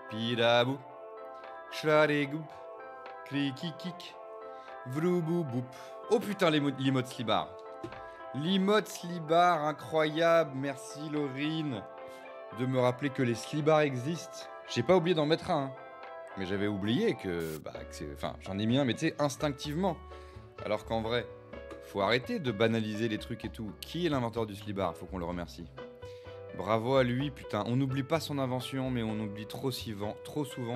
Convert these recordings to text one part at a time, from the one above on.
Pidabou, chladégoup, krikikik, vroubouboup. Oh putain, l'emote slibard. L'emote slibard, incroyable. Merci Laurine de me rappeler que les slibards existent. J'ai pas oublié d'en mettre un, hein. Mais j'avais oublié que enfin, j'en ai mis un, mais tu sais, instinctivement. Alors qu'en vrai, faut arrêter de banaliser les trucs et tout. Qui est l'inventeur du slibard? Faut qu'on le remercie. Bravo à lui, putain. On n'oublie pas son invention, mais on oublie trop souvent.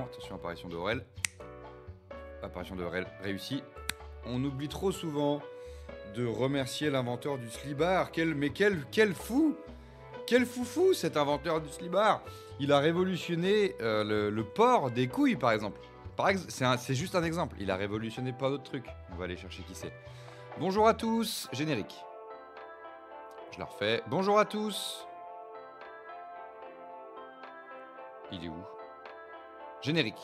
Attention, apparition de Aurel. Apparition de Aurel réussie. On oublie trop souvent de remercier l'inventeur du slibard. Quel fou! Quel foufou, cet inventeur du slibard! Il a révolutionné le port des couilles, par exemple. C'est juste un exemple. Il a révolutionné pas d'autres trucs. On va aller chercher qui c'est. Bonjour à tous. Générique. Je la refais. Bonjour à tous. Il est où? Générique.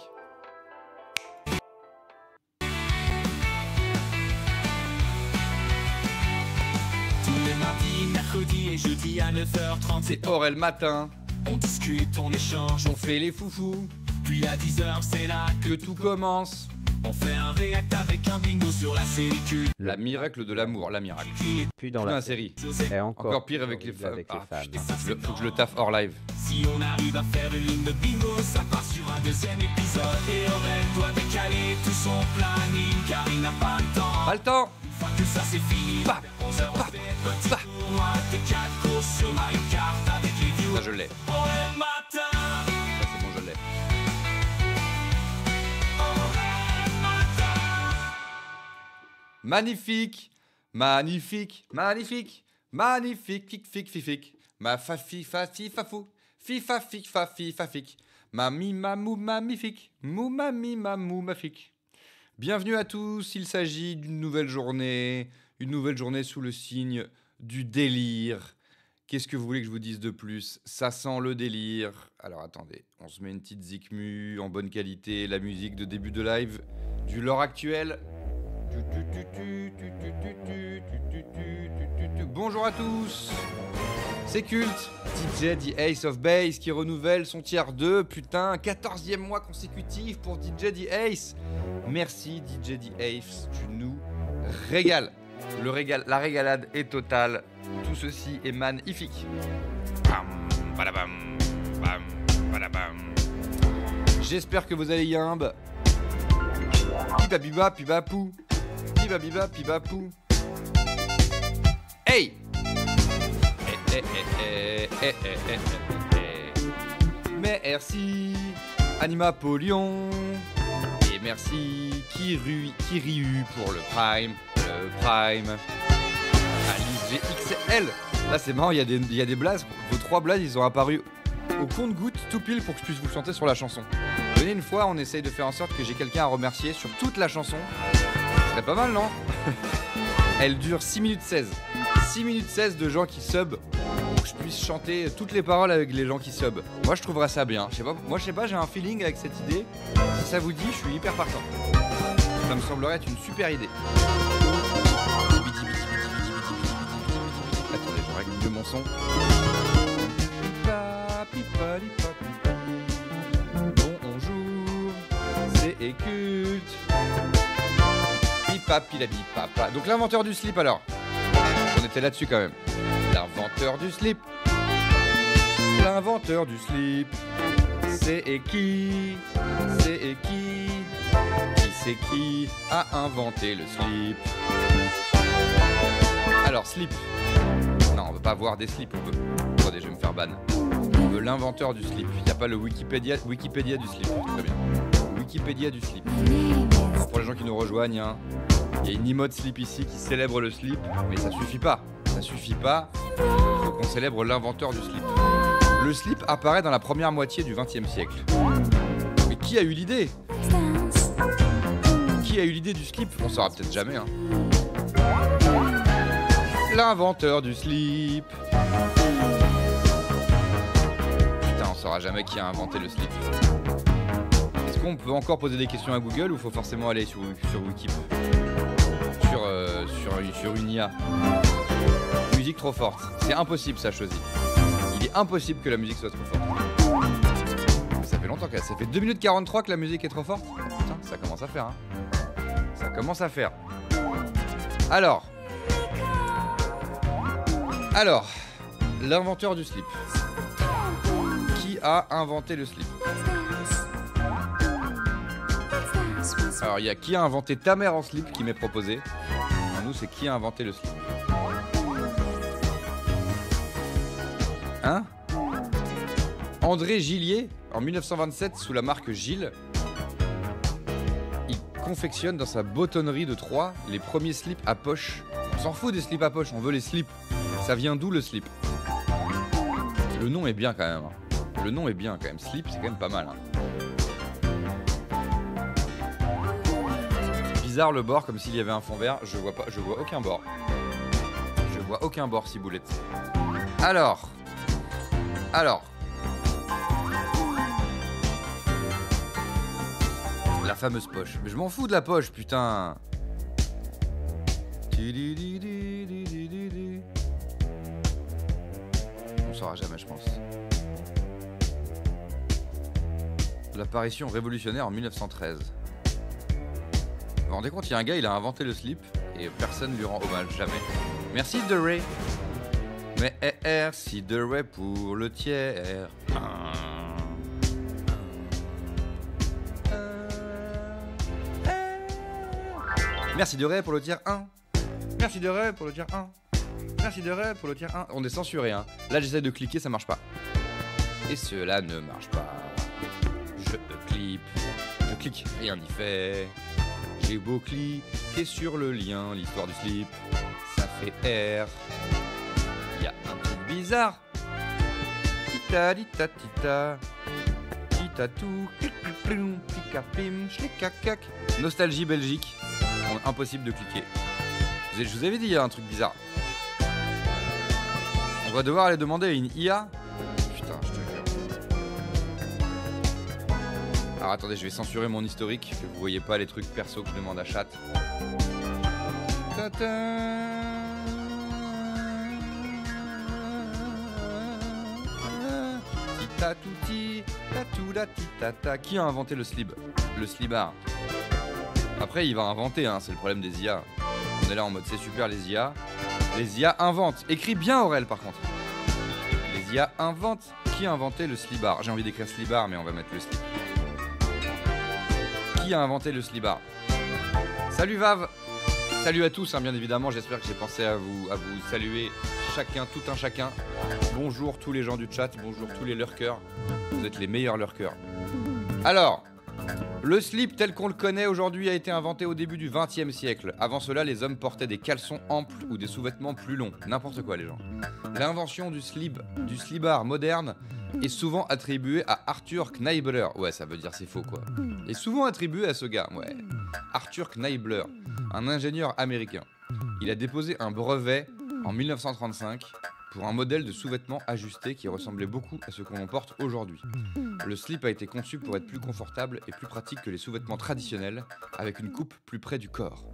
Tous les mardis, mercredis et jeudi à 9h30, c'est Aurel matin. On discute, on échange, On fait les foufous. puis à 10h, c'est là Que tout commence. on fait un réact avec un bingo sur la série culte. La miracle de l'amour, la miracle. Puis dans Dans la la série. et Encore pire avec les femmes. avec les femmes. Putain, faut que je le taffe hors live. Si on arrive à faire une de bingo, ça part sur un deuxième épisode. Et Aurel doit décaler tout son planning, car il n'a pas le temps. Pas le temps. Une fois que ça c'est fini, Bah, vers 11h, on bah, fait petit bah. tournoi de 4 courses sur Mario Kart avec les viewers. Ça, je l'ai. Aurel matin. Ça, c'est bon, je l'ai. Magnifique, magnifique, magnifique, magnifique, fic, fic, fic, fic. Ma fa fi fa fi fa fou, fi fa fic fa fi fa fic. Mami mamou mamifique, mou mami mamou mafique. Bienvenue à tous, il s'agit d'une nouvelle journée sous le signe du délire. Qu'est-ce que vous voulez que je vous dise de plus? Ça sent le délire. Alors attendez, on se met une petite zikmu en bonne qualité, la musique de début de live, du lore actuel. Bonjour à tous, c'est Culte, DJ The Ace of Base qui renouvelle son tier 2, putain, 14e mois consécutif pour DJ The Ace. Merci DJ The Ace, tu nous régales. La régalade est totale, tout ceci est magnifique. Bam, badabam, bam, badabam. J'espère que vous allez yimbe. Pibabiba, pibapou. Pibabiba, pibapou. Hey! Merci Anima Polion. Et merci Kiryu pour le Prime. Alice GXL. Là c'est marrant, il y a des blazes. Vos 3 blazes ils ont apparu au compte-gouttes tout pile pour que je puisse vous chanter sur la chanson. Venez une fois, on essaye de faire en sorte que j'ai quelqu'un à remercier sur toute la chanson. Ce serait pas mal, non? Elle dure 6 minutes 16. 6 minutes 16 de gens qui sub pour que je puisse chanter toutes les paroles avec les gens qui sub. Moi je trouverais ça bien. Je sais pas, j'ai un feeling avec cette idée. Si ça vous dit, je suis hyper partant. Ça me semblerait être une super idée. Attendez, je règle mieux mon son. Bonjour, c'est Culte. Pipa. Donc l'inventeur du slip alors. On était là-dessus quand même. L'inventeur du slip. L'inventeur du slip. C'est qui? C'est qui a inventé le slip? Alors slip. Non, on veut pas voir des slips, on veut. Attendez, je vais me faire ban. On veut l'inventeur du slip. Il n'y a pas le Wikipédia du slip. Très bien. Wikipédia du slip. Alors, pour les gens qui nous rejoignent, hein, il y a une emote slip ici qui célèbre le slip, mais ça suffit pas. Il faut qu'on célèbre l'inventeur du slip. Le slip apparaît dans la première moitié du XXe siècle. Mais qui a eu l'idée? Qui a eu l'idée du slip? On saura peut-être jamais, hein. L'inventeur du slip. Putain, on saura jamais qui a inventé le slip. Est-ce qu'on peut encore poser des questions à Google ou faut forcément aller sur Wikip? Sur une IA. Musique trop forte. C'est impossible ça, Chosy. Il est impossible que la musique soit trop forte. Ça longtemps que ça fait 2 minutes 43 que la musique est trop forte. Putain, ça commence à faire, hein. Ça commence à faire. Alors, l'inventeur du slip. Qui a inventé le slip? Alors, il y a qui a inventé ta mère en slip qui m'est proposé. Alors, nous, c'est qui a inventé le slip. Hein? André Gillier, en 1927, sous la marque Gilles, il confectionne dans sa bottonnerie de Troyes les premiers slips à poche. On s'en fout des slips à poche, on veut les slips. Ça vient d'où le slip? Le nom est bien quand même. Hein. Le nom est bien quand même. Slip, c'est quand même pas mal. Hein. Bizarre le bord, comme s'il y avait un fond vert. Je vois aucun bord. Je vois aucun bord, ciboulette. Alors. La fameuse poche. Mais je m'en fous de la poche, putain. On saura jamais, je pense. L'apparition révolutionnaire en 1913. Vous vous rendez compte, il y a un gars, il a inventé le slip et personne lui rend hommage, jamais. Merci de Ray. Mais merci de Ray pour le tiers. Merci de Ray pour le tiers 1. Merci de Ray pour le tiers 1. Merci de Ray pour le tiers 1. On est censuré, hein. Là, j'essaie de cliquer, ça marche pas. Et cela ne marche pas. Je clique, rien n'y fait. J'ai beau cliquer sur le lien, l'histoire du slip, ça fait R. Il y a un truc bizarre. Tita tita tita. Tita tout. Tika pim, schlikakak. Nostalgie Belgique. Impossible de cliquer. Je vous avais dit, il y a un truc bizarre. On va devoir aller demander à une IA. Putain, je te jure. Alors attendez, je vais censurer mon historique, que vous voyez pas les trucs perso que je demande à chat. Qui a inventé le slip? Le slibard. Après, il va inventer, hein, c'est le problème des IA. On est là en mode c'est super les IA. Les IA inventent. Écris bien Aurel par contre. Les IA inventent. Qui a inventé le slibard? J'ai envie d'écrire slibard mais on va mettre le slip. Qui a inventé le slibard? Salut Vav. Salut à tous, hein, bien évidemment. J'espère que j'ai pensé à vous saluer chacun, tout un chacun. Bonjour tous les gens du chat, bonjour tous les lurkers. Vous êtes les meilleurs lurkers. Alors, le slip tel qu'on le connaît aujourd'hui a été inventé au début du XXe siècle. Avant cela, les hommes portaient des caleçons amples ou des sous-vêtements plus longs. N'importe quoi les gens. L'invention du slibard moderne est souvent attribuée à Arthur Kneibler. Ouais, ça veut dire c'est faux quoi. Est souvent attribuée à ce gars, ouais. Arthur Kneibler, un ingénieur américain. Il a déposé un brevet en 1935 pour un modèle de sous-vêtements ajusté qui ressemblait beaucoup à ce qu'on porte aujourd'hui. Le slip a été conçu pour être plus confortable et plus pratique que les sous-vêtements traditionnels, avec une coupe plus près du corps.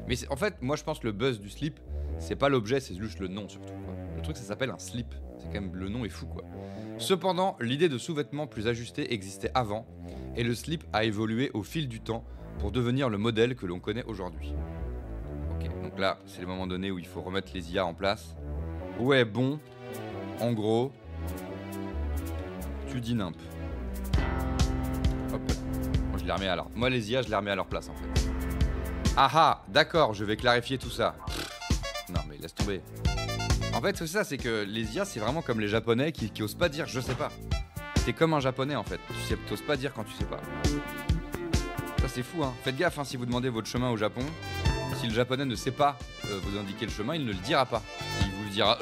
Mais en fait, moi je pense que le buzz du slip, c'est pas l'objet, c'est juste le nom surtout, quoi. Le truc ça s'appelle un slip, c'est quand même, le nom est fou quoi. Cependant, l'idée de sous-vêtements plus ajustés existait avant, et le slip a évolué au fil du temps pour devenir le modèle que l'on connaît aujourd'hui. Ok, donc là, c'est le moment donné où il faut remettre les IA en place. Ouais, bon, en gros, tu dis nimp. Hop, moi je les remets à leur... Moi les IA, je les remets à leur place en fait. Ah ah, d'accord, je vais clarifier tout ça. Non mais laisse tomber. En fait, c'est ça, c'est que les IA, c'est vraiment comme les japonais qui osent pas dire je sais pas. T'es comme un japonais en fait, t'oses pas dire quand tu sais pas. Ça c'est fou hein, faites gaffe hein, si vous demandez votre chemin au Japon. Si le japonais ne sait pas vous indiquer le chemin, il ne le dira pas. Il vous le dira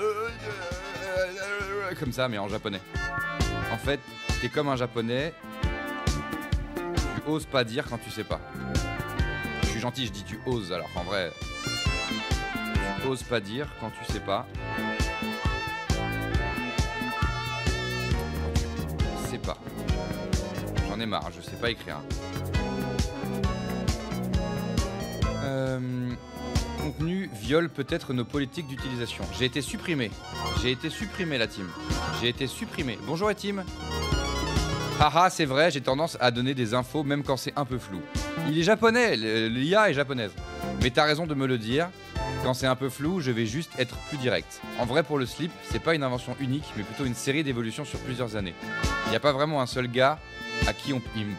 comme ça, mais en japonais. En fait, t'es comme un japonais, tu oses pas dire quand tu sais pas. Je suis gentil, je dis tu oses, alors qu'en vrai, tu oses pas dire quand tu sais pas. Je sais pas. J'en ai marre, je sais pas écrire. Contenu viole peut-être nos politiques d'utilisation. J'ai été supprimé. J'ai été supprimé la team. J'ai été supprimé. Bonjour la team. Haha, c'est vrai, j'ai tendance à donner des infos même quand c'est un peu flou. Il est japonais, l'IA est japonaise. Mais t'as raison de me le dire, quand c'est un peu flou, je vais juste être plus direct. En vrai, pour le slip, c'est pas une invention unique, mais plutôt une série d'évolutions sur plusieurs années. Il n'y a pas vraiment un seul gars à qui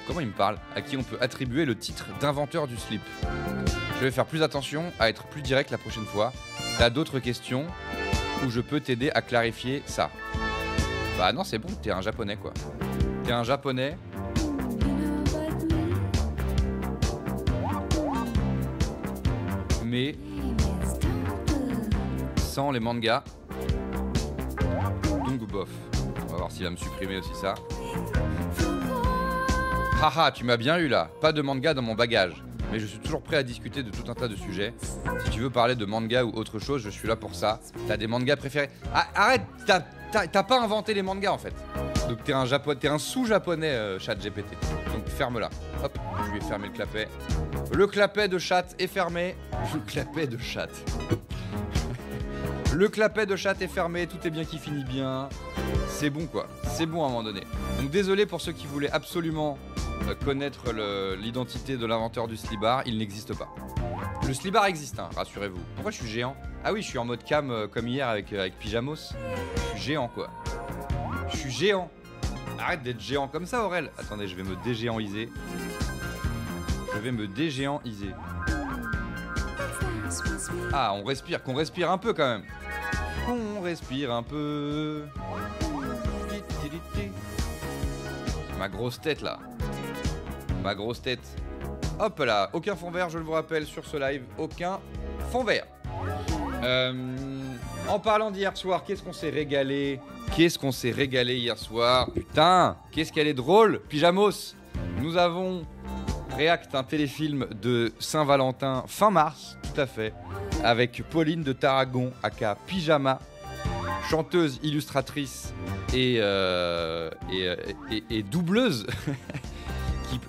comment il me parle, à qui on peut attribuer le titre d'inventeur du slip. Je vais faire plus attention à être plus direct la prochaine fois. T'as d'autres questions où je peux t'aider à clarifier ça? Bah non, c'est bon, t'es un japonais quoi. T'es un japonais. Mais sans les mangas. Donc bof. On va voir s'il va me supprimer aussi ça. Haha, tu m'as bien eu là. Pas de manga dans mon bagage. Mais je suis toujours prêt à discuter de tout un tas de sujets. Si tu veux parler de manga ou autre chose, je suis là pour ça. T'as des mangas préférés? Ah, arrête, t'as pas inventé les mangas en fait. Donc t'es un sous-japonais ChatGPT. Donc ferme-la. Hop, je lui ai fermé le clapet. Le clapet de chat est fermé. Le clapet de chat. Le clapet de chat est fermé, tout est bien qui finit bien. C'est bon quoi, c'est bon à un moment donné. Donc désolé pour ceux qui voulaient absolument connaître l'identité de l'inventeur du slibar, il n'existe pas. Le slibar existe, hein, rassurez-vous. Pourquoi je suis géant? Ah oui, je suis en mode cam comme hier avec Pyjamos. Je suis géant quoi. Je suis géant. Arrête d'être géant comme ça Aurel. Attendez, je vais me dégéantiser. Je vais me dégéantiser. Ah, on respire, qu'on respire un peu quand même. Qu'on respire un peu. Ma grosse tête là. Ma grosse tête. Hop là, aucun fond vert, je le vous rappelle sur ce live. Aucun fond vert. En parlant d'hier soir, qu'est-ce qu'on s'est régalé? Qu'est-ce qu'on s'est régalé hier soir? Putain, qu'est-ce qu'elle est drôle, Pyjamos. Nous avons réact un téléfilm de Saint-Valentin fin mars, tout à fait, avec Pauline de Tarragon, aka Pyjama, chanteuse, illustratrice et doubleuse.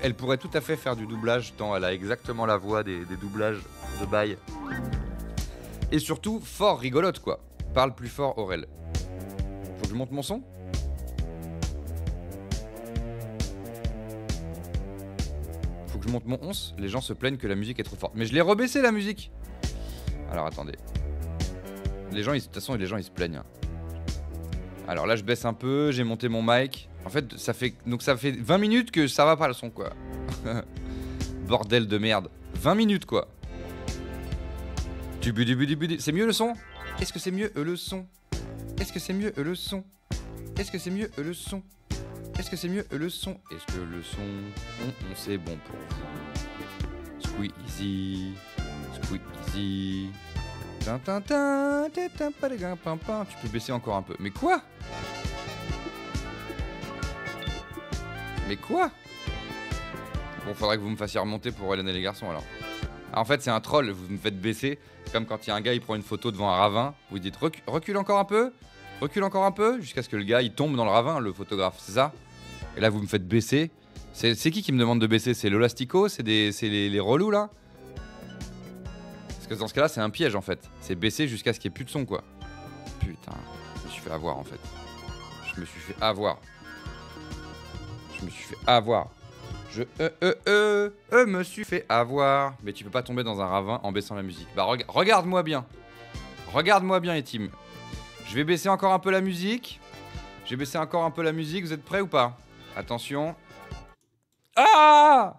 Elle pourrait tout à fait faire du doublage, tant elle a exactement la voix des doublages de bail. Et surtout, fort rigolote, quoi. Parle plus fort, Aurel. Faut que je monte mon son? Faut que je monte mon 11. Les gens se plaignent que la musique est trop forte. Mais je l'ai rebaissé, la musique. Alors, attendez. Les gens, de toute façon, les gens, ils se plaignent. Hein. Alors là, je baisse un peu. J'ai monté mon mic. En fait, ça fait 20 minutes que ça va pas, le son, quoi. Bordel de merde. 20 minutes, quoi. C'est mieux le son? Est-ce que c'est mieux le son? Est-ce que c'est mieux le son? Est-ce que c'est mieux le son? Est-ce que c'est mieux le son? Est-ce que le son, c'est bon pour vous? Squeezie, squeezie. Tu peux baisser encore un peu. Mais quoi? Mais quoi? Bon, faudrait que vous me fassiez remonter pour Hélène et les garçons alors. Ah, en fait, c'est un troll, vous me faites baisser. C'est comme quand il y a un gars, il prend une photo devant un ravin. Vous dites recule encore un peu, recule encore un peu, jusqu'à ce que le gars il tombe dans le ravin, le photographe, c'est ça? Et là, vous me faites baisser. C'est qui me demande de baisser? C'est l'Olastico? C'est les relous là? Parce que dans ce cas-là, c'est un piège en fait. C'est baisser jusqu'à ce qu'il n'y ait plus de son quoi. Putain, je me suis fait avoir en fait. Je me suis fait avoir. Je me suis fait avoir. Je me suis fait avoir. Mais tu peux pas tomber dans un ravin en baissant la musique. Bah regarde-moi bien. Regarde-moi bien, Etim. Je vais baisser encore un peu la musique. J'ai baissé encore un peu la musique. Vous êtes prêts ou pas? Attention. Ah!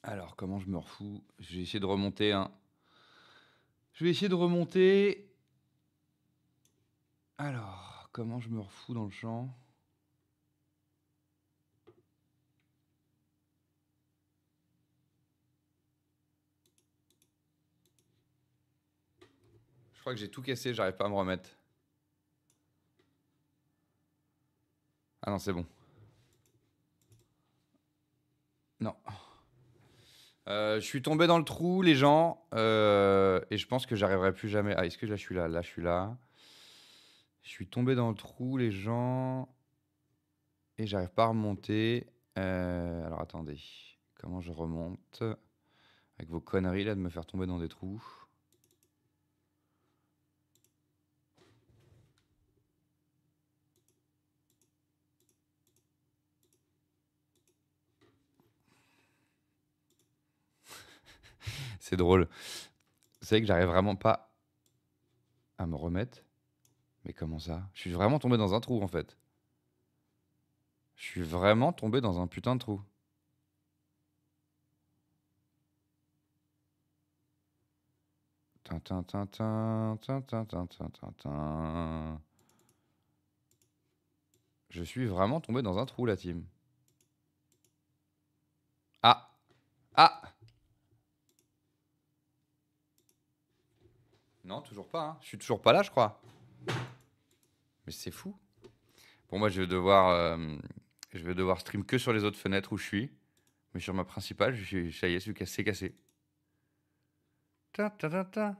Alors, comment je me refous? Je vais essayer de remonter, hein. Je vais essayer de remonter. Alors, comment je me refous dans le champ? Je crois que j'ai tout cassé, j'arrive pas à me remettre. Ah non, c'est bon. Non. Je suis tombé dans le trou, les gens, et je pense que j'arriverai plus jamais. Ah, est-ce que là, je suis là? Là, je suis là. Je suis tombé dans le trou, les gens, et j'arrive pas à remonter. Alors, attendez. Comment je remonte? Avec vos conneries, là, de me faire tomber dans des trous. C'est drôle. Vous savez que j'arrive vraiment pas à me remettre. Mais comment ça? Je suis vraiment tombé dans un trou, en fait. Je suis vraiment tombé dans un putain de trou. Tin, tin, tin, tin, tin, tin, tin, tin, tin, tin. Je suis vraiment tombé dans un trou, la team. Ah! Ah! Non, toujours pas, hein. Je suis toujours pas là, je crois. Mais c'est fou. Bon, moi, je vais devoir stream que sur les autres fenêtres où je suis. Mais sur ma principale, ça y est, c'est cassé. Ta, ta, ta, ta.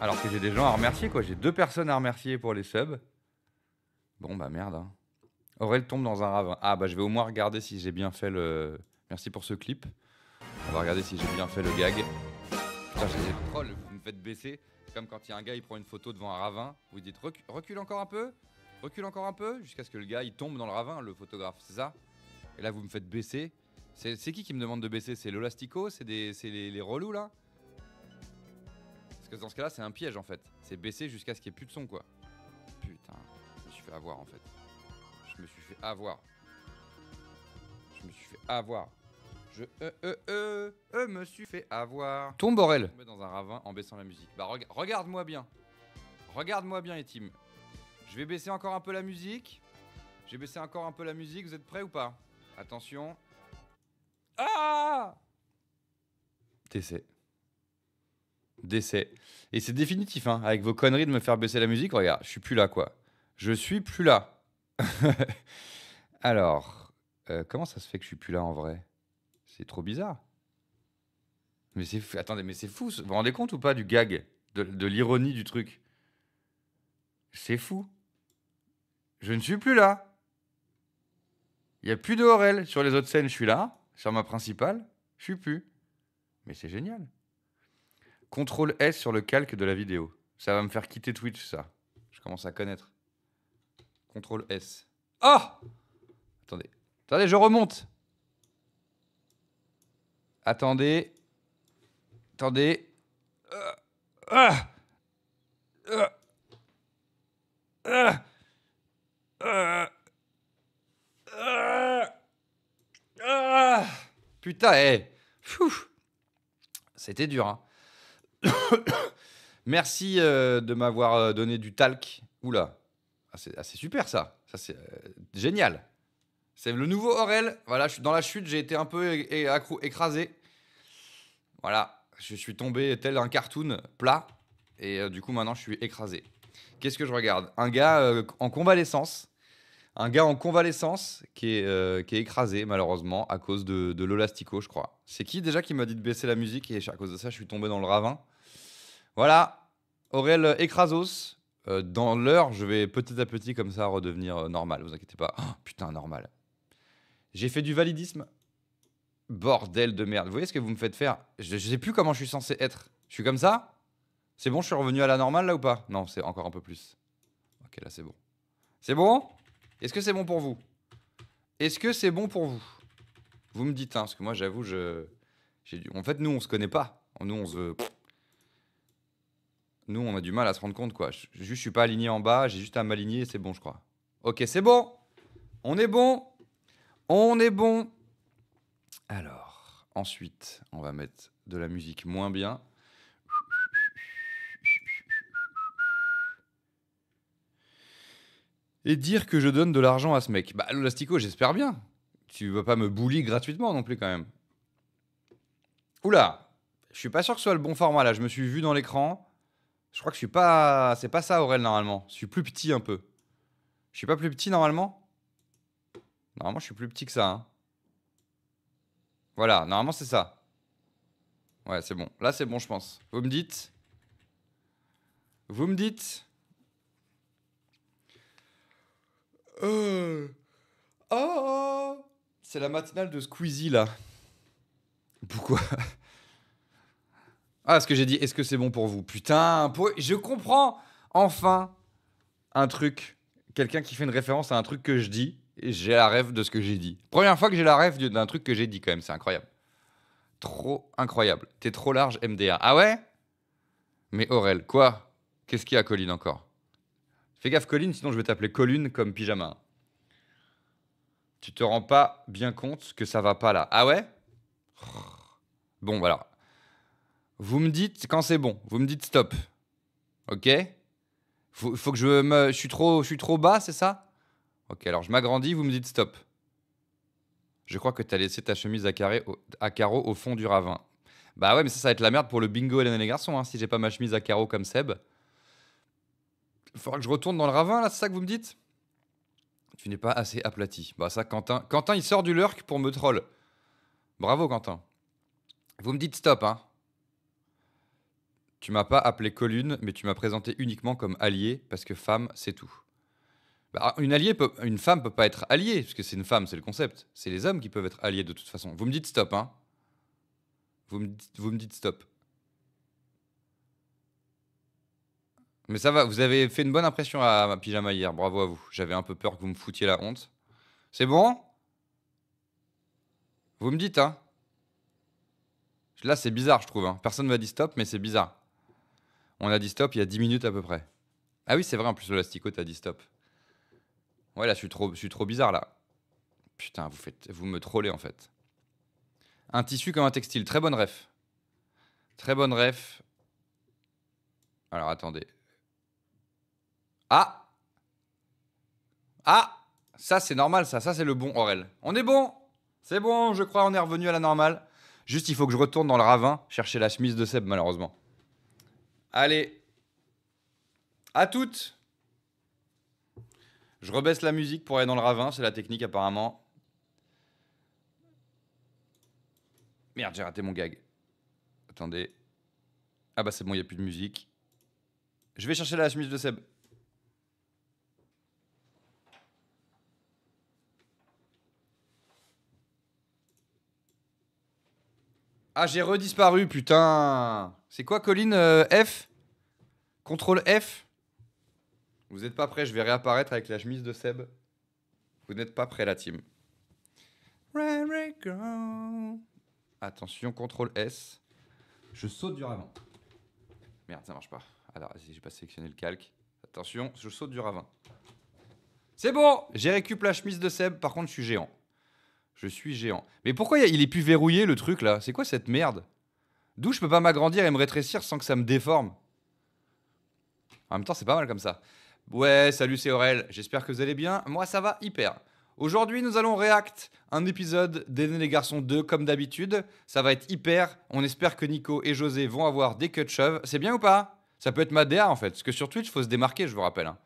Alors que j'ai des gens à remercier, quoi. J'ai 2 personnes à remercier pour les subs. Bon, bah merde, hein. Aurel tombe dans un ravin. Ah, bah je vais au moins regarder si j'ai bien fait le... Merci pour ce clip. On va regarder si j'ai bien fait le gag. Putain, j'ai des trolls, vous me faites baisser. C'est comme quand il y a un gars, il prend une photo devant un ravin. Vous dites recule encore un peu. Recule encore un peu. Jusqu'à ce que le gars, il tombe dans le ravin, le photographe. C'est ça? Et là, vous me faites baisser. C'est qui me demande de baisser? C'est l'Olastico? C'est les relous, là? Parce que dans ce cas-là, c'est un piège, en fait. C'est baisser jusqu'à ce qu'il n'y ait plus de son, quoi. Putain, je me suis fait avoir, en fait. Je me suis fait avoir. Je me suis fait avoir. Tombe Borel. Tombé dans un ravin en baissant la musique. Bah regarde-moi bien. Regarde-moi bien, Etim. Je vais baisser encore un peu la musique. J'ai baissé encore un peu la musique. Vous êtes prêts ou pas? Attention. Ah! Décès. Et c'est définitif, hein. Avec vos conneries de me faire baisser la musique, regarde, je suis plus là, quoi. Je suis plus là. Alors, comment ça se fait que je suis plus là en vrai? C'est trop bizarre. Mais c'est fou. Attendez, mais c'est fou. Vous vous rendez compte ou pas du gag, de l'ironie du truc? C'est fou. Je ne suis plus là. Il n'y a plus de Aurel. Sur les autres scènes, je suis là. Sur ma principale, je suis plus. Mais c'est génial. CTRL S sur le calque de la vidéo. Ça va me faire quitter Twitch, ça. Je commence à connaître. CTRL S. Oh! Attendez, je remonte. Attendez. Putain, c'était dur, hein. Merci de m'avoir donné du talc. Oula. Ah, c'est super, ça. Ça, c'est génial. C'est le nouveau Aurel. Voilà, je suis dans la chute, j'ai été un peu écrasé. Voilà, je suis tombé tel un cartoon plat. Et du coup, maintenant, je suis écrasé. Qu'est-ce que je regarde? Un gars en convalescence. Un gars en convalescence qui est écrasé, malheureusement, à cause de l'Olastico, je crois. C'est qui déjà qui m'a dit de baisser la musique? Et à cause de ça, je suis tombé dans le ravin. Voilà, Aurel écrasos. Dans l'heure, je vais petit à petit, comme ça, redevenir normal. Vous inquiétez pas. Oh, putain, normal. J'ai fait du validisme. Bordel de merde. Vous voyez ce que vous me faites faire? Je sais plus comment je suis censé être. Je suis comme ça? C'est bon, je suis revenu à la normale là ou pas? Non, c'est encore un peu plus. Ok, là c'est bon. C'est bon? Est-ce que c'est bon pour vous? Est-ce que c'est bon pour vous? Vous me dites, hein, parce que moi j'avoue, en fait, nous on se connaît pas. Nous on a du mal à se rendre compte, quoi. Je suis pas aligné en bas, j'ai juste à m'aligner et c'est bon, je crois. Ok, c'est bon. On est bon. On est bon. Alors, ensuite, on va mettre de la musique moins bien. Et dire que je donne de l'argent à ce mec. Bah, Lolastico, j'espère bien. Tu vas pas me bully gratuitement non plus, quand même. Oula, je suis pas sûr que ce soit le bon format, là. Je me suis vu dans l'écran. Je crois que je suis pas... C'est pas ça, Aurel, normalement. Je suis plus petit, un peu. Je suis pas plus petit, normalement? Normalement, je suis plus petit que ça, hein. Voilà, normalement, c'est ça. Ouais, c'est bon. Là, c'est bon, je pense. Vous me dites? Vous me dites? Oh, c'est la matinale de Squeezie, là. Pourquoi? Ah, ce que j'ai dit, est-ce que c'est bon pour vous? Putain, je comprends enfin un truc. Quelqu'un qui fait une référence à un truc que je dis, et j'ai la ref de ce que j'ai dit. Première fois que j'ai la ref d'un truc que j'ai dit, quand même, c'est incroyable. Trop incroyable. T'es trop large, MDR. Ah ouais? Mais Aurel, quoi? Qu'est-ce qu'il y a, Colline, encore? Fais gaffe, Colline, sinon je vais t'appeler Colline comme pyjama. Tu te rends pas bien compte que ça va pas là. Ah ouais? Bon, voilà. Vous me dites quand c'est bon. Vous me dites stop. Ok? Faut que je suis trop bas, c'est ça? Ok, alors je m'agrandis, vous me dites stop. Je crois que t'as laissé ta chemise à carreaux au fond du ravin. Bah ouais, mais ça va être la merde pour le bingo Hélène et les garçons, hein, si j'ai pas ma chemise à carreaux comme Seb. Faudra que je retourne dans le ravin, là, c'est ça que vous me dites? Tu n'es pas assez aplati. Bah ça, Quentin, il sort du lurk pour me troll. Bravo, Quentin. Vous me dites stop, hein. Tu m'as pas appelé Colune, mais tu m'as présenté uniquement comme allié, parce que femme, c'est tout. Bah, une femme peut pas être alliée, parce que c'est une femme, c'est le concept. C'est les hommes qui peuvent être alliés de toute façon. Vous me dites stop, hein. Vous me dites stop. Mais ça va, vous avez fait une bonne impression à ma pyjama hier, bravo à vous. J'avais un peu peur que vous me foutiez la honte. C'est bon? Vous me dites, hein. Là, c'est bizarre, je trouve, hein. Personne m'a dit stop, mais c'est bizarre. On a dit stop il y a 10 minutes à peu près. Ah oui, c'est vrai, en plus, le Lastico, t'as dit stop. Ouais, là, je suis trop bizarre, là. Putain, vous me trollez, en fait. Un tissu comme un textile. Très bonne ref. Très bonne ref. Alors, attendez. Ah! Ah! Ça, c'est normal, ça. Ça, c'est le bon Aurel. On est bon! C'est bon, je crois, on est revenu à la normale. Juste, il faut que je retourne dans le ravin chercher la chemise de Seb, malheureusement. Allez. À toutes! Je rebaisse la musique pour aller dans le ravin, c'est la technique, apparemment. Merde, j'ai raté mon gag. Attendez. Ah bah c'est bon, il n'y a plus de musique. Je vais chercher la chemise de Seb. Ah, j'ai redisparu, putain. C'est quoi, Colline? F? Contrôle F? Vous n'êtes pas prêts, je vais réapparaître avec la chemise de Seb. Vous n'êtes pas prêts, la team. Attention, contrôle S. Je saute du ravin. Merde, ça marche pas. Alors, j'ai pas sélectionné le calque. Attention, je saute du ravin. C'est bon! J'ai récupéré la chemise de Seb, par contre, je suis géant. Je suis géant. Mais pourquoi il est plus verrouillé, le truc, là? C'est quoi cette merde? D'où je peux pas m'agrandir et me rétrécir sans que ça me déforme? En même temps, c'est pas mal comme ça. Ouais, salut, c'est Aurel. J'espère que vous allez bien. Moi, ça va hyper. Aujourd'hui, nous allons react un épisode d'Hélène et les garçons 2, comme d'habitude. Ça va être hyper. On espère que Nico et José vont avoir des queues de cheveux. C'est bien ou pas? Ça peut être ma DA, en fait. Parce que sur Twitch, faut se démarquer, je vous rappelle, hein.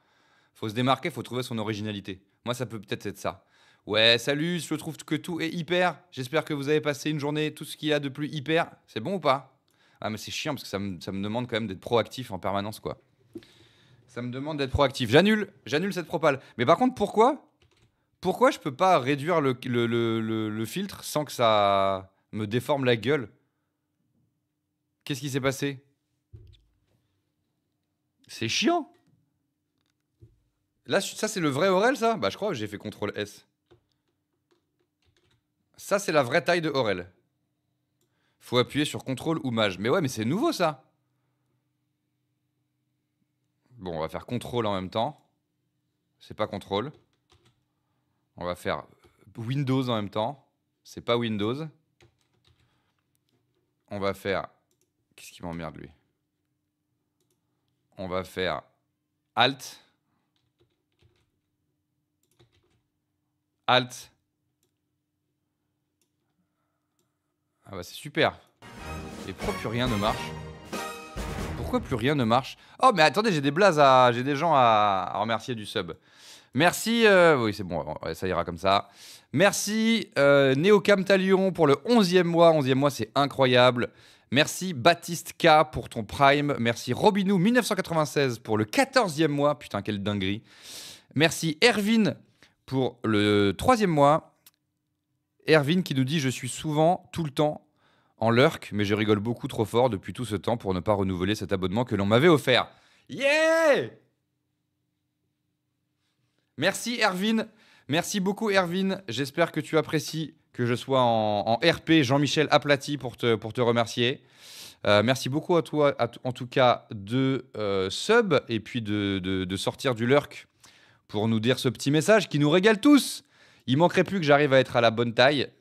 Faut se démarquer, faut trouver son originalité. Moi, ça peut peut-être être ça. Ouais, salut, je trouve que tout est hyper. J'espère que vous avez passé une journée, tout ce qu'il y a de plus hyper. C'est bon ou pas? Ah, mais c'est chiant parce que ça me demande quand même d'être proactif en permanence, quoi. Ça me demande d'être proactif. J'annule cette propale. Mais par contre, pourquoi je peux pas réduire le filtre sans que ça me déforme la gueule? Qu'est-ce qui s'est passé? C'est chiant. Là, ça, c'est le vrai Aurel, ça? Bah, je crois que j'ai fait CTRL S. Ça, c'est la vraie taille de Aurel. Faut appuyer sur CTRL ou Maj. Mais ouais, mais c'est nouveau, ça. Bon, on va faire CTRL en même temps. C'est pas CTRL. On va faire Windows en même temps. C'est pas Windows. On va faire... Qu'est-ce qui m'emmerde, lui? On va faire Alt. Alt. Ah bah c'est super. Et pourquoi plus rien ne marche? Pourquoi plus rien ne marche? Oh mais attendez, j'ai des blazes à... J'ai des gens à remercier du sub. Merci, oui c'est bon, ça ira comme ça. Merci Neocamtalion pour le 11e mois. 11e mois, c'est incroyable. Merci Baptiste K pour ton Prime. Merci Robinou 1996 pour le 14e mois. Putain, quelle dinguerie. Merci Erwin pour le 3e mois. Erwin qui nous dit « Je suis souvent, tout le temps, en lurk, mais je rigole beaucoup trop fort depuis tout ce temps pour ne pas renouveler cet abonnement que l'on m'avait offert. » Yeah! Merci Erwin. Merci beaucoup Erwin. J'espère que tu apprécies que je sois en RP Jean-Michel aplati pour te remercier. Merci beaucoup à toi, en tout cas, de sub et puis de sortir du lurk pour nous dire ce petit message qui nous régale tous. Il manquerait plus que j'arrive à être à la bonne taille.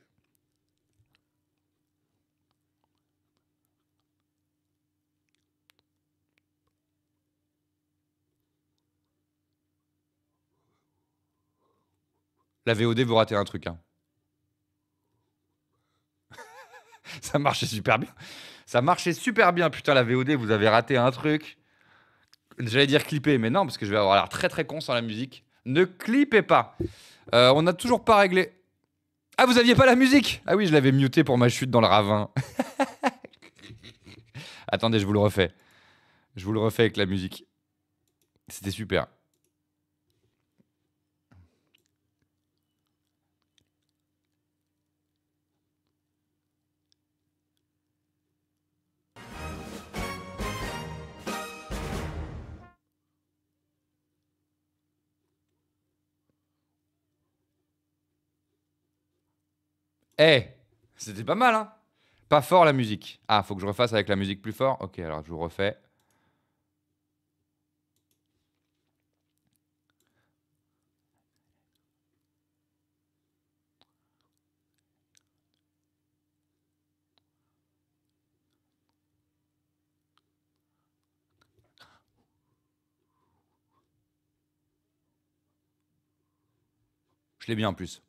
La VOD, vous ratez un truc. Hein. Ça marchait super bien. Ça marchait super bien. Putain, la VOD, vous avez raté un truc. J'allais dire clipper, mais non, parce que je vais avoir l'air très très con sans la musique. Ne clippez pas. On n'a toujours pas réglé. Ah, vous aviez pas la musique? Ah oui, je l'avais muté pour ma chute dans le ravin. Attendez, je vous le refais. Je vous le refais avec la musique. C'était super. Eh, c'était pas mal, hein? Pas fort la musique. Ah, faut que je refasse avec la musique plus fort? Ok, alors je vous refais. Je l'ai bien en plus.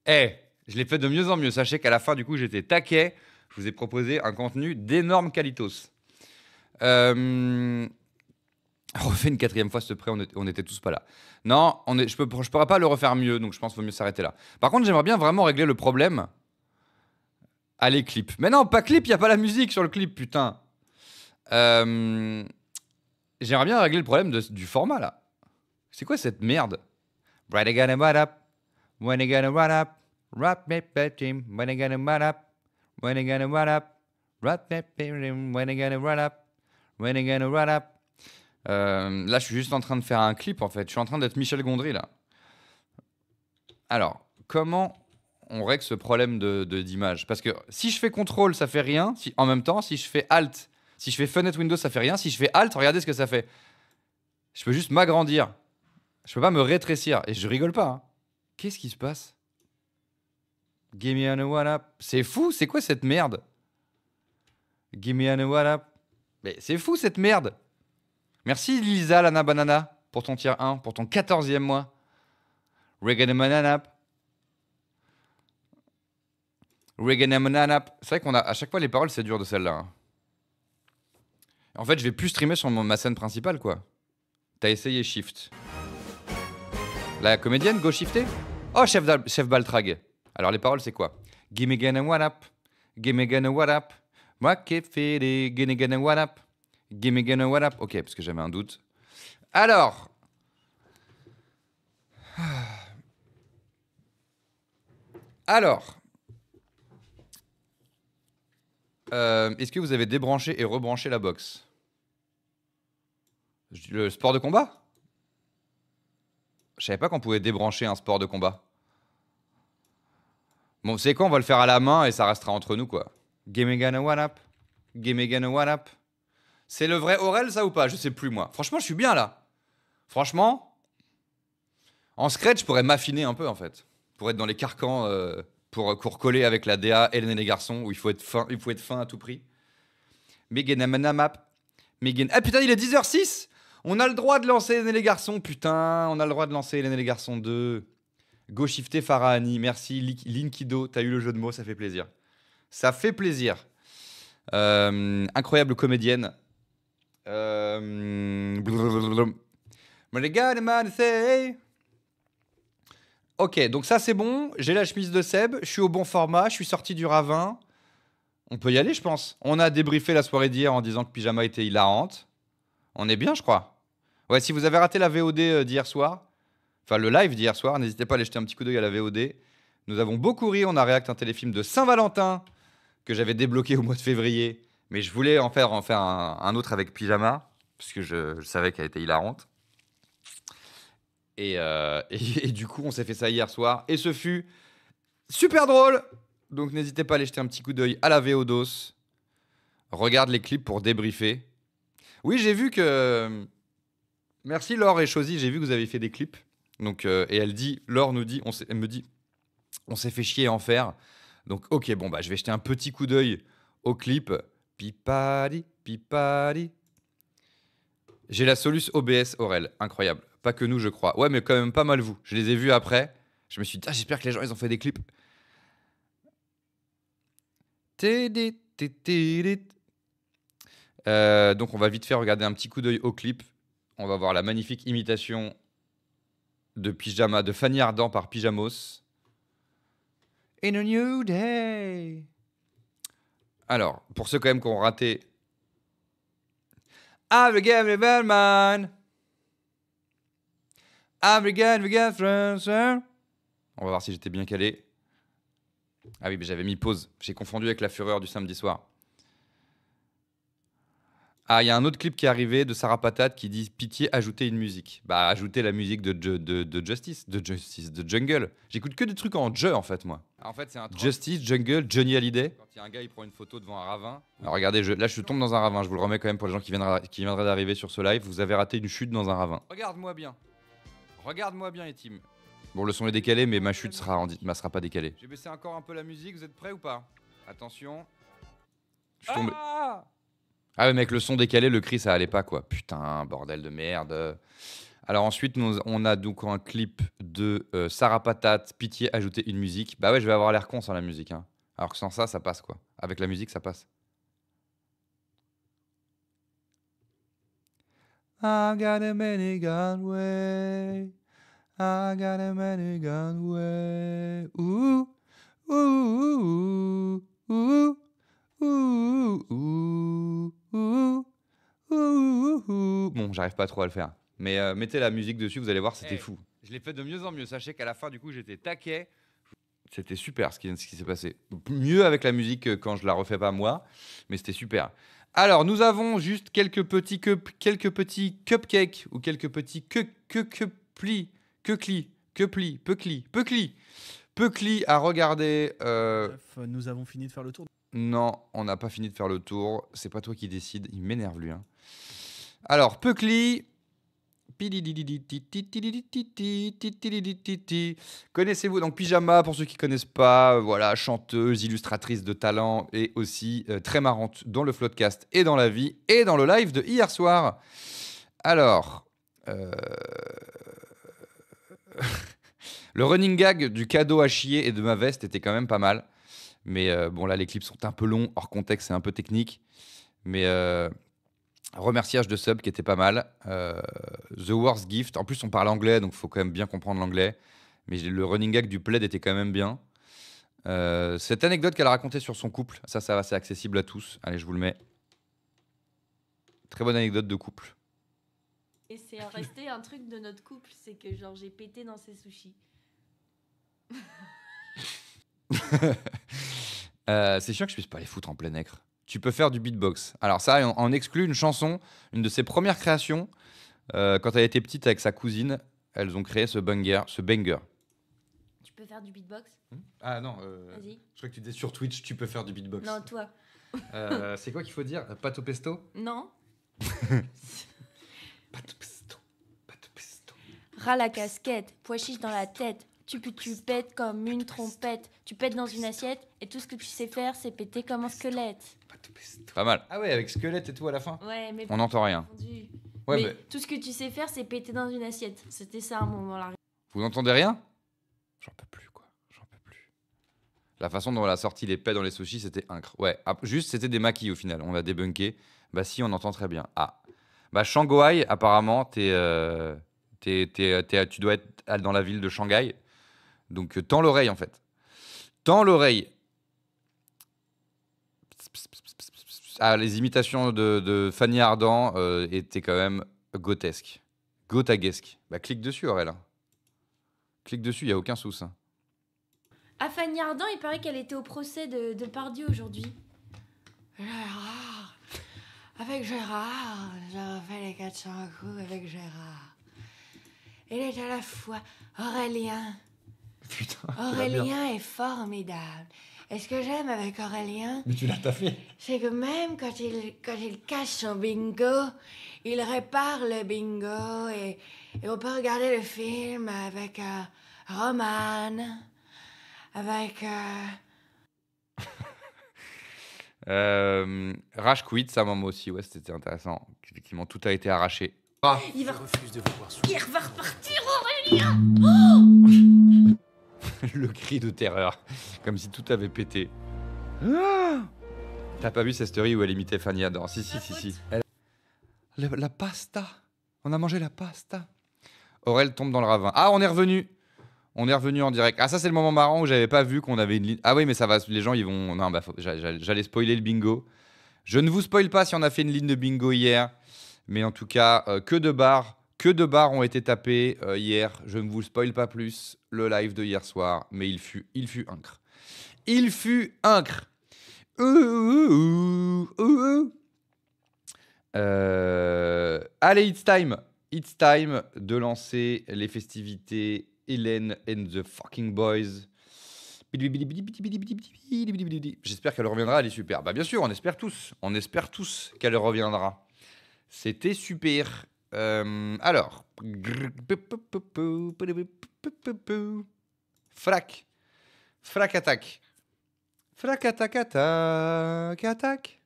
Eh, je l'ai fait de mieux en mieux. Sachez qu'à la fin, du coup, j'étais taquet. Je vous ai proposé un contenu d'énorme qualitos. Refais une 4e fois, s'il te plaît, on était tous pas là. Non, je pourrais pas le refaire mieux, donc je pense qu'il vaut mieux s'arrêter là. Par contre, j'aimerais bien vraiment régler le problème. Allez, clip. Mais non, pas clip, il n'y a pas la musique sur le clip, putain. J'aimerais bien régler le problème du format, là. C'est quoi cette merde? Right again and what up? When again and what up? Rap me team. When again and what up? When again and what up? Rap me team. When again and what up? When again and what up? Là, je suis juste en train de faire un clip, en fait. Je suis en train d'être Michel Gondry, là. Alors, comment on règle ce problème d'image? Parce que si je fais CTRL, ça fait rien. En même temps, si je fais ALT, si je fais Fenêtre Windows, ça fait rien. Si je fais ALT, regardez ce que ça fait. Je peux juste m'agrandir. Je peux pas me rétrécir. Et je rigole pas. Hein. Qu'est-ce qui se passe? Give me a what up. C'est fou, c'est quoi cette merde? Give me a what up. Mais c'est fou cette merde. Merci Lisa Lana Banana pour ton tier 1, pour ton 14e mois. Reggae Mananap. Reggae Mananap. C'est vrai qu'on a à chaque fois les paroles, c'est dur de celle-là. Hein. En fait, je vais plus streamer sur ma scène principale, quoi. T'as essayé Shift. La comédienne, go shifter? Oh, chef Baltrag. Alors, les paroles, c'est quoi? Gimme gonna what up? Gimme gonna what up? Moi qui fais des gimme gonna what up? Gimme gonna what up? Ok, parce que j'avais un doute. Alors. Est-ce que vous avez débranché et rebranché la box? Le sport de combat? Je savais pas qu'on pouvait débrancher un sport de combat. Bon, c'est quoi? On va le faire à la main et ça restera entre nous, quoi. Gimme gonna what up? Gimme gonna what up? C'est le vrai Aurel, ça, ou pas? Je sais plus, moi. Franchement, je suis bien, là. Franchement, En Scratch, je pourrais m'affiner un peu, en fait. Pour être dans les carcans, pour recoller avec la DA Hélène et les garçons, où il faut être fin à tout prix. Megan Amanamap. Megan. Ah putain, il est 10h06. On a le droit de lancer Hélène et les garçons. Putain, on a le droit de lancer Hélène et les garçons 2. Go shifter Farahani. Merci, Linkido. T'as eu le jeu de mots, ça fait plaisir. Ça fait plaisir. Incroyable comédienne. Ok, donc ça c'est bon. J'ai la chemise de Seb. Je suis au bon format. Je suis sorti du ravin. On peut y aller, je pense. On a débriefé la soirée d'hier en disant que Pyjama était hilarante. On est bien, je crois. Ouais, si vous avez raté la VOD d'hier soir, enfin le live d'hier soir, n'hésitez pas à aller jeter un petit coup d'œil à la VOD. Nous avons beaucoup ri. On a réacté un téléfilm de Saint-Valentin que j'avais débloqué au mois de février. Mais je voulais en faire un autre avec Pyjama, parce que je savais qu'elle était hilarante. Et du coup, on s'est fait ça hier soir. Et ce fut super drôle. Donc n'hésitez pas à aller jeter un petit coup d'œil à la VODOS. Regarde les clips pour débriefer. Oui, j'ai vu que... Merci Laure et Chosy, j'ai vu que vous avez fait des clips. Donc, et Laure nous dit, elle me dit, on s'est fait chier à en faire. Donc ok, bon bah je vais jeter un petit coup d'œil au clip. Pipadi, pipadi. J'ai la Solus OBS Aurel, incroyable. Pas que nous, je crois. Ouais, mais quand même pas mal vous. Je les ai vus après. Je me suis dit, j'espère que les gens, ils ont fait des clips. Donc on va vite fait regarder un petit coup d'œil au clip. On va voir la magnifique imitation de Pyjama, de Fanny Ardant par Pyjamos. In a new day. Alors, pour ceux quand même qui ont raté... I'm again the bad man. I'm again the friends. On va voir si j'étais bien calé. Ah oui, mais j'avais mis pause. J'ai confondu avec la fureur du samedi soir. Ah, il y a un autre clip qui est arrivé de Sarah Patate qui dit pitié, ajoutez une musique. Bah, ajoutez la musique de Jungle. J'écoute que des trucs en en fait, moi. En fait, c'est un Justice, Jungle, Johnny Hallyday. Quand il y a un gars, il prend une photo devant un ravin. Alors regardez, là, je tombe dans un ravin. Je vous le remets quand même pour les gens qui viendraient d'arriver sur ce live. Vous avez raté une chute dans un ravin. Regarde-moi bien. Regarde-moi bien, Etim. Bon, le son est décalé, mais ma chute sera pas décalée. J'ai baissé encore un peu la musique. Vous êtes prêts ou pas? Attention. Je suis tombé. Ah ouais, mec, le son décalé, le cri, ça allait pas, quoi. Putain, bordel de merde. Alors ensuite, on a donc un clip de Sarah Patate, pitié, ajouter une musique. Bah ouais, je vais avoir l'air con sans la musique. Hein. Alors que sans ça, ça passe, quoi. Avec la musique, ça passe. I got a many gun way. I got a many gun way. Ouh, ouh, ouh, ouh. Bon, j'arrive pas trop à le faire. Mais mettez la musique dessus, vous allez voir, c'était fou. Je l'ai fait de mieux en mieux. Sachez qu'à la fin, du coup, j'étais taquet. C'était super ce qui s'est passé. Mieux avec la musique que quand je la refais pas moi, mais c'était super. Alors, nous avons juste quelques petits cupcakes ou quelques petits Peucli à regarder. Nous avons fini de faire le tour. Non, on n'a pas fini de faire le tour. C'est pas toi qui décide. Il m'énerve, lui. Hein. Alors, Peucli. Connaissez-vous donc Pyjama, pour ceux qui ne connaissent pas, voilà, chanteuse, illustratrice de talent et aussi très marrante dans le Floodcast et dans la vie et dans le live de hier soir. Alors, le running gag du cadeau à chier et de ma veste était quand même pas mal. Mais bon, là, les clips sont un peu longs, hors contexte, c'est un peu technique. Mais remerciage de sub qui était pas mal. The Worst Gift. En plus, on parle anglais, donc il faut quand même bien comprendre l'anglais. Mais le running gag du plaid était quand même bien. Cette anecdote qu'elle a racontée sur son couple, ça va, c'est accessible à tous. Allez, je vous le mets. Très bonne anecdote de couple. Et c'est resté un truc de notre couple, c'est que genre j'ai pété dans ses sushis. C'est sûr que je puisse pas les foutre en plein écran. Tu peux faire du beatbox. Alors ça, on exclut une chanson, une de ses premières créations. Quand elle était petite avec sa cousine, elles ont créé ce banger. Tu peux faire du beatbox? Ah non, vas-y. Je crois que tu disais sur Twitch, tu peux faire du beatbox. Non, toi. C'est quoi qu'il faut dire? Pâte au pesto? Non. Pâte au pesto. Pâte au pesto. ras la casquette, pois chiche dans la tête. Tu pètes comme une trompette. Tu pètes dans une assiette et tout ce que tu sais faire, c'est péter comme un squelette. Pas mal. Ah ouais, avec squelette et tout à la fin. Ouais, mais On n'entend rien. Ouais, mais tout ce que tu sais faire, c'est péter dans une assiette. C'était ça à un moment là. Vous n'entendez rien? J'en peux plus, quoi. J'en peux plus. La façon dont elle a sorti les pets dans les sushis, c'était incre. Ouais, juste, c'était des maquis au final. On l'a débunké. Bah si, on entend très bien. Ah. Bah Shanghai, apparemment, tu dois être dans la ville de Shanghai. Donc, tends l'oreille, en fait. Tends l'oreille. Ah, les imitations de Fanny Ardant étaient quand même grotesques. Gotaguesques. Bah, clique dessus, Aurel. Clique dessus, il n'y a aucun souci. Ah, Fanny Ardant, il paraît qu'elle était au procès de Pardieu aujourd'hui. Gérard. Avec Gérard, j'avais fait les 400 coups avec Gérard. Il est à la fois Aurélien. Putain. Aurélien est formidable. Et ce que j'aime avec Aurélien, Mais tu l'as taffé. c'est que même quand il casse son bingo, il répare le bingo et on peut regarder le film avec Romane, avec... Rage quit, ça maman aussi, ouais, c'était intéressant. Effectivement, tout a été arraché. Il va repartir, Le cri de terreur, comme si tout avait pété. T'as pas vu cette story où elle imitait Fanny Ardant? Si. La pasta. On a mangé la pasta. Aurel tombe dans le ravin. Ah, on est revenu. On est revenu en direct. Ah, ça, c'est le moment marrant où j'avais pas vu qu'on avait une ligne. Ah oui, mais ça va, les gens, ils vont... Non, bah, j'allais spoiler le bingo. Je ne vous spoil pas si on a fait une ligne de bingo hier. Mais en tout cas, que de barres ont été tapés hier. Je ne vous spoil pas plus le live de hier soir. Mais il fut incre. Il fut incre. Allez, it's time. It's time de lancer les festivités Hélène and the fucking boys. J'espère qu'elle reviendra, elle est super. Bah bien sûr, on espère tous qu'elle reviendra. C'était super. Alors. Frac attaque. Flac attaque attaque.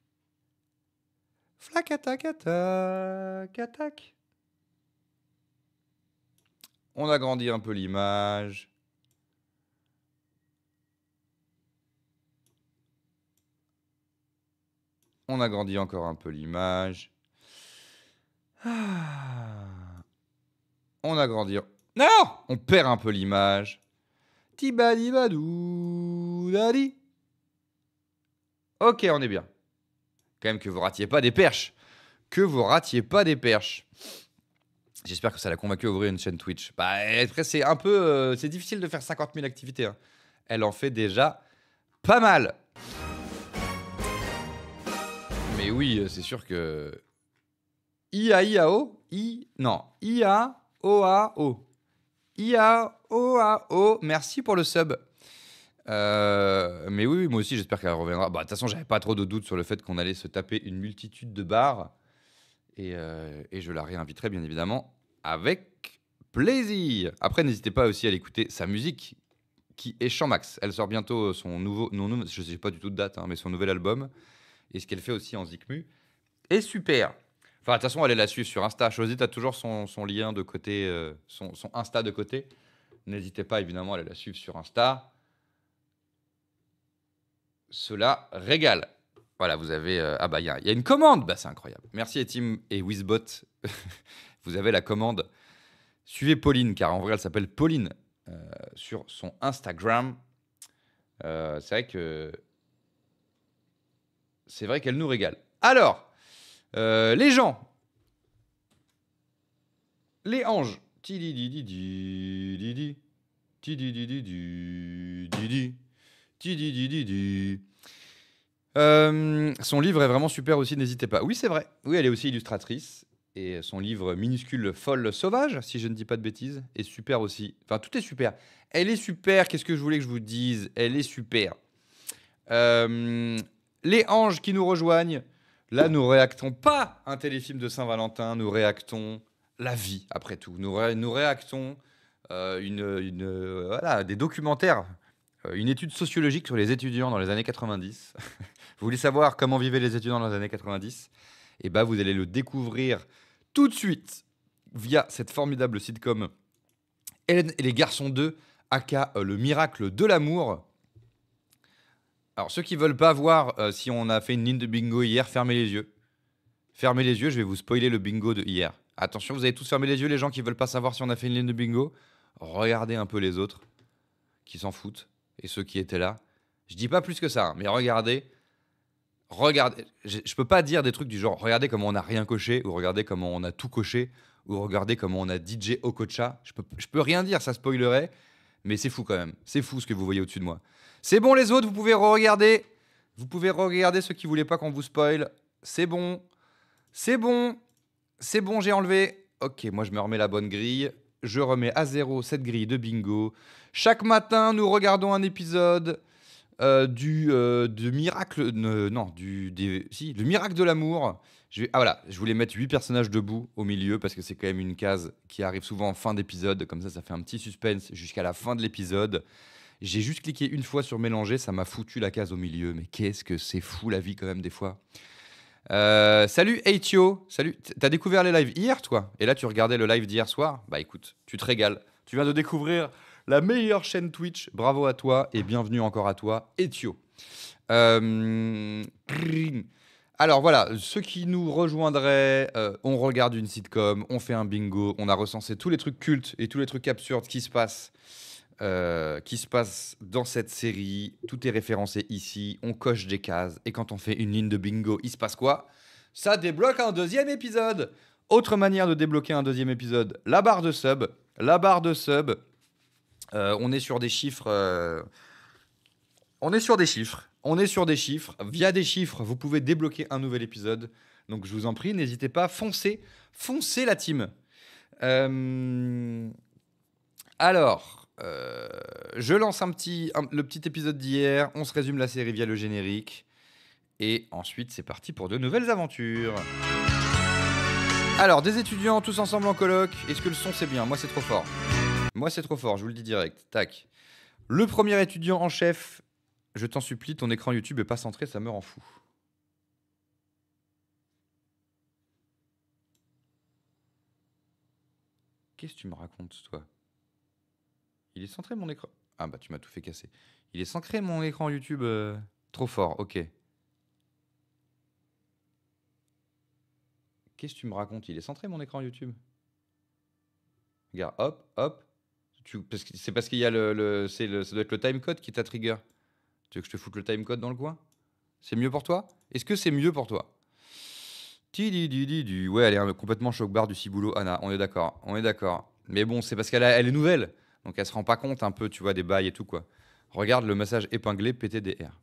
Flac attaque attaque. On agrandit un peu l'image. On agrandit encore un peu l'image. On agrandit. Non! On perd un peu l'image. Tibadibadou dadi. Ok, on est bien. Quand même que vous ratiez pas des perches. J'espère que ça l'a convaincu à ouvrir une chaîne Twitch. Bah, après, c'est un peu... c'est difficile de faire 50 000 activités. Hein. Elle en fait déjà pas mal. Mais oui, c'est sûr que... IAIAO Non. IAOAO. IAOAO. Merci pour le sub. Mais oui, moi aussi, j'espère qu'elle reviendra. Bah, de toute façon, j'avais pas trop de doutes sur le fait qu'on allait se taper une multitude de bars. Et je la réinviterai bien évidemment avec plaisir. Après, n'hésitez pas aussi à l'écouter sa musique qui est Champ-Max. Elle sort bientôt son nouveau, non, je sais pas du tout de date, hein, mais son nouvel album. Et ce qu'elle fait aussi en Zikmu est super. Enfin, de toute façon, allez la suivre sur Insta. Chosy, t'as toujours son lien de côté, son Insta de côté. N'hésitez pas évidemment à aller la suivre sur Insta. Cela régale. Voilà, vous avez... Ah bah, il y a une commande. Bah, c'est incroyable. Merci Etim et Wizbot. Vous avez la commande. Suivez Pauline, car en vrai, elle s'appelle Pauline sur son Instagram. C'est vrai qu'elle nous régale. Alors, les gens. Les anges. Tididididi. Tididididi. Tididididi. Son livre est vraiment super aussi, n'hésitez pas. Oui, c'est vrai. Oui, elle est aussi illustratrice. Et son livre minuscule Folle Sauvage, si je ne dis pas de bêtises, est super aussi. Enfin, tout est super. Elle est super, qu'est-ce que je voulais que je vous dise? Elle est super. Les anges qui nous rejoignent. Là, nous réactons pas un téléfilm de Saint-Valentin, nous réactons la vie, après tout. Nous réactons voilà, des documentaires, une étude sociologique sur les étudiants dans les années 90. Vous voulez savoir comment vivaient les étudiants dans les années 90? Eh ben, vous allez le découvrir tout de suite via cette formidable sitcom Hélène et les garçons 2, aka le miracle de l'amour. Alors, ceux qui veulent pas voir si on a fait une ligne de bingo hier, fermez les yeux. Fermez les yeux, je vais vous spoiler le bingo de hier. Attention, vous avez tous fermé les yeux, les gens qui veulent pas savoir si on a fait une ligne de bingo. Regardez un peu les autres qui s'en foutent et ceux qui étaient là. Je dis pas plus que ça, hein, mais regardez. Regardez. Je peux pas dire des trucs du genre regardez comment on a rien coché ou regardez comment on a tout coché ou regardez comment on a DJ Okocha. Je peux rien dire, ça spoilerait, mais c'est fou quand même. C'est fou ce que vous voyez au-dessus de moi. C'est bon les autres, vous pouvez regarder. Vous pouvez regarder ceux qui voulaient pas qu'on vous spoil. C'est bon. C'est bon. C'est bon, j'ai enlevé. Ok, moi je me remets la bonne grille. Je remets à 0 cette grille de bingo. Chaque matin, nous regardons un épisode du miracle. Le miracle de l'amour. Voilà, je voulais mettre 8 personnages debout au milieu parce que c'est quand même une case qui arrive souvent en fin d'épisode. Comme ça fait un petit suspense jusqu'à la fin de l'épisode. J'ai juste cliqué une fois sur mélanger, ça m'a foutu la case au milieu. Mais qu'est-ce que c'est fou la vie quand même des fois. Salut Eitio, salut. T'as découvert les lives hier toi? Et là tu regardais le live d'hier soir? Bah écoute, tu te régales. Tu viens de découvrir la meilleure chaîne Twitch. Bravo à toi et bienvenue encore à toi, Eitio. Alors voilà, ceux qui nous rejoindraient, on regarde une sitcom, on fait un bingo, on a recensé tous les trucs cultes et tous les trucs absurdes qui se passent dans cette série. Tout est référencé ici, on coche des cases et quand on fait une ligne de bingo, il se passe quoi? Ça débloque un deuxième épisode. Autre manière de débloquer un deuxième épisode, la barre de sub. On est sur des chiffres. On est sur des chiffres. Via des chiffres, vous pouvez débloquer un nouvel épisode. Donc je vous en prie, n'hésitez pas, foncez la team. Alors, je lance le petit épisode d'hier. On se résume la série via le générique. Et ensuite, c'est parti pour de nouvelles aventures. Alors, des étudiants tous ensemble en coloc. Est-ce que le son c'est bien? Moi, c'est trop fort. Je vous le dis direct. Tac. Le premier étudiant en chef. Je t'en supplie, ton écran YouTube est pas centré, ça me rend fou. Qu'est-ce que tu me racontes, toi? Il est centré mon écran. Ah bah tu m'as tout fait casser. Il est centré mon écran YouTube. Trop fort, ok. Qu'est-ce que tu me racontes? Il est centré mon écran YouTube. Regarde, hop. C'est parce qu'il y a ça doit être le timecode qui t'a trigger. Tu veux que je te foute le timecode dans le coin? C'est mieux pour toi? Est-ce que c'est mieux pour toi? Ouais, elle est complètement choc-barre du ciboulot, Anna. On est d'accord. Mais bon, c'est parce qu'elle est nouvelle. Donc elle se rend pas compte un peu, tu vois, des bails et tout, quoi. Regarde le message épinglé PTDR.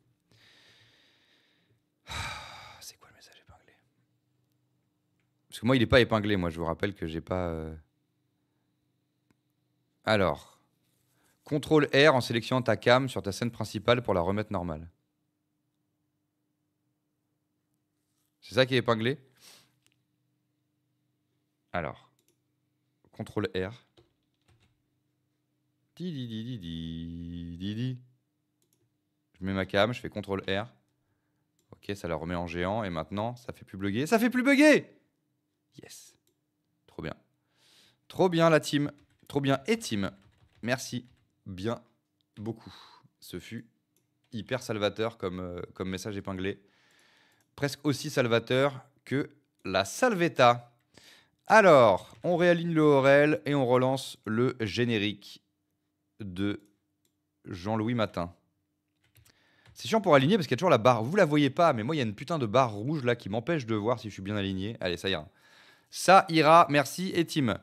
C'est quoi le message épinglé? Parce que moi, il est pas épinglé. Moi, je vous rappelle que j'ai pas... Alors... Contrôle R en sélectionnant ta cam sur ta scène principale pour la remettre normale. C'est ça qui est épinglé? Alors, contrôle R. Je mets ma cam, je fais contrôle R. Ok, ça la remet en géant et maintenant, ça fait plus bugger. Ça fait plus bugger! Yes. Trop bien. Trop bien la team. Trop bien et team. Merci. Bien, beaucoup. Ce fut hyper salvateur comme message épinglé. Presque aussi salvateur que la salvetta. Alors, on réaligne le ORL et on relance le générique de Jean-Louis Matin. C'est chiant pour aligner parce qu'il y a toujours la barre. Vous la voyez pas, mais moi, il y a une putain de barre rouge là qui m'empêche de voir si je suis bien aligné. Allez, ça ira. Ça ira, merci et team.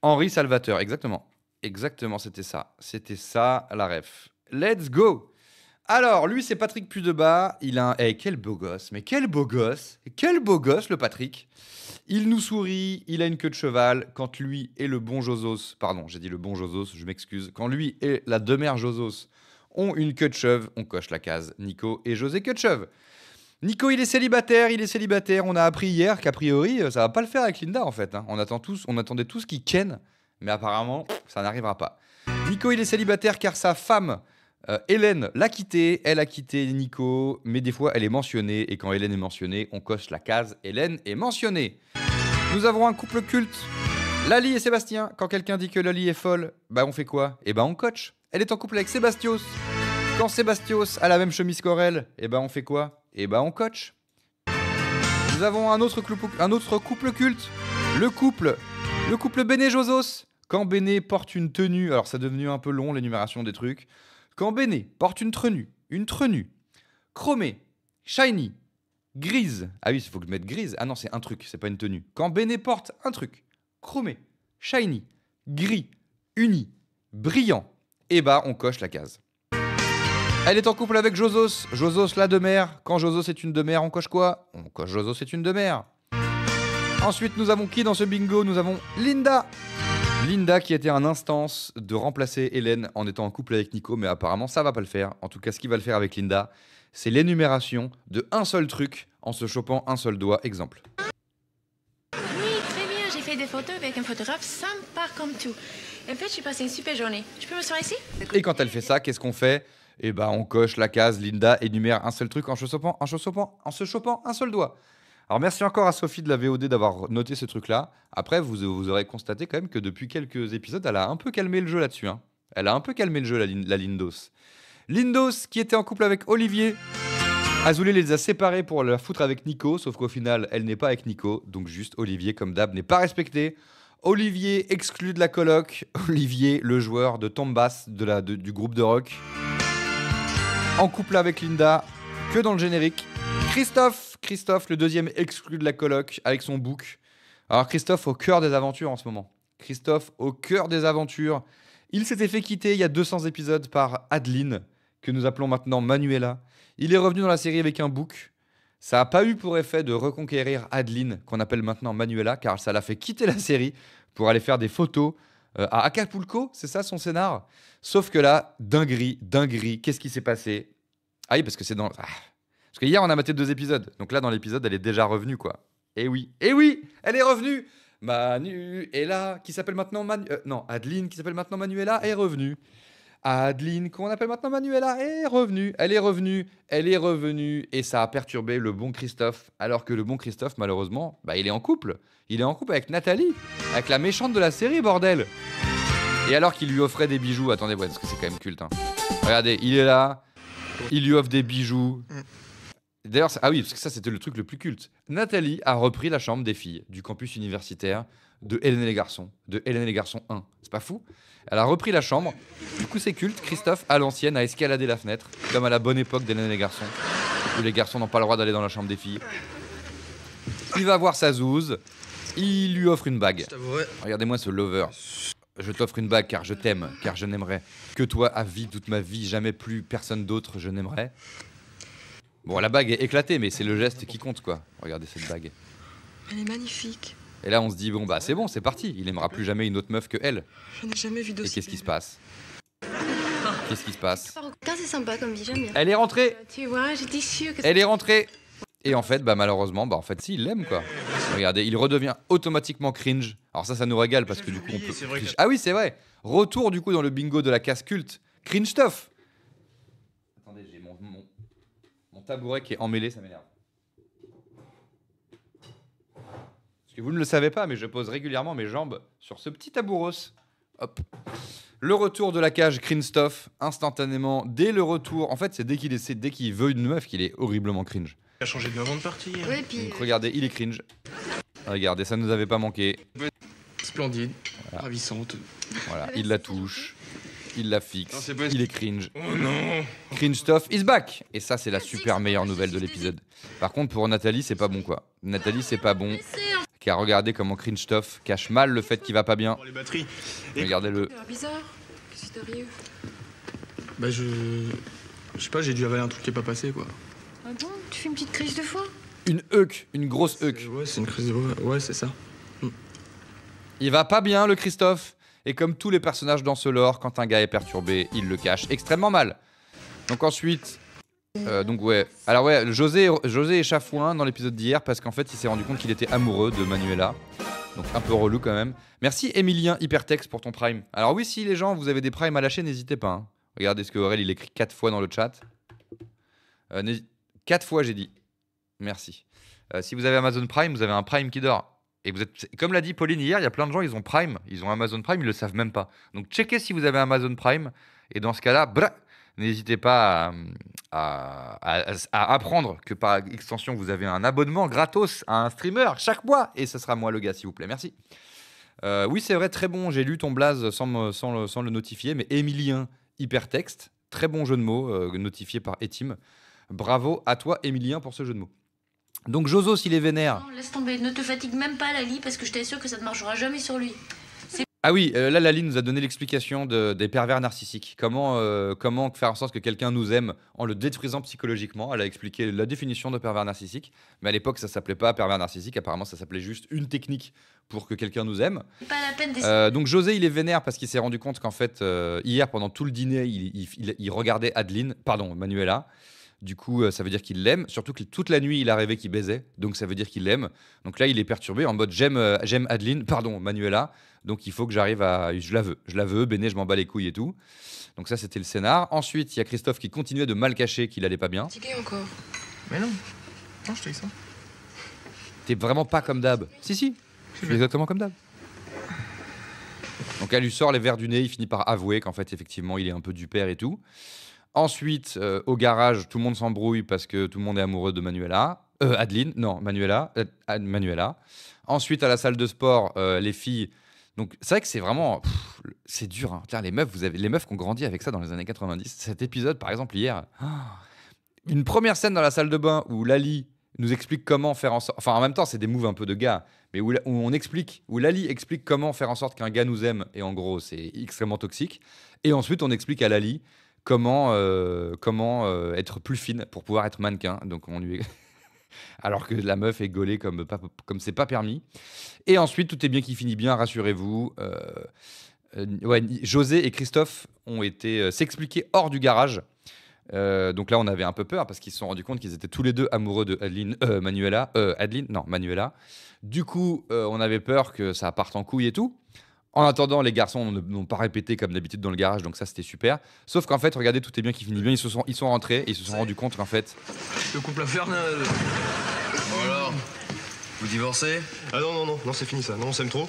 Henri Salvateur, exactement. Exactement, c'était ça. C'était ça, la ref. Let's go! Alors, lui, c'est Patrick Pudeba. Il a un... quel beau gosse! Mais quel beau gosse! Quel beau gosse, le Patrick! Il nous sourit, il a une queue de cheval. Quand lui et le bon Josos... Pardon, j'ai dit le bon Josos, je m'excuse. Quand lui et la demeure Josos ont une queue de cheveux, on coche la case Nico et José queue de cheveux. Nico, il est célibataire. On a appris hier qu'a priori, ça va pas le faire avec Linda en fait. Hein. On attendait tous qu'il ken, mais apparemment, ça n'arrivera pas. Nico, il est célibataire car sa femme, Hélène, l'a quitté. Elle a quitté Nico, mais des fois, elle est mentionnée. Et quand Hélène est mentionnée, on coche la case Hélène est mentionnée. Nous avons un couple culte. Lali et Sébastien. Quand quelqu'un dit que Lali est folle, bah on fait quoi? Eh ben on coach. Elle est en couple avec Sébastios. Quand Sébastios a la même chemise qu'Aurel, eh ben on fait quoi? Eh ben on coach. Nous avons un autre couple culte. Le couple Béné Josos. Quand Béné porte une tenue, alors ça est devenu un peu long l'énumération des trucs. Quand Béné porte une tenue chromée, shiny, grise. Ah oui, il faut que je mette grise. Ah non, c'est un truc, c'est pas une tenue. Quand Béné porte un truc chromé, shiny, gris, uni, brillant, eh bah on coche la case. Elle est en couple avec Josos. Josos, la demeure. Quand Josos est une demeure, on coche quoi? On coche Josos est une demeure. Ensuite, nous avons qui dans ce bingo? Nous avons Linda. Linda qui était en instance de remplacer Hélène en étant en couple avec Nico, mais apparemment ça va pas le faire. En tout cas, ce qu'il va le faire avec Linda, c'est l'énumération de un seul truc en se chopant un seul doigt. Exemple. Oui, très bien, j'ai fait des photos avec un photographe sympa comme tout. En fait, j'ai passé une super journée. Je peux m'asseoir ici? Et quand elle fait ça, qu'est-ce qu'on fait? Eh ben, on coche la case Linda énumère un seul truc en se chopant un seul doigt. Alors merci encore à Sophie de la VOD d'avoir noté ce truc-là. Après, vous aurez constaté quand même que depuis quelques épisodes, elle a un peu calmé le jeu là-dessus. Hein. Elle a un peu calmé le jeu, la Lindos. Lindos, qui était en couple avec Olivier. Azoulay les a séparés pour la foutre avec Nico, sauf qu'au final, elle n'est pas avec Nico. Donc juste Olivier, comme d'hab, n'est pas respecté. Olivier exclu de la coloc. Olivier, le joueur de Tombas du groupe de rock. En couple avec Linda, que dans le générique. Christophe, le deuxième exclu de la coloc, avec son bouc. Alors Christophe au cœur des aventures en ce moment. Christophe au cœur des aventures. Il s'était fait quitter il y a 200 épisodes par Adeline, que nous appelons maintenant Manuela. Il est revenu dans la série avec un bouc. Ça n'a pas eu pour effet de reconquérir Adeline, qu'on appelle maintenant Manuela, car ça l'a fait quitter la série pour aller faire des photos à Acapulco, c'est ça son scénar? Sauf que là, dinguerie, qu'est-ce qui s'est passé? Ah oui, parce que c'est dans... Parce que hier, on a maté 2 épisodes. Donc là, dans l'épisode, elle est déjà revenue, quoi. Eh oui, elle est revenue. Manuela, qui s'appelle maintenant Adeline, qui s'appelle maintenant Manuela, est revenue. Adeline, qu'on appelle maintenant Manuela, est revenue. Elle est revenue. Et ça a perturbé le bon Christophe. Alors que le bon Christophe, malheureusement, il est en couple. Il est en couple avec Nathalie, avec la méchante de la série, bordel. Et alors qu'il lui offrait des bijoux, attendez, parce que c'est quand même culte. Hein. Regardez, il est là, il lui offre des bijoux. D'ailleurs, ah oui, parce que ça, c'était le truc le plus culte. Nathalie a repris la chambre des filles du campus universitaire de Hélène et les garçons, de Hélène et les garçons 1. C'est pas fou? Elle a repris la chambre. Du coup, c'est culte. Christophe, à l'ancienne, a escaladé la fenêtre, comme à la bonne époque d'Hélène et les garçons, où les garçons n'ont pas le droit d'aller dans la chambre des filles. Il va voir sa zouze. Il lui offre une bague. Regardez-moi ce lover. Je t'offre une bague car je t'aime, car je n'aimerais que toi à vie, toute ma vie, jamais plus personne d'autre je n'aimerais. Bon, la bague est éclatée, mais c'est le geste qui compte, quoi. Regardez cette bague. Elle est magnifique. Et là, on se dit, bon, c'est bon, c'est parti. Il aimera plus jamais une autre meuf que elle. Je n'ai jamais vu d'aussi. Et qu'est-ce qui se passe? Qu'est-ce qui se passe? C'est sympa comme vie, j'aime bien. Elle est rentrée. Tu vois, j'étais sûre que... Elle est rentrée. Et en fait, malheureusement, si, il l'aime, quoi. Regardez, il redevient automatiquement cringe. Alors ça nous régale parce que du coup, on peut... Ah oui, c'est vrai. Retour, du coup, dans le bingo de la casse culte. Cringe stuff. Attendez, j'ai mon tabouret qui est emmêlé, ça m'énerve. Parce que vous ne le savez pas, mais je pose régulièrement mes jambes sur ce petit tabouros. Hop. Le retour de la cage cringe stuff, instantanément, dès le retour. En fait, c'est dès qu'il veut une meuf qu'il est horriblement cringe. Il a changé de avant de partir. Ouais, puis... Donc regardez, il est cringe. Regardez, ça nous avait pas manqué. Splendide, voilà. ravissante. Voilà, il la touche, il la fixe, Non, il est cringe. Oh non. Cringe stuff is back. Et ça, c'est la super meilleure nouvelle de l'épisode. Par contre, pour Nathalie, c'est pas bon, quoi. Nathalie, c'est pas bon. Car regardez comment cringe stuff cache mal le fait qu'il va pas bien. Pour les batteries. Regardez-le. C'est bizarre. Qu'est-ce qui t'arrive? Je sais pas, j'ai dû avaler un truc qui est pas passé, quoi. Ah bon? Tu fais une petite crise de foie? Une grosse huc. Ouais, c'est une crise de voix. Ouais, c'est ça. Il va pas bien, le Christophe. Et comme tous les personnages dans ce lore, quand un gars est perturbé, il le cache extrêmement mal. Donc ensuite, Donc ouais. Alors ouais, José est chafouin dans l'épisode d'hier parce qu'en fait il s'est rendu compte qu'il était amoureux de Manuela. Donc un peu relou quand même. Merci Emilien Hypertext pour ton prime. Alors oui, si les gens vous avez des primes à lâcher, n'hésitez pas. Hein. Regardez ce que Aurel il écrit 4 fois dans le chat. 4 fois j'ai dit. Merci. Si vous avez Amazon Prime, vous avez un Prime qui dort. Et vous êtes, comme l'a dit Pauline hier, il y a plein de gens, ils ont Prime, ils ont Amazon Prime, ils le savent même pas. Donc checkez si vous avez Amazon Prime. Et dans ce cas-là, n'hésitez pas à apprendre que par extension, vous avez un abonnement gratos à un streamer chaque mois. Et ce sera moi le gars, s'il vous plaît. Merci. Oui, c'est vrai, très bon. J'ai lu ton blaze sans le notifier. Mais Emilien Hypertext, très bon jeu de mots notifié par Etim. Bravo à toi, Emilien, pour ce jeu de mots. Donc Jozo, s'il est vénère... Non, laisse tomber, ne te fatigue même pas, Lali, parce que je t'assure que ça ne marchera jamais sur lui. Ah oui, là, Lali nous a donné l'explication des pervers narcissiques. Comment faire en sorte que quelqu'un nous aime en le détruisant psychologiquement. Elle a expliqué la définition de pervers narcissique. Mais à l'époque, ça s'appelait pas pervers narcissique. Apparemment, ça s'appelait juste une technique pour que quelqu'un nous aime. C'est pas la peine d'essayer. Donc José, il est vénère parce qu'il s'est rendu compte qu'en fait, hier, pendant tout le dîner, il regardait Manuela. Du coup, ça veut dire qu'il l'aime. Surtout que toute la nuit, il a rêvé qu'il baisait. Donc ça veut dire qu'il l'aime. Donc là, il est perturbé en mode j'aime Manuela. Donc il faut que j'arrive à... Je la veux, Béné, je m'en bats les couilles et tout. Donc ça, c'était le scénar. Ensuite, il y a Christophe qui continuait de mal cacher qu'il allait pas bien. Fatigué encore. Mais non. Non, je te dis ça. T'es vraiment pas comme d'hab. Si. Je suis exactement comme d'hab. Donc elle lui sort les verres du nez. Il finit par avouer qu'en fait, effectivement, il est un peu du père et tout. Ensuite, au garage, tout le monde s'embrouille parce que tout le monde est amoureux de Manuela. Manuela. Ensuite, à la salle de sport, les filles... Donc, c'est vrai que c'est vraiment... c'est dur. Hein. Tiens, les meufs qui ont grandi avec ça dans les années 90. Cet épisode, par exemple, hier... une première scène dans la salle de bain où Lali nous explique comment faire en sorte... Enfin, en même temps, c'est des moves un peu de gars. Mais où Lali explique comment faire en sorte qu'un gars nous aime. Et en gros, c'est extrêmement toxique. Et ensuite, on explique à Lali... comment être plus fine pour pouvoir être mannequin. Donc on lui alors que la meuf est gaulée comme c'est pas permis. Et ensuite tout est bien qui finit bien, rassurez-vous. José et Christophe ont été s'expliquer hors du garage. Donc là on avait un peu peur parce qu'ils se sont rendus compte qu'ils étaient tous les deux amoureux de Manuela. Du coup on avait peur que ça parte en couille et tout. En attendant, les garçons n'ont pas répété comme d'habitude dans le garage, donc ça c'était super. Sauf qu'en fait, regardez, tout est bien qui finit bien. Ils sont rentrés et ils se sont rendus compte qu'en fait... Le couple infernal. Alors, vous divorcez? Ah non, c'est fini ça. Non, on s'aime trop.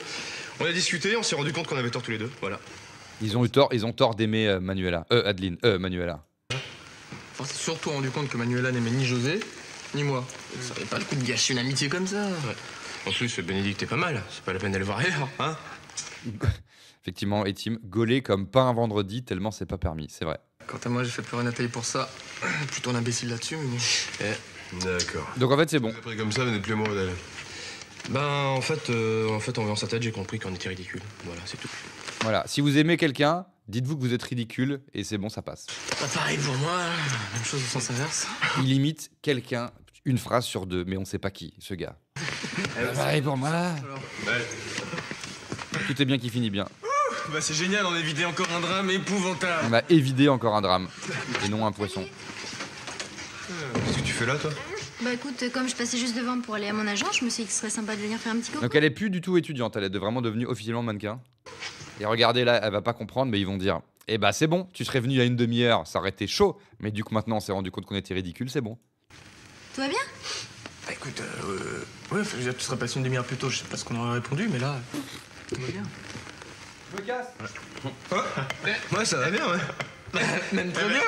On a discuté, on s'est rendu compte qu'on avait tort tous les deux. Voilà. Ils ont tort d'aimer Manuela. Manuela. Enfin, c'est surtout rendu compte que Manuela n'aimait ni José, ni moi. Ça valait pas le coup de gâcher une amitié comme ça. Ouais. En plus, Bénédicte est pas mal. C'est pas la peine d'aller voir ailleurs, hein? Effectivement, Etim, gaulé comme pas un vendredi, tellement c'est pas permis, c'est vrai. Quant à moi, j'ai fait pleurer Nathalie pour ça. Plutôt un imbécile là-dessus, mais bon. D'accord. Donc en fait, c'est bon. Après, comme ça, vous n'êtes plus amoureux d'elle. En fait, en voyant sa tête, j'ai compris qu'on était ridicule. Voilà, c'est tout. Voilà, si vous aimez quelqu'un, dites-vous que vous êtes ridicule et c'est bon, ça passe. Pas pareil pour moi, même chose au sens inverse. Il imite quelqu'un, une phrase sur deux, mais on sait pas qui, ce gars. Pareil pour moi. Tout est bien qui finit bien. C'est génial, on a évité encore un drame épouvantable. On a évidé encore un drame, et non un poisson. Qu'est-ce que tu fais là, toi? Bah écoute, comme je passais juste devant pour aller à mon agence, je me suis dit que ce serait sympa de venir faire un petit coucou. Donc elle est plus du tout étudiante, elle est vraiment devenue officiellement mannequin. Et regardez là, elle va pas comprendre, mais ils vont dire eh bah c'est bon, tu serais venu il y a une demi-heure, ça aurait été chaud. Mais du coup maintenant on s'est rendu compte qu'on était ridicule, c'est bon. Tout va bien? Bah écoute, ouais, tu serais passé une demi-heure plus tôt, je sais pas ce qu'on aurait répondu, mais là, tout va bien. Je me casse. Ouais, ça va bien, ouais. Même très bien.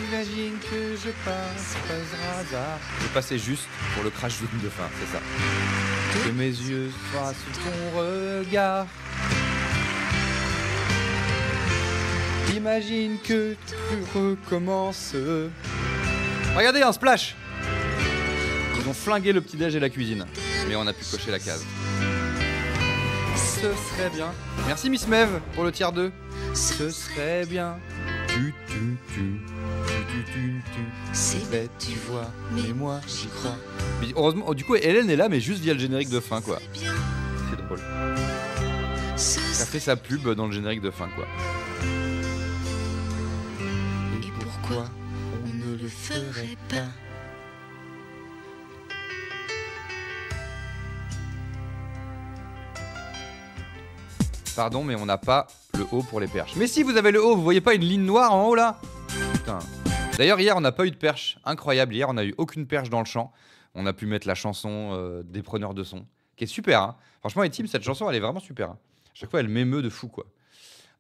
Imagine que je passe hasard. Je passais juste pour le crash zoom de fin, c'est ça. Que mes yeux soient sous ton regard. Imagine que tu recommences. Regardez, un splash. Ils ont flingué le petit-déj et la cuisine. Mais on a pu cocher la case. Ce serait bien. Merci Miss Mev pour le tiers 2. Ce serait bien. Tu. Tu vois, mais moi j'y crois. Mais heureusement, du coup, Hélène est là, mais juste via le générique de fin, quoi. C'est drôle. Ça fait sa pub dans le générique de fin, quoi. Et pourquoi on ne le ferait pas? Pardon, mais on n'a pas le haut pour les perches. Mais si, vous avez le haut, vous voyez pas une ligne noire en haut là? Putain. D'ailleurs, hier, on n'a pas eu de perche. Incroyable, hier, on n'a eu aucune perche dans le champ. On a pu mettre la chanson des preneurs de son, qui est super. Hein. Franchement, les teams, cette chanson, elle est vraiment super. Hein. À chaque fois, elle m'émeut de fou, quoi.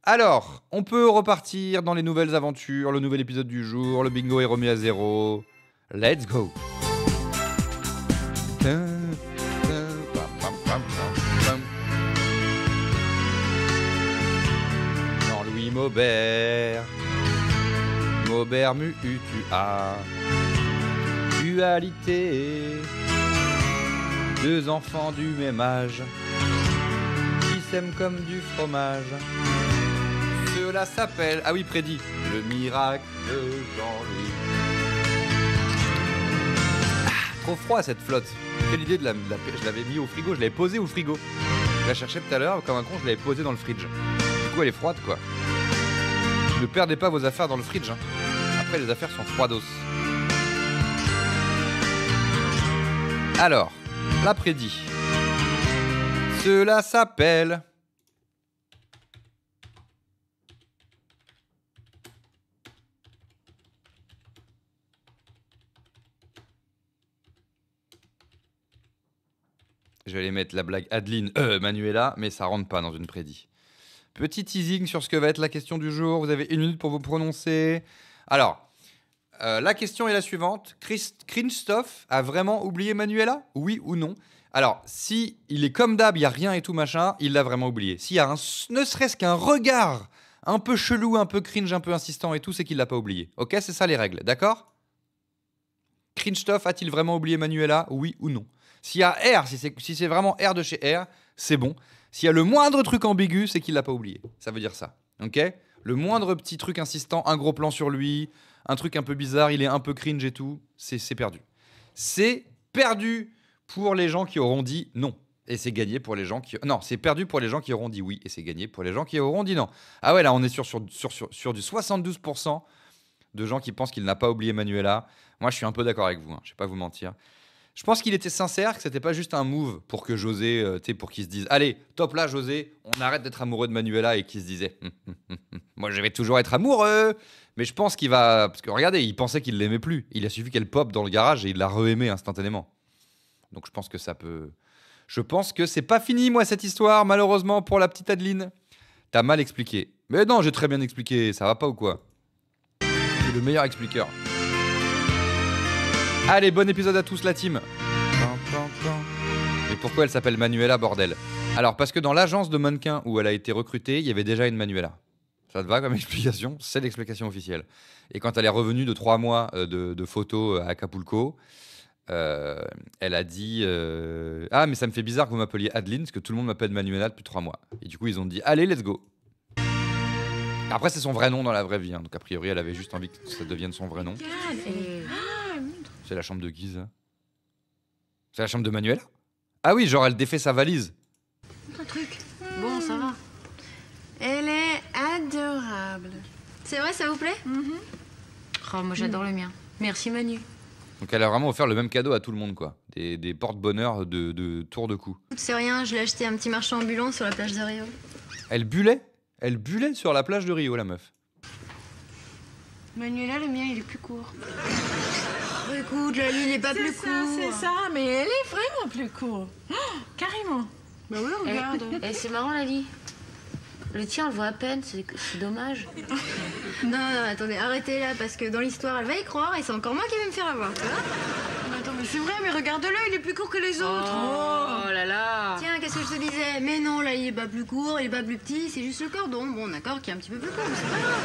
Alors, on peut repartir dans les nouvelles aventures, le nouvel épisode du jour, le bingo est remis à 0. Let's go. Jean-Louis Maubert, Maubert mu-tu-as, dualité, deux enfants du même âge, qui s'aiment comme du fromage. Cela s'appelle, ah oui, prédit, le miracle de Jean-Louis. Trop froid cette flotte. Quelle idée de la je l'avais mis au frigo, je l'avais posée au frigo. Je la cherchais tout à l'heure, comme un con, je l'avais posée dans le fridge. Du coup, elle est froide, quoi. Ne perdez pas vos affaires dans le fridge. Hein. Après, les affaires sont froidos. Alors, la prédit. Cela s'appelle... Je vais aller mettre la blague Adeline, Manuela, mais ça rentre pas dans une prédit. Petit teasing sur ce que va être la question du jour. Vous avez 1 minute pour vous prononcer. Alors, la question est la suivante. Christophe a vraiment oublié Manuela? Oui ou non? Alors, si il est comme d'hab, il n'y a rien et tout machin, il l'a vraiment oublié. S'il y a ne serait-ce qu'un regard un peu chelou, un peu cringe, un peu insistant et tout, c'est qu'il l'a pas oublié. Ok, c'est ça les règles, d'accord? Christophe a-t-il vraiment oublié Manuela? Oui ou non? S'il y a R, si c'est vraiment R de chez R, c'est bon. S'il y a le moindre truc ambigu, c'est qu'il l'a pas oublié. Ça veut dire ça, ok? Le moindre petit truc insistant, un gros plan sur lui, un truc un peu bizarre, il est un peu cringe et tout, c'est perdu. C'est perdu pour les gens qui auront dit non. Et c'est gagné pour les gens qui... Non, c'est perdu pour les gens qui auront dit oui. Et c'est gagné pour les gens qui auront dit non. Ah ouais, là, on est sur du 72% de gens qui pensent qu'il n'a pas oublié Manuela. Moi, je suis un peu d'accord avec vous, hein, je vais pas vous mentir. Je pense qu'il était sincère, que c'était pas juste un move pour que José, pour qu'il se dise allez, top là José, on arrête d'être amoureux de Manuela et qu'il se disait moi je vais toujours être amoureux. Mais je pense qu'il va, parce que regardez, il pensait qu'il l'aimait plus. Il a suffi qu'elle pop dans le garage et il l'a re-aimé instantanément. Donc je pense que ça peut. Je pense que c'est pas fini moi cette histoire malheureusement pour la petite Adeline. T'as mal expliqué. Mais non, j'ai très bien expliqué. Ça va pas ou quoi? C'est le meilleur expliqueur. Allez, bon épisode à tous la team. Et pourquoi elle s'appelle Manuela, bordel? Alors, parce que dans l'agence de mannequins où elle a été recrutée, il y avait déjà une Manuela. Ça te va comme explication? C'est l'explication officielle. Et quand elle est revenue de 3 mois de photos à Acapulco, elle a dit ah, mais ça me fait bizarre que vous m'appeliez Adeline, parce que tout le monde m'appelle Manuela depuis 3 mois. Et du coup, ils ont dit allez, let's go. Après, c'est son vrai nom dans la vraie vie. Hein. Donc, a priori, elle avait juste envie que ça devienne son vrai nom. C'est la chambre de qui, ça? C'est la chambre de Manuela? Ah oui, genre elle défait sa valise. Un truc. Bon, ça va. Elle est adorable. C'est vrai, ça vous plaît? Oh, moi j'adore le mien. Merci Manu. Donc elle a vraiment offert le même cadeau à tout le monde, quoi. Des porte-bonheur de tour de cou. C'est rien, je l'ai acheté à un petit marchand ambulant sur la plage de Rio. Elle bullait? Elle bullait sur la plage de Rio, la meuf. Manuela, le mien, il est plus court. Oh, écoute, la ligne n'est pas plus court. C'est ça, mais elle est vraiment plus court. Oh, carrément. Bah oui, regarde. C'est marrant, Lali. Le tien, on le voit à peine, c'est dommage. Non, attendez, arrêtez là, parce que dans l'histoire, elle va y croire et c'est encore moi qui vais me faire avoir, tu vois. Mais attends, mais c'est vrai, mais regarde-le, il est plus court que les autres. Oh là là. Tiens, qu'est-ce que je te disais? Mais non, là, il est pas plus court, il est pas plus petit, c'est juste le cordon. Bon, d'accord, qui est un petit peu plus court, mais c'est pas grave.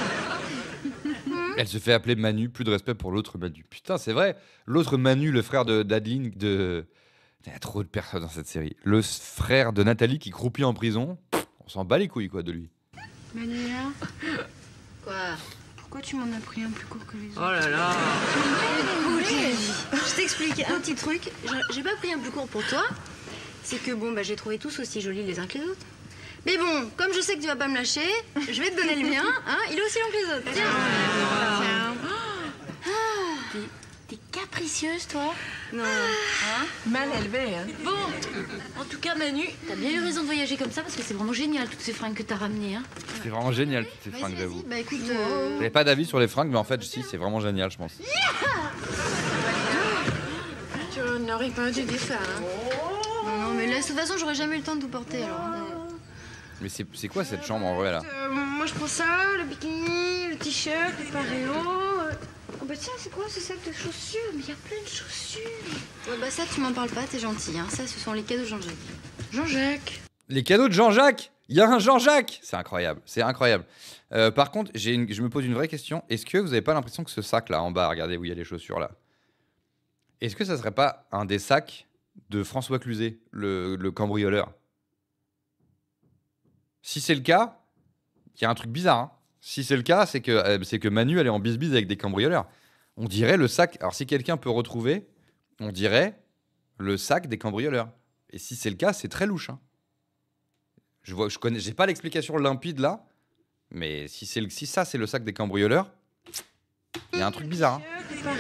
Elle se fait appeler Manu, plus de respect pour l'autre Manu. Putain, c'est vrai. L'autre Manu, le frère d'Adeline, Il y a trop de personnes dans cette série. Le frère de Nathalie qui croupit en prison. On s'en bat les couilles, quoi, de lui. Manuela? Quoi? Pourquoi tu m'en as pris un plus court que les autres? Oh là là. Écoute, Lévi, je t'explique un petit truc. J'ai pas pris un plus court pour toi. C'est que bon, bah j'ai trouvé tous aussi jolis les uns que les autres. Mais bon, comme je sais que tu vas pas me lâcher, je vais te donner le mien. Hein, il est aussi long que les autres. Tiens. T'es capricieuse, toi? Non. Hein? Mal élevé, hein. Bon, en tout cas, Manu, t'as bien eu raison de voyager comme ça parce que c'est vraiment génial toutes ces fringues que t'as ramenées, hein. C'est vraiment génial toutes ces fringues, j'avoue. Bah écoute, J'avais pas d'avis sur les fringues, mais en fait, si, c'est vraiment génial, je pense. Tu n'aurais pas dû dire ça, hein. non, mais là, de toute façon, j'aurais jamais eu le temps de tout porter, alors. Mais c'est quoi cette chambre en vrai là? Moi, je prends ça, le bikini, le t-shirt, le pareo. Oh bah tiens, c'est quoi ce sac de chaussures? Mais il y a plein de chaussures. Ouais, bah ça, tu m'en parles pas, t'es gentil, hein. Ça, ce sont les cadeaux de Jean-Jacques. Jean-Jacques? Les cadeaux de Jean-Jacques! Il y a un Jean-Jacques! C'est incroyable, c'est incroyable. Par contre, je me pose une vraie question. Est-ce que vous avez pas l'impression que ce sac là en bas, regardez où il y a les chaussures là, est-ce que ça serait pas un des sacs de François Cluzet, le cambrioleur? Si c'est le cas, il y a un truc bizarre. Hein. Si c'est le cas, c'est que Manu, elle est en bisbise avec des cambrioleurs. On dirait le sac... Alors, si quelqu'un peut retrouver, on dirait le sac des cambrioleurs. Et si c'est le cas, c'est très louche. Hein. J'ai pas l'explication limpide là, mais si ça, c'est le sac des cambrioleurs, il y a un truc bizarre. Hein.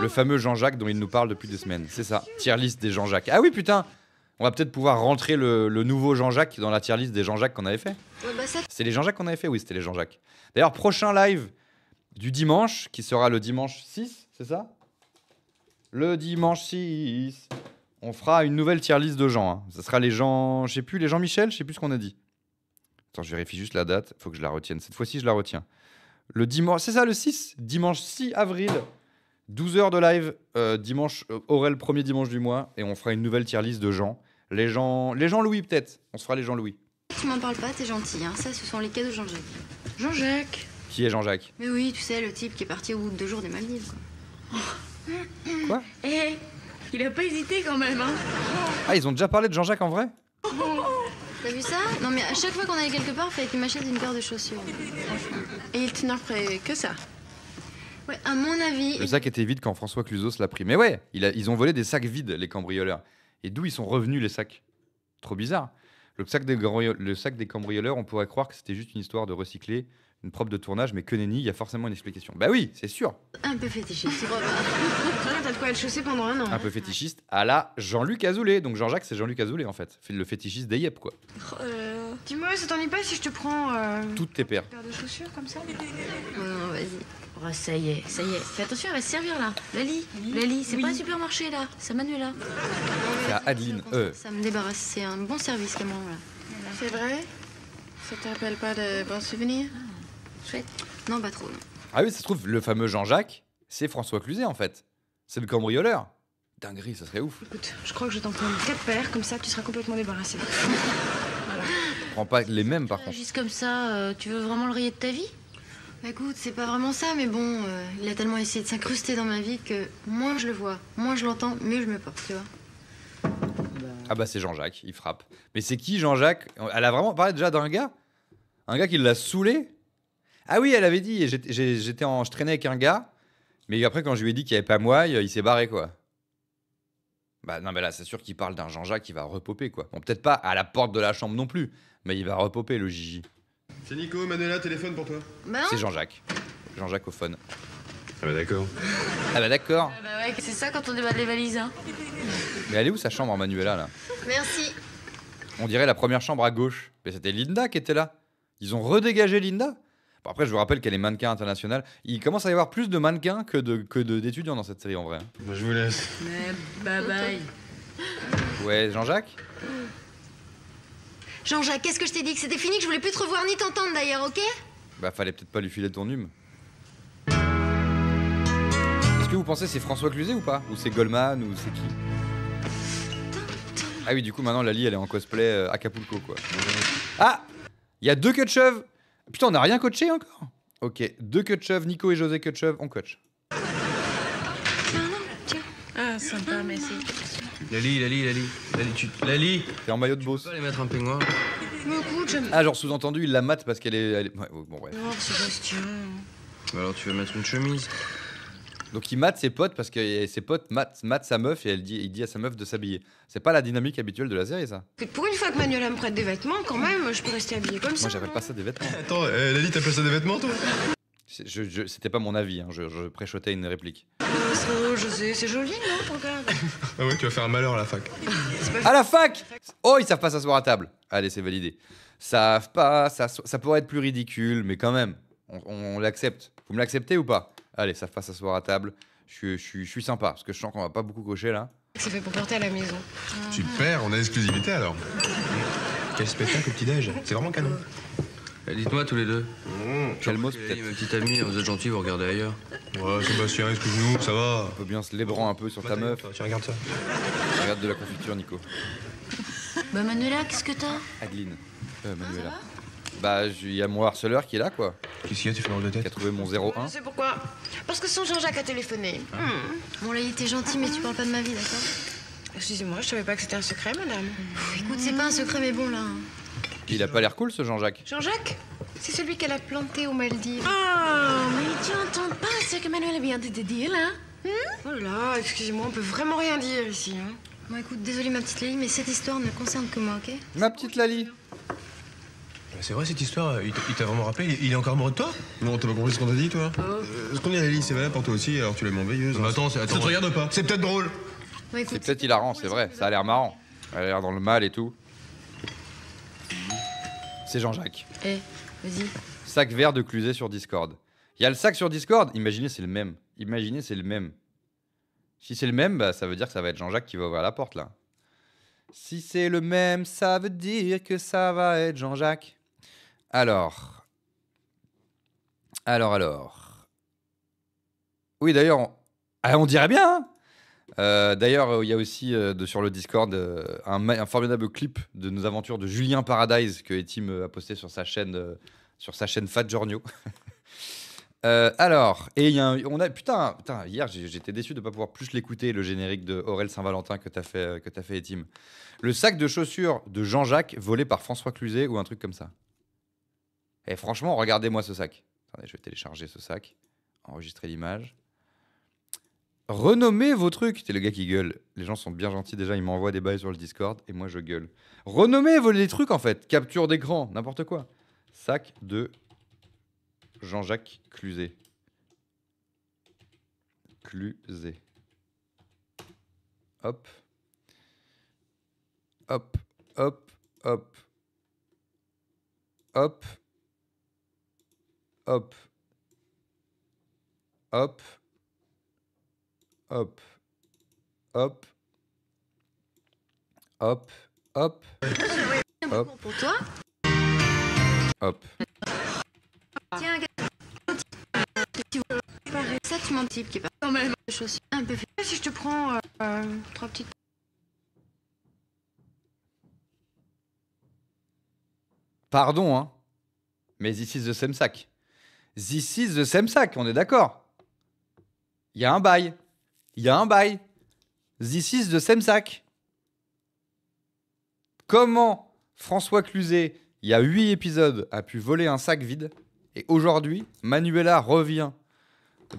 Le fameux Jean-Jacques dont il nous parle depuis des semaines. C'est ça, tier list des Jean-Jacques. Ah oui, putain! On va peut-être pouvoir rentrer le nouveau Jean-Jacques dans la tier list des Jean-Jacques qu'on avait fait. Ouais, bah ça... C'est les Jean-Jacques qu'on avait fait? Oui, c'était les Jean-Jacques. D'ailleurs, prochain live du dimanche, qui sera le dimanche 6, c'est ça? Le dimanche 6, on fera une nouvelle tier list de gens. Hein. Ça sera les Jean... Je sais plus, les Jean-Michel, je sais plus ce qu'on a dit. Attends, je vérifie juste la date, faut que je la retienne. Cette fois-ci, je la retiens. Le dimanche... C'est ça, le 6? Dimanche 6 avril, 12h de live, dimanche, Aurel, premier dimanche du mois, et on fera une nouvelle tier list de gens. Les gens Louis, peut-être. On se fera les gens Louis. Tu m'en parles pas, t'es gentil, hein. Ça, ce sont les cadeaux de Jean-Jacques. Jean-Jacques? Qui est Jean-Jacques? Mais oui, tu sais, le type qui est parti au bout de 2 jours des Maldives, quoi. Quoi? Eh, il a pas hésité quand même, hein. Ah, ils ont déjà parlé de Jean-Jacques en vrai? T'as vu ça? Non, mais à chaque fois qu'on allait quelque part, il fallait qu'il m'achète une paire de chaussures. Et il t'en offrait que ça? Ouais, à mon avis... Le sac était vide quand François Cluzos l'a pris. Mais ouais, ils ont volé des sacs vides, les cambrioleurs. Et d'où ils sont revenus, les sacs? Trop bizarre. Le sac des cambrioleurs, on pourrait croire que c'était juste une histoire de recycler une preuve de tournage, mais que nenni, il y a forcément une explication. Bah oui, c'est sûr. Un peu fétichiste. T'as de quoi être chaussé pendant un an. Un peu fétichiste à la Jean-Luc Azoulay. Donc Jean-Jacques, c'est Jean-Luc Azoulay en fait. Le fétichiste des yep, quoi. Dis-moi, ça t'ennuie pas si je te prends... Toutes tes paires. Une paire de chaussures comme ça? Non, vas-y. Oh, ça y est, ça y est. Fais attention, elle va se servir là. Lali, c'est pas un supermarché là, c'est Manuela. C'est à Adeline. Ça me débarrasse, c'est un bon service qu'elle m'envoie là. C'est vrai? Ça te rappelle pas de bons souvenirs? Chouette. Non, pas trop, non. Ah oui, ça se trouve, le fameux Jean-Jacques, c'est François Cluzet en fait. C'est le cambrioleur. Dinguerie, ça serait ouf. Écoute, je crois que je t'en prends 4 paires, comme ça tu seras complètement débarrassé. Voilà. Je prends pas les mêmes par contre. Juste comme ça, tu veux vraiment le rayer de ta vie? Bah, écoute, c'est pas vraiment ça, mais bon, il a tellement essayé de s'incruster dans ma vie que moins je le vois, moins je l'entends, mieux je me porte, tu vois. Ah bah c'est Jean-Jacques, il frappe. Mais c'est qui Jean-Jacques? Elle a vraiment parlé déjà d'un gars? Un gars qui l'a saoulé? Ah oui, elle avait dit, je traînais avec un gars, mais après quand je lui ai dit qu'il n'y avait pas moi, il s'est barré quoi. Bah non mais là c'est sûr qu'il parle d'un Jean-Jacques qui va repoper quoi. Bon peut-être pas à la porte de la chambre non plus, mais il va repoper le Gigi. C'est Nico, Manuela, téléphone pour toi. Bah c'est Jean-Jacques. Jean-Jacques au phone. Ah bah d'accord. Ah bah d'accord. Ah bah ouais, c'est ça quand on déballe les valises, hein. Mais elle est où sa chambre en Manuela là? Merci. On dirait la première chambre à gauche. Mais c'était Linda qui était là. Ils ont redégagé Linda. Bon, après je vous rappelle qu'elle est mannequin international. Il commence à y avoir plus de mannequins que d'étudiants dans cette série en vrai. Bah je vous laisse. Mais bye bye. Ouais, Jean-Jacques? Jean-Jacques, qu'est-ce que je t'ai dit? Que c'était fini, que je voulais plus te revoir ni t'entendre d'ailleurs, ok? Bah fallait peut-être pas lui filer ton hume. Est-ce que vous pensez c'est François Cluzet ou pas? Ou c'est Goldman ou c'est qui? Ah oui, du coup maintenant Lali elle est en cosplay Acapulco quoi. Ah! Il y a 2 queues de cheveux. Putain, on n'a rien coaché encore? Ok, 2 queues de cheveux, Nico et José queues de cheveux, on coach. Ah, sympa, merci. Lali. T'es en maillot de boss. Tu peux pas aller mettre un peignoir? Mais écoute, j'aime... Ah, genre sous-entendu, il la mate parce qu'elle est... Ouais, bon, bref. Oh, Sébastien... Bah alors tu veux mettre une chemise. Donc il mate ses potes parce que ses potes matent sa meuf et il dit à sa meuf de s'habiller. C'est pas la dynamique habituelle de la série, ça. Pour une fois que Manuela me prête des vêtements, quand même, je peux rester habillée comme ça. Moi, j'appelle pas ça des vêtements. Attends, Lali, t'appelles ça des vêtements, toi? C'était pas mon avis, hein. Je préchotais une réplique. Je sais, c'est joli, non? Regarde. Ah ouais, tu vas faire un malheur à la fac. À la fac! Oh, ils savent pas s'asseoir à table. Allez, c'est validé. Savent pas, ça pourrait être plus ridicule, mais quand même, on l'accepte. Vous me l'acceptez ou pas? Allez, savent pas s'asseoir à table. Je suis sympa, parce que je sens qu'on va pas beaucoup cocher là. C'est fait pour porter à la maison. Super, on a l'exclusivité alors. Quel spectacle au petit-déj, c'est vraiment canon. Dites-moi tous les deux. Calmos, peut-être. Ma petite amie, vous êtes gentils, vous regardez ailleurs. Ouais, Sébastien, excuse-nous, ça va. On peut bien se lébrant un peu sur ta meuf. Tu regardes ça. Regarde de la confiture, Nico. Bah Manuela, qu'est-ce que t'as? Adeline. Manuela. Bah, il y a mon harceleur qui est là, quoi. Qu'est-ce qu'il y a, tu fais mal de tête? Qui a trouvé mon 01. Je sais pourquoi. Parce que son Jean-Jacques a téléphoné. Bon Lali, t'es gentil, mais tu parles pas de ma vie, d'accord? Excusez-moi, je savais pas que c'était un secret, madame. Écoute, c'est pas un secret, mais bon là. Il a pas l'air cool, ce Jean-Jacques. Jean-Jacques? C'est celui qu'elle a planté aux Maldives. Oh, mais tu entends pas ce que Manuela vient de te dire là? Oh là là, excusez-moi, on peut vraiment rien dire ici. Hein. Bon écoute, désolée ma petite Lali, mais cette histoire ne concerne que moi, ok? Ma petite Lali. C'est vrai cette histoire, il t'a vraiment rappelé, il est encore amoureux de toi? Non, t'as pas compris ce qu'on t'a dit, toi? Ce qu'on dit à Lali, c'est vrai pour toi aussi, alors tu l'aimes en veilleuse. Attends, ça te regarde pas, c'est peut-être drôle. Bon écoute. C'est peut-être hilarant, c'est vrai. Ça a l'air marrant. Elle a l'air dans le mal et tout. C'est Jean-Jacques. Vas-y. Sac vert de Cluzet sur Discord. Il y a le sac sur Discord. Imaginez, c'est le même. Imaginez, c'est le même. Si c'est le même, bah, ça veut dire que ça va être Jean-Jacques qui va ouvrir la porte, là. Si c'est le même, ça veut dire que ça va être Jean-Jacques. Alors. Oui, d'ailleurs, on dirait bien, hein. D'ailleurs, il y a aussi sur le Discord un formidable clip de nos aventures de Julien Paradise que Etim a posté sur sa chaîne Fat Giorgio. Alors, et on a putain, hier j'étais déçu de pas pouvoir plus l'écouter, le générique de Aurel Saint-Valentin que t'as fait Etim. Le sac de chaussures de Jean-Jacques volé par François Cluzet ou un truc comme ça. Et franchement, regardez-moi ce sac. Attendez, je vais télécharger ce sac, enregistrer l'image. Renommez vos trucs. T'es le gars qui gueule. Les gens sont bien gentils déjà, ils m'envoient des bails sur le Discord et moi je gueule. Renommez les trucs en fait. Capture d'écran, n'importe quoi. Sac de Jean-Jacques Cluzet. Cluzet. Hop. Hop. Hop. Hop. Hop. Hop. Hop. Hop. Hop. Hop. Hop. Hop. Pour toi? Hop. Tiens, ça, tu m'en type qui est pas quand même de chaussures un peu fait. Si je te prends 3 petites. Pardon, hein. Mais this is the same sac. This is the same sac, on est d'accord. Il y a un bail. This is the same sac. Comment François Cluzet, il y a 8 épisodes, a pu voler un sac vide et aujourd'hui, Manuela revient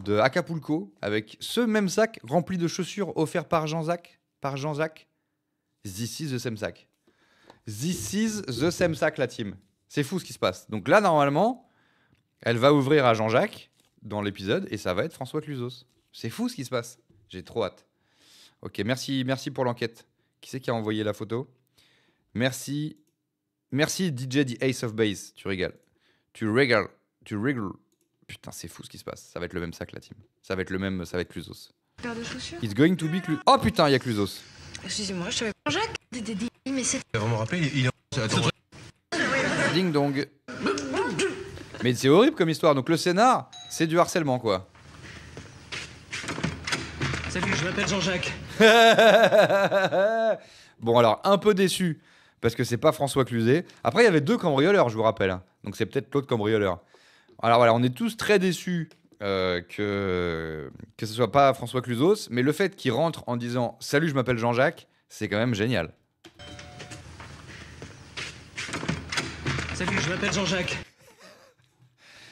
de Acapulco avec ce même sac rempli de chaussures offert par Jean-Jacques. This is the same sac. This is the same sac, la team. C'est fou ce qui se passe. Donc là, normalement, elle va ouvrir à Jean-Jacques dans l'épisode et ça va être François Cluzos. C'est fou ce qui se passe. J'ai trop hâte. Ok, merci pour l'enquête. Qui c'est qui a envoyé la photo? Merci DJ The Ace of Base. Tu régales. Tu régales. Putain, c'est fou ce qui se passe. Ça va être le même sac, la team. Ça va être Cluzos. Paire de chaussures. It's going to be Cluzos. Oh putain, il y a Cluzos. Excusez-moi, je savais pas. Jacques. Mais c'est T'as vraiment rappelé, il est... Attends. Ding dong. Mais c'est horrible comme histoire. Donc le scénar, c'est du harcèlement, quoi. Salut, je m'appelle Jean-Jacques. Bon, alors, un peu déçu, parce que c'est pas François Cluzet. Après, il y avait 2 cambrioleurs, je vous rappelle. Hein. Donc c'est peut-être l'autre cambrioleur. Alors voilà, on est tous très déçus que ce soit pas François Cluzos, mais le fait qu'il rentre en disant « Salut, je m'appelle Jean-Jacques », c'est quand même génial. Salut, je m'appelle Jean-Jacques.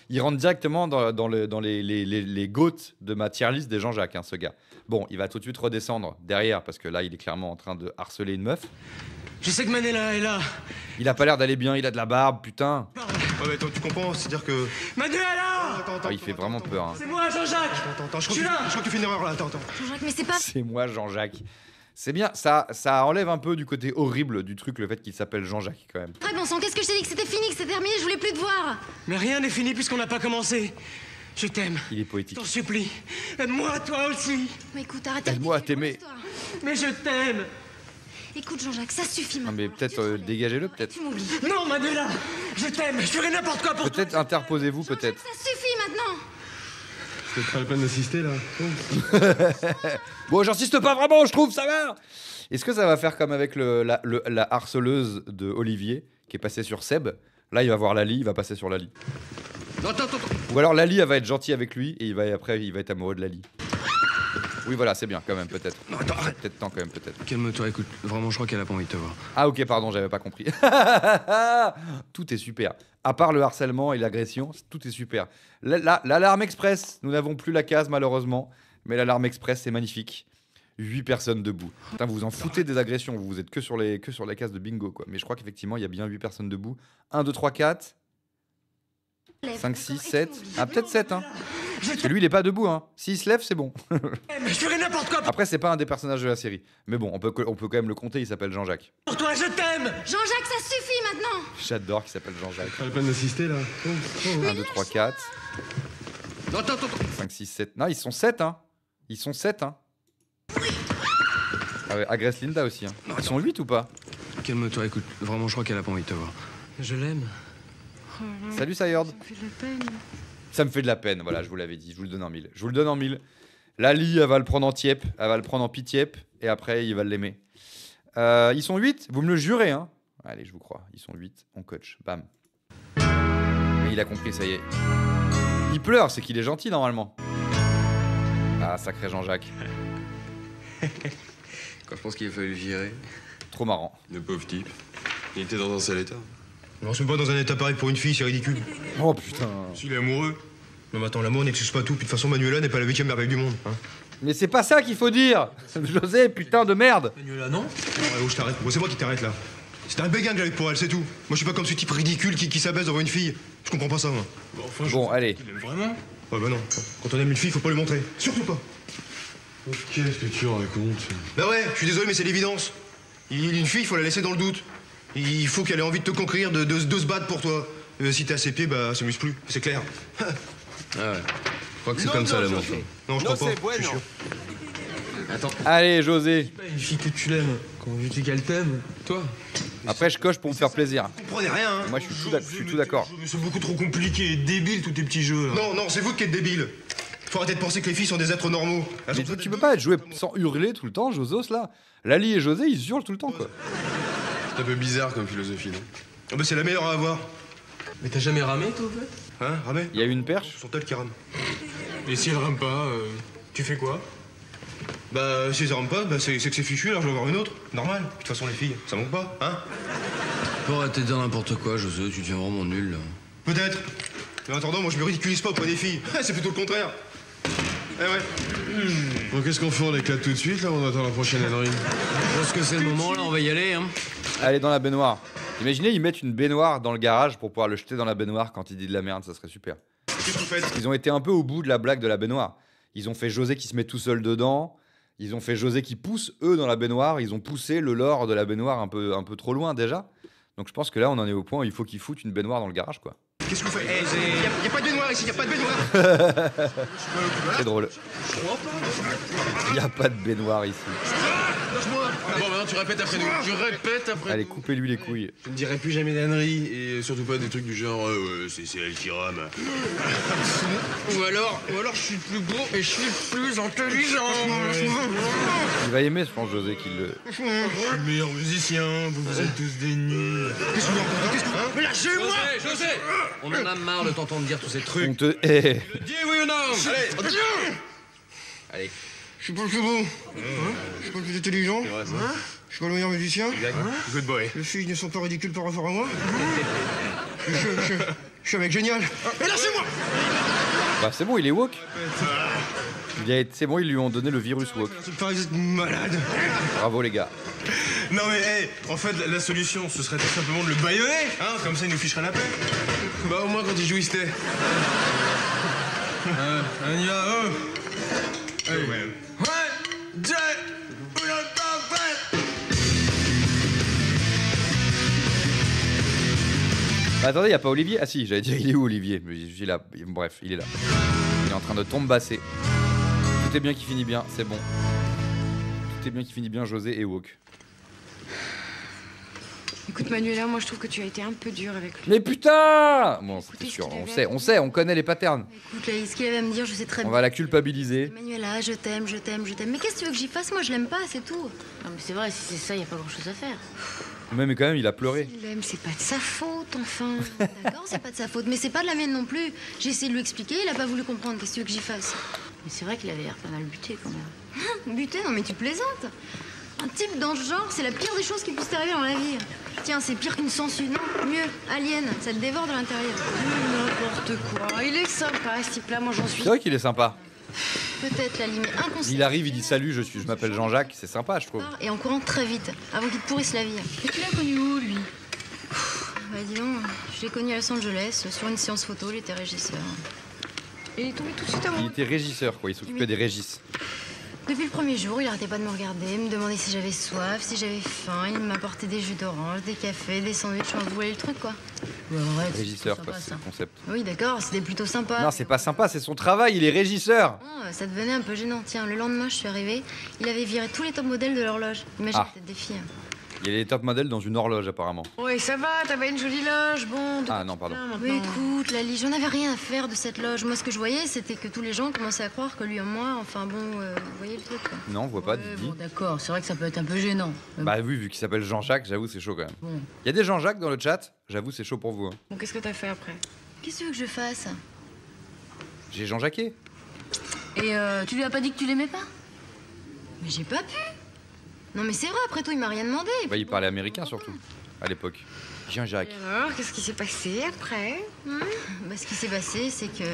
Il rentre directement dans les goats de ma tier list des Jean-Jacques, hein, ce gars. Bon, il va tout de suite redescendre derrière, parce que là, il est clairement en train de harceler une meuf. Je sais que Manuela est là. Il a pas l'air d'aller bien, il a de la barbe, putain. Ouais, mais attends, tu comprends, c'est-à-dire que... Manuela! Oh, il fait vraiment peur. Hein. C'est moi, Jean-Jacques! Attends, je crois que tu fais une erreur là, attends. Jean-Jacques, mais c'est pas... C'est moi, Jean-Jacques. C'est bien, ça enlève un peu du côté horrible du truc, le fait qu'il s'appelle Jean-Jacques, quand même. Très bon sang, qu'est-ce que je t'ai dit que c'était fini, que c'était terminé, je voulais plus te voir. Mais rien n'est fini puisqu'on n'a pas commencé. Je t'aime. Il est poétique. T'en supplie. Aime-moi, toi aussi. Mais écoute, arrête. Aide-moi à t'aimer. Mais je t'aime. Écoute, Jean-Jacques, ça suffit Non, maintenant. mais peut-être dégagez-le, peut-être. Tu m'oublies. Non, Manuela, je t'aime. Je ferai n'importe quoi pour toi. Peut-être interposez-vous, peut-être. Ça suffit maintenant. C'est pas la peine d'assister là. Bon, j'insiste pas vraiment, je trouve, ça va. Est-ce que ça va faire comme avec la harceleuse de Olivier, qui est passée sur Seb? Là, il va voir Lali, il va passer sur Lali. Non, attends. Ou alors Lali, elle va être gentille avec lui, et après, il va être amoureux de Lali. Oui, voilà, c'est bien, quand même, peut-être. Non, attends, arrête. Peut-être temps, quand même, peut-être. Calme-toi, écoute, vraiment, je crois qu'elle a pas envie de te voir. Ah, ok, pardon, j'avais pas compris. Tout est super. À part le harcèlement et l'agression, tout est super. L'alarme express, nous n'avons plus la case, malheureusement, mais l'alarme express, c'est magnifique. 8 personnes debout. Putain, vous vous en foutez des agressions, vous êtes que sur la case de bingo, quoi. Mais je crois qu'effectivement, il y a bien 8 personnes debout. 1, 2, 3, 4... 5, 6, 7... Ah, peut-être 7, hein. Parce que lui, il est pas debout, hein. S'il se lève, c'est bon. Je ferai n'importe quoi Après, c'est pas un des personnages de la série. Mais bon, on peut quand même le compter, il s'appelle Jean-Jacques. pour toi. Je t'aime. Jean-Jacques, ça suffit maintenant. J'adore qu'il s'appelle Jean-Jacques. Pas la peine d'assister là. 1, 2, 3, 4... Non, attends. 5, 6, 7... Non, ils sont 7, hein. Ils sont 7, hein. Ah ouais, agresse Linda aussi, hein. Ils sont 8 ou pas? Calme-toi, écoute, vraiment, je crois qu'elle a pas envie de te voir. Je l'aime. Salut Sayord. Ça me fait de la peine. Ça me fait de la peine, voilà, je vous l'avais dit, je vous le donne en 1000. Je vous le donne en 1000. Lali, elle va le prendre en tiep, elle va le prendre en pitiep, et après, il va l'aimer. Ils sont 8, vous me le jurez, hein. Allez, je vous crois, ils sont 8, on coach, bam. Et il a compris, ça y est. Il pleure, c'est qu'il est gentil, normalement. Ah, sacré Jean-Jacques. Quand je pense qu'il a fallu le virer. Trop marrant. Le pauvre type. Il était dans un sale état. Non, c'est pas dans un état pareil pour une fille, c'est ridicule. Oh putain. S'il est amoureux. Non, mais attends, l'amour n'excuse pas tout, puis de toute façon, Manuela n'est pas la 8e merveille du monde. Hein. Mais c'est pas ça qu'il faut dire. José, putain de merde. Manuela, non? Oh, je t'arrête. Bon, c'est moi qui t'arrête là. C'était un béguin que j'avais pour elle, c'est tout. Moi, je suis pas comme ce type ridicule qui s'abaisse devant une fille. Je comprends pas ça, moi. Bon, allez. Il aime vraiment? Ouais, bah non. Quand on aime une fille, faut pas lui montrer. Surtout pas. Qu'est-ce que tu racontes? Bah ouais, je suis désolé, mais c'est l'évidence. Une fille, il faut la laisser dans le doute. Il faut qu'elle ait envie de te conquérir, de se battre pour toi. Si t'es à ses pieds, bah, ça m'amuse plus. C'est clair. Ah ouais. Je crois que c'est comme ça l'amour. Non, je crois pas. Je suis sûr. Attends. Allez, José. Une fille que tu l'aimes. Quand je dis qu'elle t'aime, toi. Après, je coche pour me faire plaisir. Vous comprenez rien, hein. Moi, je suis tout d'accord. C'est beaucoup trop compliqué et débile, tous tes petits jeux. Là. Non, c'est vous qui êtes débiles. Faut arrêter de penser que les filles sont des êtres normaux. Mais tu peux pas être joué sans hurler tout le temps, Josos, là. Lali et José, ils hurlent tout le temps, quoi. C'est un peu bizarre comme philosophie, non? Ah bah c'est la meilleure à avoir. Mais t'as jamais ramé, toi, en fait? Hein, ramé? Il y a eu une perche? Ce sont elles qui rament. Et si elle rame pas, tu fais quoi? Bah, si elles rament pas, bah, c'est que c'est fichu, alors je vais en voir une autre. Normal. De toute façon, les filles, ça manque pas, hein? Faut arrêter de dire n'importe quoi, José, tu deviens vraiment nul, là. Peut-être. Mais en attendant, moi, je me ridiculise pas auprès des filles. C'est plutôt le contraire. Eh ouais. Bon, qu'est-ce qu'on fait? On éclate tout de suite, là? On attend la prochaine ânerie. Je pense que c'est le moment, là, on va y aller, hein. Allez, dans la baignoire. Imaginez, ils mettent une baignoire dans le garage pour pouvoir le jeter dans la baignoire quand il dit de la merde, ça serait super. Qu'est-ce que vous faites? Ils ont été un peu au bout de la blague de la baignoire. Ils ont fait José qui se met tout seul dedans. Ils ont fait José qui pousse, eux, dans la baignoire. Ils ont poussé le lore de la baignoire un peu trop loin, déjà. Donc je pense que là, on en est au point où il faut qu'ils foutent une baignoire dans le garage, quoi. Qu'est-ce que vous faites? Eh, y a pas de baignoire ici, y a pas de baignoire. C'est drôle. Il y a pas de baignoire ici. Bon, maintenant tu répètes après nous. Tu répètes après Allez, nous. coupez-lui les couilles. Je ne dirai plus jamais d'ânerie et surtout pas des trucs du genre c'est elle qui rame. Ou alors je suis plus beau et je suis plus intelligent. Il va aimer, je pense, José, qu'il le... Je suis le meilleur musicien, vous êtes tous des nuls. Qu'est-ce que vous racontez? Qu'est-ce que... Mais lâchez-moi! José, on en a marre de t'entendre dire tous ces trucs. On te... Eh. Dis oui ou non? Allez, Allez. Je suis pas le plus beau. Je suis pas le plus intelligent. c'est vrai, ça. Je suis pas le meilleur musicien. Good boy. Les filles ne sont pas ridicules par rapport à moi. Je Je suis un mec génial. Et lâchez-moi! Bah c'est bon, il est woke. C'est bon, ils lui ont donné le virus woke. Vous êtes malade. Bravo les gars. Non mais, hey, en fait, la solution, ce serait tout simplement de le bâillonner, hein, comme ça il nous ficherait la paix. Bah au moins quand il jouissait. On y va, Allez. Ouais, deux, Bah, attendez, y a pas Olivier? Ah si, j'allais dire il est où Olivier? Il est là. Bref, il est là. Il est en train de tombasser. Tout est bien qui finit bien, c'est bon. Tout est bien qui finit bien, José et woke. Écoute Manuela, moi je trouve que tu as été un peu dur avec lui. Mais putain! Bon, c'est sûr, on connaît les patterns. Écoute, là, ce qu'il avait à me dire, je sais très bien. On va la culpabiliser. Manuela, je t'aime. Mais qu'est-ce que tu veux que j'y fasse? Moi, je l'aime pas, c'est tout. Non, mais c'est vrai, si c'est ça, y a pas grand chose à faire. Mais quand même, il a pleuré. Il l'aime, c'est pas de sa faute, enfin. D'accord, c'est pas de sa faute, mais c'est pas de la mienne non plus. J'ai essayé de lui expliquer, il a pas voulu comprendre. Qu'est-ce que tu veux que j'y fasse? Mais c'est vrai qu'il avait l'air pas mal buté quand même. Buté? Non, mais tu plaisantes. Un type dans ce genre, c'est la pire des choses qui puissent t'arriver dans la vie. Tiens, c'est pire qu'une sangsue. Non, mieux, alien, ça te dévore de l'intérieur. N'importe quoi. Il est sympa, ce type-là, moi j'en suis. C'est vrai qu'il est sympa. Peut-être la limite inconsciente. Il arrive, il dit salut, je m'appelle Jean-Jacques, c'est sympa, je trouve. Et en courant très vite, avant qu'il te pourrisse la vie. Et tu l'as connu où, lui? Bah dis donc, je l'ai connu à Los Angeles, sur une séance photo, il était régisseur. Et il est tombé tout de suite amoureux. Il était régisseur, quoi, il s'occupait des régisses. Depuis le premier jour, il arrêtait pas de me regarder, me demander si j'avais soif, si j'avais faim. Il m'apportait des jus d'orange, des cafés, des sandwichs, vous voyez le truc, quoi. Ouais, régisseur, quoi, c'est le concept. Oui, d'accord, c'était plutôt sympa. Non, c'est pas sympa, c'est son travail, il est régisseur. Non, ça devenait un peu gênant. Tiens, le lendemain, je suis arrivée, il avait viré tous les top modèles de l'horloge. Imagine peut-être des filles. Il y a les top modèles dans une horloge, apparemment. Ouais, ça va, t'avais une jolie loge, bon. Ah non, pardon. Oui, écoute, Lali, j'en avais rien à faire de cette loge. Moi, ce que je voyais, c'était que tous les gens commençaient à croire que lui et moi, enfin bon, vous voyez le truc, quoi. Non, on voit pas, Didi. Bon, d'accord, c'est vrai que ça peut être un peu gênant. Bah oui, vu qu'il s'appelle Jean-Jacques, j'avoue, c'est chaud quand même. Bon. Il y a des Jean-Jacques dans le chat, j'avoue, c'est chaud pour vous. Hein. Bon, qu'est-ce que t'as fait après? Qu'est-ce que tu veux que je fasse? J'ai Jean-Jacqué. Et tu lui as pas dit que tu l'aimais pas? Mais j'ai pas pu. Non mais c'est vrai, après tout, il m'a rien demandé. Bah, il parlait américain surtout, à l'époque. Jean-Jacques. Et alors, qu'est-ce qui s'est passé après? Bah, ce qui s'est passé, c'est que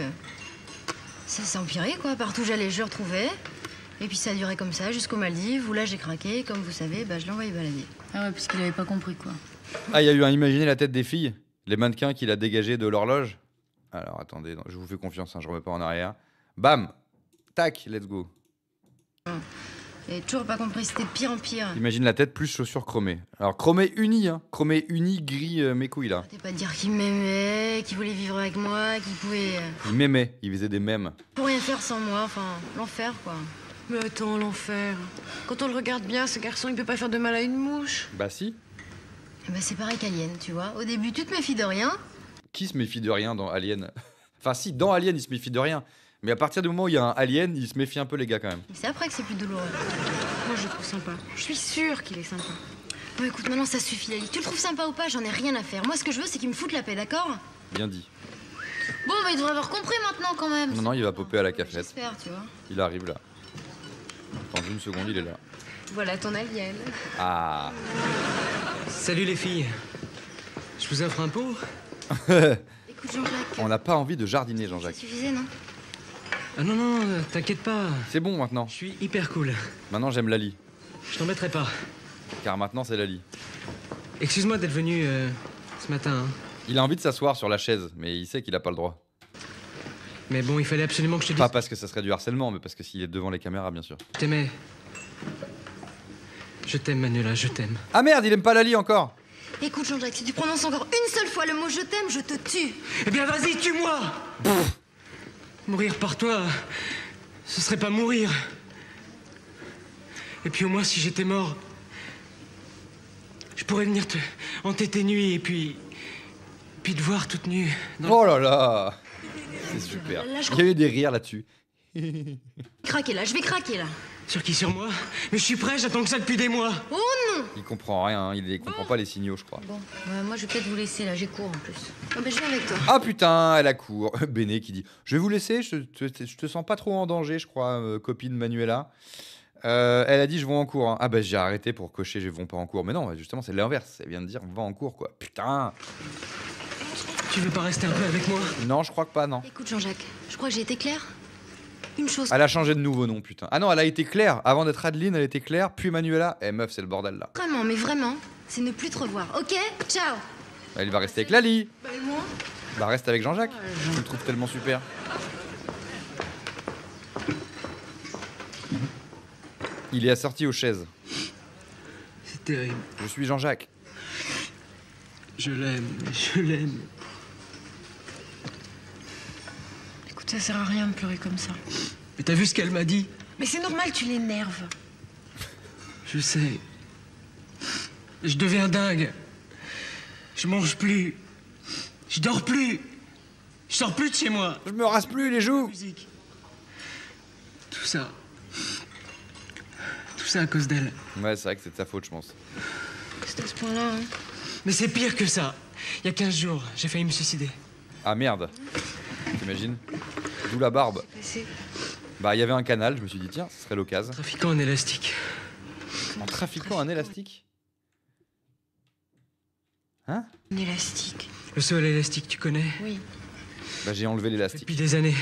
ça s'est empiré, quoi. Partout où j'allais, je le retrouvais. Et puis ça a duré comme ça, jusqu'aux Maldives, où là, j'ai craqué. Comme vous savez, bah, je l'ai envoyé balader. Ah ouais, parce qu'il avait pas compris, quoi. Ah, il y a eu un imaginer la tête des filles, les mannequins qu'il a dégagés de l'horloge. Alors, attendez, non, je vous fais confiance, hein, je remets pas en arrière. Bam! Tac, let's go. Et toujours pas compris, c'était pire en pire. Imagine la tête plus chaussures chromées. Alors chromé uni, hein. Chromé uni gris mes couilles là. T'es pas de dire qu'il m'aimait, qu'il voulait vivre avec moi, qu'il pouvait... Il m'aimait, il faisait des mèmes. Pour rien faire sans moi, enfin, l'enfer quoi. Mais attends, l'enfer. Quand on le regarde bien, ce garçon, il peut pas faire de mal à une mouche. Bah si. Bah c'est pareil qu'Alien, tu vois. Au début, tu te méfies de rien. Qui se méfie de rien dans Alien? Enfin si, dans Alien, il se méfie de rien. Mais à partir du moment où il y a un alien, il se méfie un peu les gars quand même. C'est après que c'est plus douloureux. Moi je le trouve sympa. Je suis sûre qu'il est sympa. Bon écoute, maintenant ça suffit Lali. Tu le trouves sympa ou pas, j'en ai rien à faire. Moi ce que je veux c'est qu'il me foute la paix, d'accord? Bien dit. Bon bah il devrait avoir compris maintenant quand même. Non, il va popper à la cafette. J'espère, tu vois. Il arrive là. Dans une seconde, il est là. Voilà ton alien. Ah. Salut les filles. Je vous offre un pot? Écoute Jean-Jacques. On n'a pas envie de jardiner, Jean-Jacques. Ça suffisait, non? Ah non, non, t'inquiète pas. C'est bon maintenant. Je suis hyper cool. Maintenant, j'aime Lali. Je t'embêterai pas. Car maintenant, c'est Lali. Excuse-moi d'être venu ce matin. Hein. Il a envie de s'asseoir sur la chaise, mais il sait qu'il a pas le droit. Mais bon, il fallait absolument que je te dise... Pas parce que ça serait du harcèlement, mais parce que s'il est devant les caméras, bien sûr. Je t'aimais. Je t'aime, Manuela, je t'aime. Ah merde, il aime pas Lali encore. Écoute Jean-Jacques, si tu prononces encore une seule fois le mot je t'aime, je te tue. Eh bien vas-y, tue-moi. Mourir par toi, ce serait pas mourir. Et puis au moins, si j'étais mort, je pourrais venir te hanter tes nuits et puis te voir toute nue. Oh là là. C'est super. Là, il y a eu des rires là-dessus. Craquer là, je vais craquer là. Sur qui? Sur moi? Mais je suis prêt, j'attends que ça depuis des mois. Oh non! Il comprend rien, hein. Il comprend pas les signaux, je crois. Bon, moi je vais peut-être vous laisser là, j'ai cours en plus. Oh, ben, je viens avec toi. Ah putain, elle a cours. Béné qui dit je vais vous laisser, je te sens pas trop en danger, je crois, copine Manuela. Elle a dit je vais en cours. Hein. Ah bah j'ai arrêté pour cocher je vais pas en cours. Mais non, justement, c'est l'inverse. Elle vient de dire va en cours, quoi. Putain. Tu veux pas rester un peu avec moi? Non, je crois que pas, non. Écoute, Jean-Jacques, je crois que j'ai été claire. Une chose. Elle a changé de nouveau nom, putain. Ah non, elle a été Claire. Avant d'être Adeline, elle était Claire, puis Manuela. Eh meuf, c'est le bordel là. Vraiment, mais vraiment, c'est ne plus te revoir. Ok? Ciao! Elle va rester avec Lali. Bah, et moi? Bah reste avec Jean-Jacques. Je le trouve tellement super. Il est assorti aux chaises. C'est terrible. Je suis Jean-Jacques. Je l'aime, je l'aime. Écoute, ça sert à rien de pleurer comme ça. Mais t'as vu ce qu'elle m'a dit? Mais c'est normal, tu l'énerves. Je sais. Je deviens dingue. Je mange plus. Je dors plus. Je sors plus de chez moi. Je me rase plus les joues. Musique. Tout ça. Tout ça à cause d'elle. Ouais, c'est vrai que c'est de sa faute, je pense. C'est à ce point-là, hein. Mais c'est pire que ça. Il y a 15 jours, j'ai failli me suicider. Ah merde. T'imagines? D'où la barbe. Bah, il y avait un canal, je me suis dit, tiens, ce serait l'occasion. Trafiquant en élastique. En trafiquant un élastique? Hein? Un élastique. Le saut à l'élastique, tu connais? Oui. Bah, j'ai enlevé l'élastique. Depuis des années.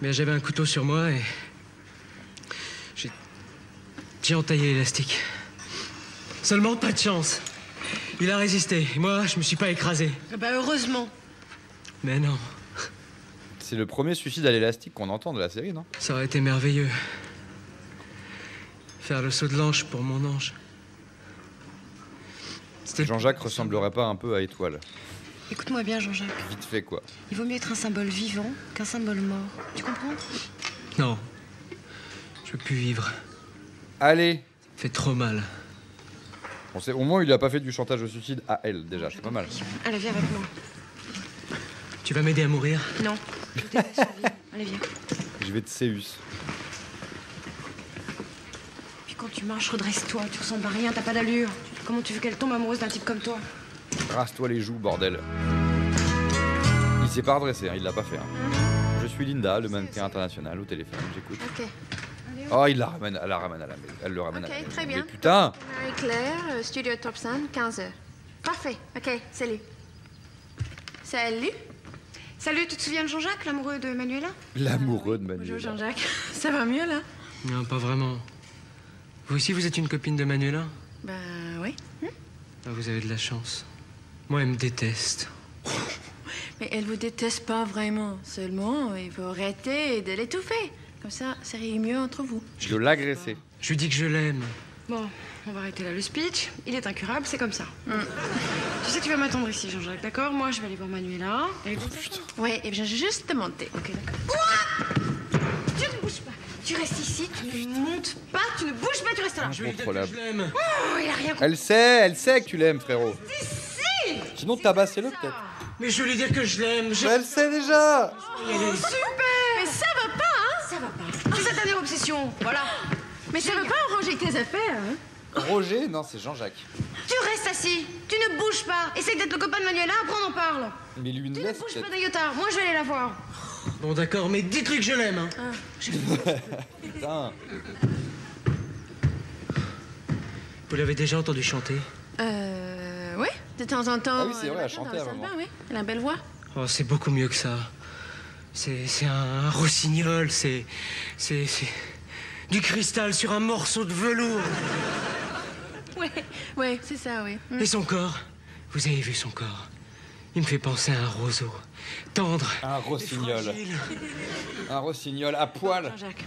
Mais j'avais un couteau sur moi et... J'ai entaillé l'élastique. Seulement pas de chance. Il a résisté. Et moi, je me suis pas écrasé. Bah heureusement. Mais non. C'est le premier suicide à l'élastique qu'on entend de la série, non? Ça aurait été merveilleux. Faire le saut de l'ange pour mon ange. Jean-Jacques ressemblerait pas un peu à Étoile? Écoute-moi bien, Jean-Jacques. Vite fait, quoi. Il vaut mieux être un symbole vivant qu'un symbole mort. Tu comprends? Non. Je veux plus vivre. Allez. Ça fait trop mal. Bon, au moins, il a pas fait du chantage au suicide à elle, déjà. C'est pas mal. Allez, viens avec moi. Tu vas m'aider à mourir? Non. Je t'ai survivre. Allez, viens. Je vais de Céus. Puis quand tu marches, redresse-toi. Tu ressembles à rien, t'as pas d'allure. Comment tu veux qu'elle tombe amoureuse d'un type comme toi? Rase-toi les joues, bordel. Il s'est pas redressé, hein, il l'a pas fait. Hein. Je suis Linda, le mannequin international, au téléphone, j'écoute. Ok. Oh, il la ramène, elle le ramène à la Ok, maison. très bien. Mais putain! Marie-Claire, studio Top Sun, 15h. Parfait. Ok, salut. Salut. Salut, tu te souviens de Jean-Jacques, l'amoureux de Manuela? L'amoureux de Manuela. Bonjour Jean-Jacques. Ça va mieux, là? Non, pas vraiment. Vous aussi, vous êtes une copine de Manuela? Bah, oui. Ah, vous avez de la chance. Moi, elle me déteste. Mais elle vous déteste pas vraiment. Seulement, il faut arrêter de l'étouffer. Comme ça irait mieux entre vous. De l'agresser. Je lui dis que je l'aime. Bon, on va arrêter là le speech. Il est incurable, c'est comme ça. Tu sais que tu vas m'attendre ici, Jean-Jacques, d'accord? Moi, je vais aller voir Manuela. Oui, et bien j'ai juste demandé. Ok, d'accord. Tu ne bouges pas. Tu restes ici, tu ne montes pas, tu ne bouges pas, tu restes là. Incontrôlable. Oh, il a rien compris. Elle sait que tu l'aimes, frérot. Ici. Sinon, tabassez-le peut-être. Mais je veux lui dire que je l'aime. Elle sait déjà. Super. Mais ça va pas, hein? Ça va pas. C'est sa dernière obsession, voilà. Mais ça veut pas ranger tes affaires, hein? Roger? Non, c'est Jean-Jacques. Tu restes assis, tu ne bouges pas. Essaye d'être le copain de Manuela, après on en parle. Mais lui une Tu ne laisse bouges peut-être. pas d'un iota, moi je vais aller la voir. Bon, d'accord, mais dites-lui que je l'aime. Hein. Putain. Vous l'avez déjà entendu chanter? Oui, de temps en temps. Ah oui, c'est vrai, elle chantait dans le avant. salon de bain, oui. Elle a une belle voix. Oh, c'est beaucoup mieux que ça. C'est un rossignol, c'est du cristal sur un morceau de velours. Ouais, c'est ça, oui. Et son corps? Vous avez vu son corps? Il me fait penser à un roseau. Tendre. Un rossignol. Un rossignol à poil. Jean-Jacques,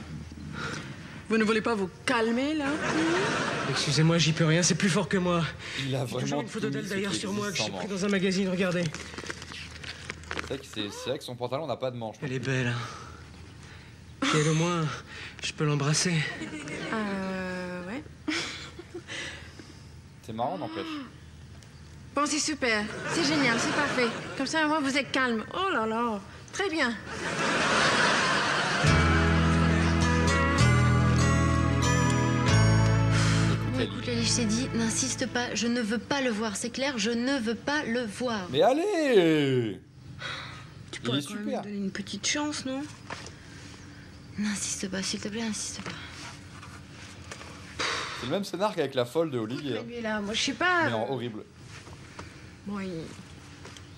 vous ne voulez pas vous calmer, là? Excusez-moi, j'y peux rien, c'est plus fort que moi. Il a J'ai vraiment toujours une photo tout mis d'elle ce d'ailleurs qui sur moi que existe j'ai en pris manche. dans un magazine, regardez. C'est vrai que son pantalon n'a pas de manche. Elle est belle. Hein. Et au moins, je peux l'embrasser. Ouais. C'est marrant, n'empêche. Bon, c'est super. C'est génial, c'est parfait. Comme ça, moi, vous êtes calme. Oh là là. Très bien. Bon, écoute, Lali, je t'ai dit, n'insiste pas, je ne veux pas le voir, c'est clair, je ne veux pas le voir. Mais allez! Tu Il pourrais est quand même super. lui donner une petite chance, non? N'insiste pas, s'il te plaît, n'insiste pas. C'est le même scénar qu'avec la folle de Olivier. Hein. Lui, là, moi, je sais pas. Mais en horrible. Bon,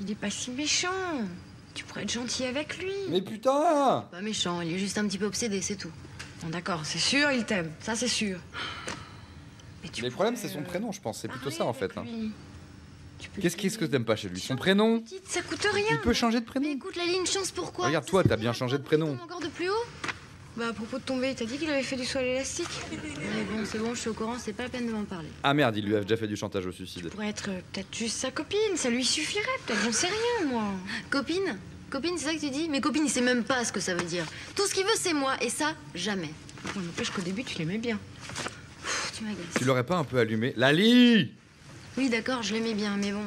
Il est pas si méchant. Tu pourrais être gentil avec lui. Mais putain! Pas méchant, il est juste un petit peu obsédé, c'est tout. Bon, d'accord, c'est sûr, il t'aime. Ça, c'est sûr. Mais le problème, c'est son prénom, je pense. C'est plutôt ça, en fait. Hein. Qu'est-ce que t'aimes pas chez lui? Son prénom? Ça coûte rien. Il peut changer de prénom. Mais écoute, Lali, une chance pourquoi? Regarde, toi, t'as bien changé de prénom. Encore de plus haut? Bah, à propos de tomber, t'as dit qu'il avait fait du saut à l'élastique? Mais bon, c'est bon, je suis au courant, c'est pas la peine de m'en parler. Ah merde, il lui a déjà fait du chantage au suicide. Pour être peut-être juste sa copine, ça lui suffirait, peut-être, j'en sais rien, moi. Copine? Copine, c'est ça que tu dis? Mais copine, il sait même pas ce que ça veut dire. Tout ce qu'il veut, c'est moi, et ça, jamais. Bon, n'empêche qu'au début, tu l'aimais bien. Tu m'agaces. Tu l'aurais pas un peu allumé? Lali! Oui, d'accord, je l'aimais bien, mais bon,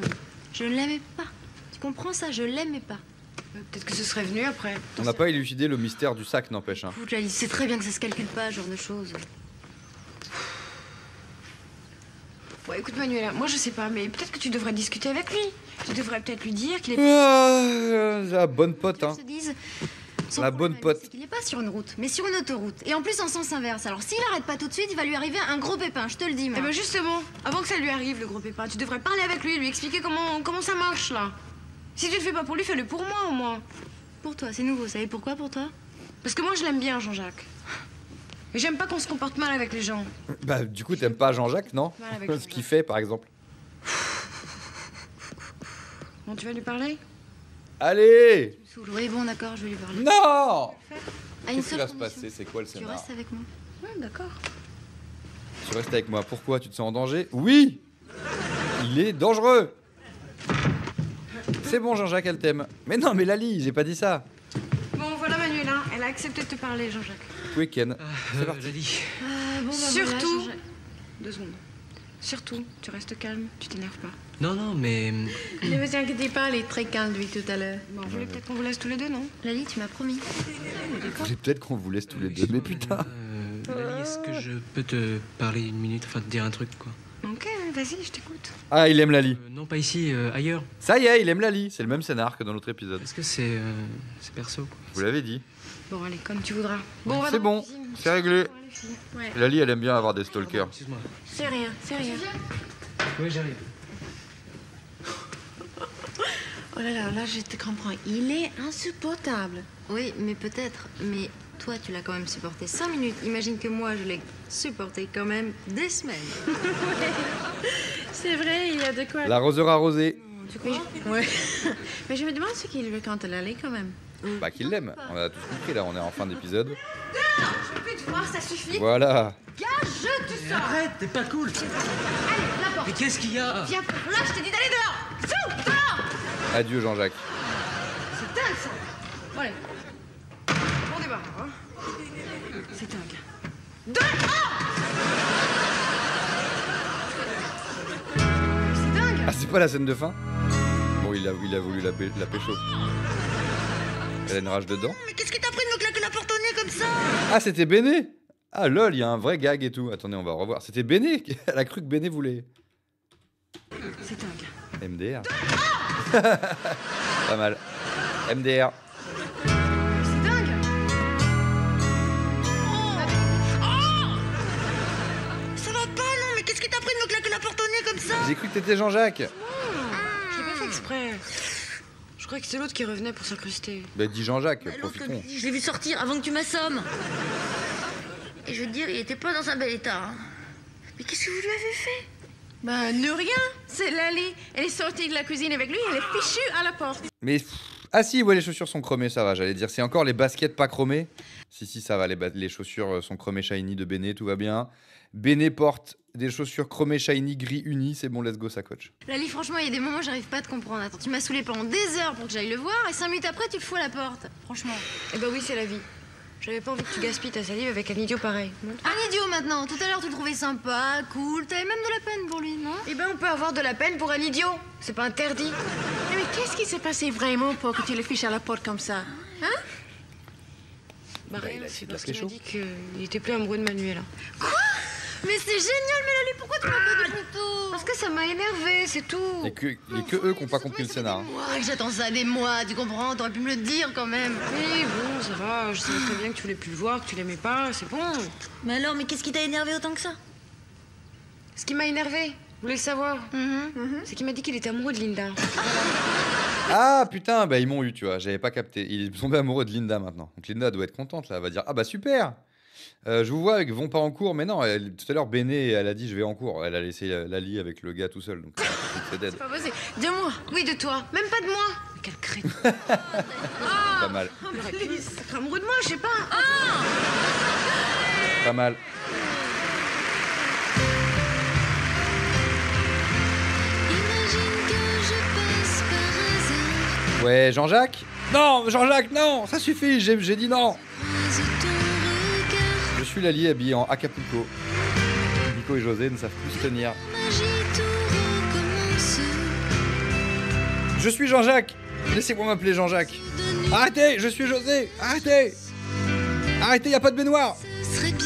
je l'aimais pas. Tu comprends ça? Je l'aimais pas. Peut-être que ce serait venu après. On n'a pas élucidé le mystère du sac, n'empêche. Hein. Écoute, Lali, c'est très bien que ça se calcule pas, ce genre de choses. Bon, écoute, Manuela, moi je sais pas, mais peut-être que tu devrais discuter avec lui. Tu devrais peut-être lui dire qu'il est... La bonne pote, hein. Se disent, La bonne pote. c'est qu'il est pas sur une route, mais sur une autoroute. Et en plus en sens inverse. Alors s'il arrête pas tout de suite, il va lui arriver un gros pépin, je te le dis, moi. Eh ben justement, avant que ça lui arrive, le gros pépin, tu devrais parler avec lui, lui expliquer comment ça marche, là. Si tu le fais pas pour lui, fais-le pour moi, au moins. Pour toi, c'est nouveau, ça. Et pourquoi pour toi? Parce que moi, je l'aime bien, Jean-Jacques. Et j'aime pas qu'on se comporte mal avec les gens. Bah, du coup, t'aimes pas Jean-Jacques, non? Mal avec Ce Jean-Jacques. qu'il fait, par exemple. Bon, tu vas lui parler? Allez! Oui, bon, d'accord, je vais lui parler. Non! À une Qu'est-ce qui seule va se condition. passer? C'est quoi le Tu scénar? restes avec moi. Ouais, d'accord. Tu restes avec moi. Pourquoi? Tu te sens en danger? Oui! Il est dangereux! C'est bon, Jean-Jacques, elle t'aime. Mais non, mais Lali, j'ai pas dit ça. Bon, voilà Manuela, elle a accepté de te parler, Jean-Jacques. Oui, Ken. C'est parti. Lali. Bon, bah, Surtout... voilà, 2 secondes. Surtout, tu restes calme, tu t'énerves pas. Non, non, mais... Ne vous inquiétez pas, elle est très calme depuis tout à l'heure. Bon, vous voulez peut-être qu'on vous laisse tous les deux, non? Lali, tu m'as promis. Vous voulez peut-être qu'on vous laisse tous les deux, mais putain. Lali, est-ce que je peux te parler une minute, enfin te dire un truc, quoi? Ok, vas-y, je t'écoute. Ah, il aime Lali. Non, pas ici, ailleurs. Ça y est, il aime Lali. C'est le même scénar que dans l'autre épisode. Est-ce que c'est perso, quoi? Vous l'avez dit. Bon, allez, comme tu voudras. Bon, C'est bon, c'est réglé. Ouais. Lali, elle aime bien avoir des stalkers. Excuse-moi. C'est rien, c'est rien. Oui, j'arrive. Oh là, je te comprends. Il est insupportable. Oui, mais peut-être. Mais toi, tu l'as quand même supporté 5 minutes. Imagine que moi, je l'ai supporté quand même des semaines. C'est vrai, il y a de quoi. L'arroseur arrosé. Tu crois? Ouais. Mais je me demande ce qu'il veut quand elle allait quand même. Bah, qu'il l'aime. On a tous compris, là, on est en fin d'épisode. Je peux plus te voir, ça suffit. Voilà. Gage, tu sors. Arrête, t'es pas cool. Allez, la porte. Mais qu'est-ce qu'il y a? Viens, là, je t'ai dit d'aller dehors. Sous, dehors. Adieu, Jean-Jacques. C'est dingue, ça. Bon, allez. Bon débarras, hein. C'est dingue. Dehors. C'est dingue. Ah, c'est pas la scène de fin? Bon, il a voulu la pécho. Elle a une rage dedans. Mais qu'est-ce qui t'a pris de me claquer la porte au nez comme ça? Ah, c'était Béné. Ah, lol, il y a un vrai gag et tout. Attendez, on va revoir. C'était Béné. Elle a cru que Béné voulait. C'est dingue. MDR. Pas mal. MDR. C'est dingue. Ça va pas, non? Mais qu'est-ce qui t'a pris de me claquer la porte au nez comme ça? J'ai cru que t'étais Jean-Jacques. Je l'ai pas fait exprès. Je croyais que c'était l'autre qui revenait pour s'incruster. Bah, dis Jean-Jacques, L'autre, profitons. je l'ai vu sortir avant que tu m'assommes. Et je veux te dire, il était pas dans un bel état. Hein. Mais qu'est-ce que vous lui avez fait? Bah, ne rien. C'est Lali. Elle est sortie de la cuisine avec lui, elle est fichue à la porte. Mais. Ah, si, ouais, les chaussures sont chromées, ça va, j'allais dire. C'est encore les baskets pas chromées. Si, ça va, les chaussures sont chromées shiny de Béné, tout va bien. Béné porte des chaussures chromées shiny gris uni, c'est bon, let's go, ça coach. Lali, franchement, il y a des moments où j'arrive pas à te comprendre. Attends, tu m'as saoulé pendant des heures pour que j'aille le voir, et 5 minutes après, tu le fous à la porte. Franchement. Eh bah oui, c'est la vie. J'avais pas envie que tu gaspilles ta salive avec un idiot pareil. Un idiot maintenant. Tout à l'heure, tu le trouvais sympa, cool. T'avais même de la peine pour lui, non? Eh ben, on peut avoir de la peine pour un idiot. C'est pas interdit. Mais qu'est-ce qui s'est passé vraiment pour que tu le fiches à la porte comme ça? Hein? Bah rien, c'est parce qu'il m'a dit qu'il était plus amoureux de Manuela. Quoi? Mais c'est génial, Mélanie, pourquoi tu m'as pas dit plus tôt? Parce que ça m'a énervé, c'est tout. Il y a que eux qui n'ont pas compris le scénar. Ouais, j'attends ça des mois, tu comprends? T'aurais pu me le dire quand même. Oui, bon, ça va. Je savais très bien que tu voulais plus le voir, que tu l'aimais pas, c'est bon. Mais alors, mais qu'est-ce qui t'a énervé autant que ça? Ce qui m'a énervé, Vous voulez le savoir? C'est qu'il m'a dit qu'il était amoureux de Linda. Ah putain, bah ils m'ont eu, tu vois, j'avais pas capté. Il est tombé amoureux de Linda maintenant. Donc Linda doit être contente là, elle va dire ah bah super. Je vous vois avec vont pas en cours, mais non, tout à l'heure Béné, elle a dit je vais en cours. Elle a laissé Lali avec le gars tout seul, donc c'est dead. C'est pas possible. De moi. Oui, de toi. Même pas de moi. Mais quel crétin. Pas mal, Sacré amoureux de moi, je sais pas. pas mal. Ouais, Jean-Jacques? Non, Jean-Jacques, non, ça suffit, j'ai dit non. Je suis Lali habillé en Acapulco. Nico et José ne savent plus se tenir. Je suis Jean-Jacques. Laissez-moi m'appeler Jean-Jacques. Arrêtez, je suis José. Arrêtez. Arrêtez, y a pas de baignoire.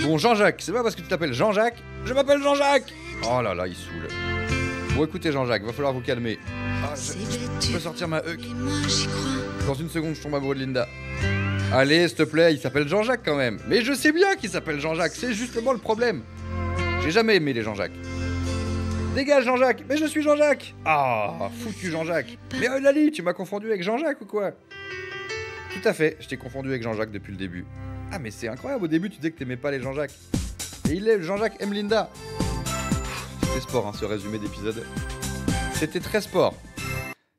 Bon, Jean-Jacques, c'est pas parce que tu t'appelles Jean-Jacques. Je m'appelle Jean-Jacques. Oh là là, il saoule. Bon, écoutez Jean-Jacques, va falloir vous calmer. Ah, je peux sortir ma huc. Dans une seconde, je tombe amoureux de Linda. Allez, s'il te plaît, il s'appelle Jean-Jacques quand même. Mais je sais bien qu'il s'appelle Jean-Jacques, c'est justement le problème. J'ai jamais aimé les Jean-Jacques. Dégage Jean-Jacques, mais je suis Jean-Jacques. Ah, foutu Jean-Jacques. Mais Lali, tu m'as confondu avec Jean-Jacques ou quoi? Tout à fait, je t'ai confondu avec Jean-Jacques depuis le début. Ah mais c'est incroyable, au début tu disais que t'aimais pas les Jean-Jacques. Et Jean-Jacques aime Linda. C'était sport hein, ce résumé d'épisode. C'était très sport.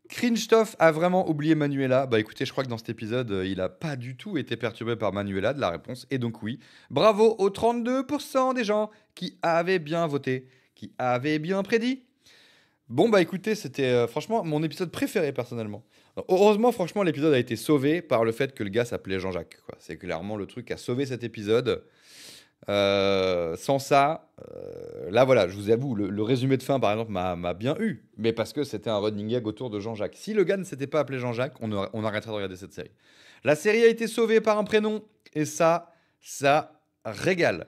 Cringe-Toff a vraiment oublié Manuela. Bah écoutez, je crois que dans cet épisode, il a pas du tout été perturbé par Manuela de la réponse. Et donc oui, bravo aux 32% des gens qui avaient bien voté, qui avaient bien prédit. Bon bah écoutez, c'était franchement mon épisode préféré personnellement. Alors, heureusement, franchement, l'épisode a été sauvé par le fait que le gars s'appelait Jean-Jacques, quoi. C'est clairement le truc qui a sauvé cet épisode. Sans ça, là voilà, je vous avoue, le résumé de fin par exemple m'a bien eu, mais parce que c'était un running gag autour de Jean-Jacques. Si le gars ne s'était pas appelé Jean-Jacques, on arrêterait de regarder cette série. La série a été sauvée par un prénom, et ça régale.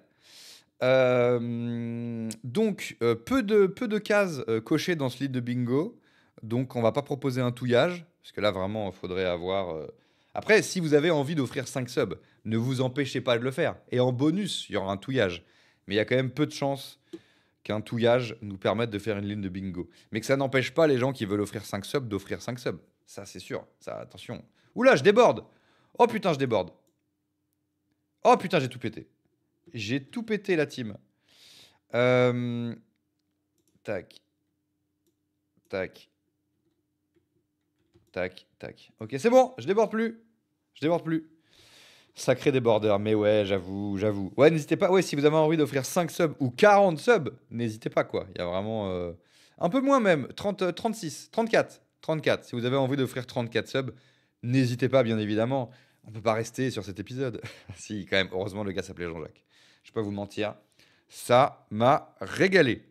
Donc, peu de cases cochées dans ce lead de bingo, donc on va pas proposer un touillage, parce que là vraiment, il faudrait avoir... Après, si vous avez envie d'offrir 5 subs, ne vous empêchez pas de le faire. Et en bonus, il y aura un touillage. Mais il y a quand même peu de chances qu'un touillage nous permette de faire une ligne de bingo. Mais que ça n'empêche pas les gens qui veulent offrir 5 subs d'offrir 5 subs. Ça, c'est sûr. Ça, attention. Oula, je déborde. Oh putain, je déborde. Oh putain, j'ai tout pété. J'ai tout pété, la team. Tac. Tac. Tac, tac. Ok, c'est bon, je déborde plus. Je déborde plus. Sacré débordeur, mais ouais, j'avoue. Ouais, n'hésitez pas. Ouais, si vous avez envie d'offrir 5 subs ou 40 subs, n'hésitez pas, quoi. Il y a vraiment... un peu moins même. 36, 34. Si vous avez envie d'offrir 34 subs, n'hésitez pas, bien évidemment. On peut pas rester sur cet épisode. Si, quand même. Heureusement, le gars s'appelait Jean-Jacques. Je peux pas vous mentir. Ça m'a régalé.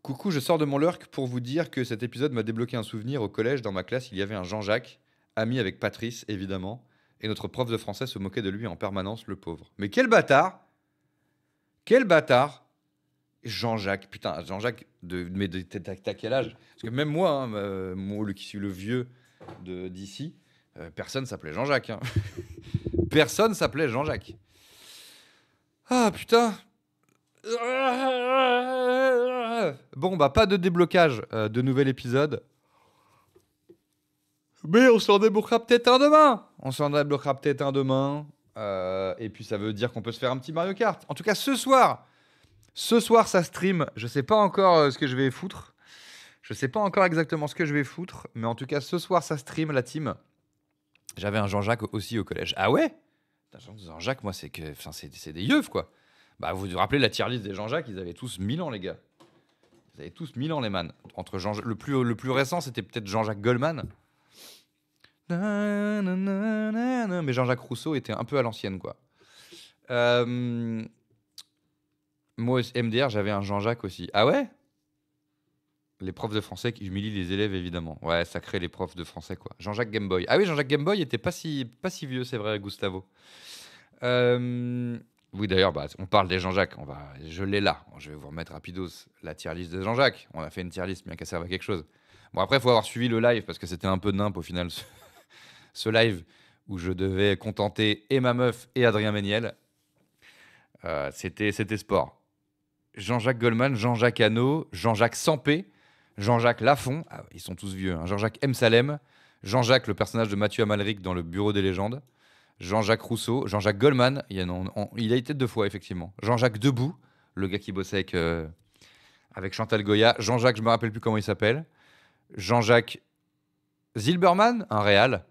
Coucou, je sors de mon lurk pour vous dire que cet épisode m'a débloqué un souvenir. Au collège, dans ma classe, il y avait un Jean-Jacques, ami avec Patrice, évidemment, et notre prof de français se moquait de lui en permanence, le pauvre. Mais quel bâtard! Quel bâtard! Jean-Jacques, putain, Jean-Jacques, mais t'as quel âge? Parce que même moi, hein, moi qui suis le vieux d'ici, personne s'appelait Jean-Jacques. Hein. Personne s'appelait Jean-Jacques. Ah, putain! Bon, bah, pas de déblocage de nouvel épisode. Mais on s'en débloquera peut-être un demain. Et puis, ça veut dire qu'on peut se faire un petit Mario Kart. En tout cas, ce soir, ça stream. Je sais pas encore ce que je vais foutre. Je sais pas encore exactement ce que je vais foutre. Mais en tout cas, ce soir, ça stream, la team. J'avais un Jean-Jacques aussi au collège. Ah ouais? Jean-Jacques, moi, c'est des yeufs, quoi. Bah, vous vous rappelez la tier list des Jean-Jacques, ils avaient tous 1000 ans, les gars. Ils avaient tous 1000 ans, les man. Entre le plus récent, c'était peut-être Jean-Jacques Goldman. Mais Jean-Jacques Rousseau était un peu à l'ancienne, quoi. Moi, MDR, j'avais un Jean-Jacques aussi. Ah ouais? Les profs de français qui humilient les élèves, évidemment. Ouais, sacré les profs de français, quoi. Jean-Jacques Gameboy. Ah oui, Jean-Jacques Gameboy était pas si vieux, c'est vrai, Gustavo. Oui, d'ailleurs, bah, on parle des Jean-Jacques. Je l'ai là. Je vais vous remettre rapidos la tier list de Jean-Jacques. On a fait une tier list, bien qu'elle serve à quelque chose. Bon, après, il faut avoir suivi le live parce que c'était un peu nimp au final, ce live où je devais contenter et ma meuf et Adrien Méniel. C'était sport. Jean-Jacques Goldman, Jean-Jacques Hano, Jean-Jacques Sampé, Jean-Jacques Lafont, ah, ils sont tous vieux, hein. Jean-Jacques M. Salem, Jean-Jacques, le personnage de Mathieu Amalric dans Le Bureau des légendes, Jean-Jacques Rousseau, Jean-Jacques Goldman, il a été 2 fois effectivement, Jean-Jacques Debout, le gars qui bossait avec Chantal Goya, Jean-Jacques, je me rappelle plus comment il s'appelle, Jean-Jacques Zilberman, un réal,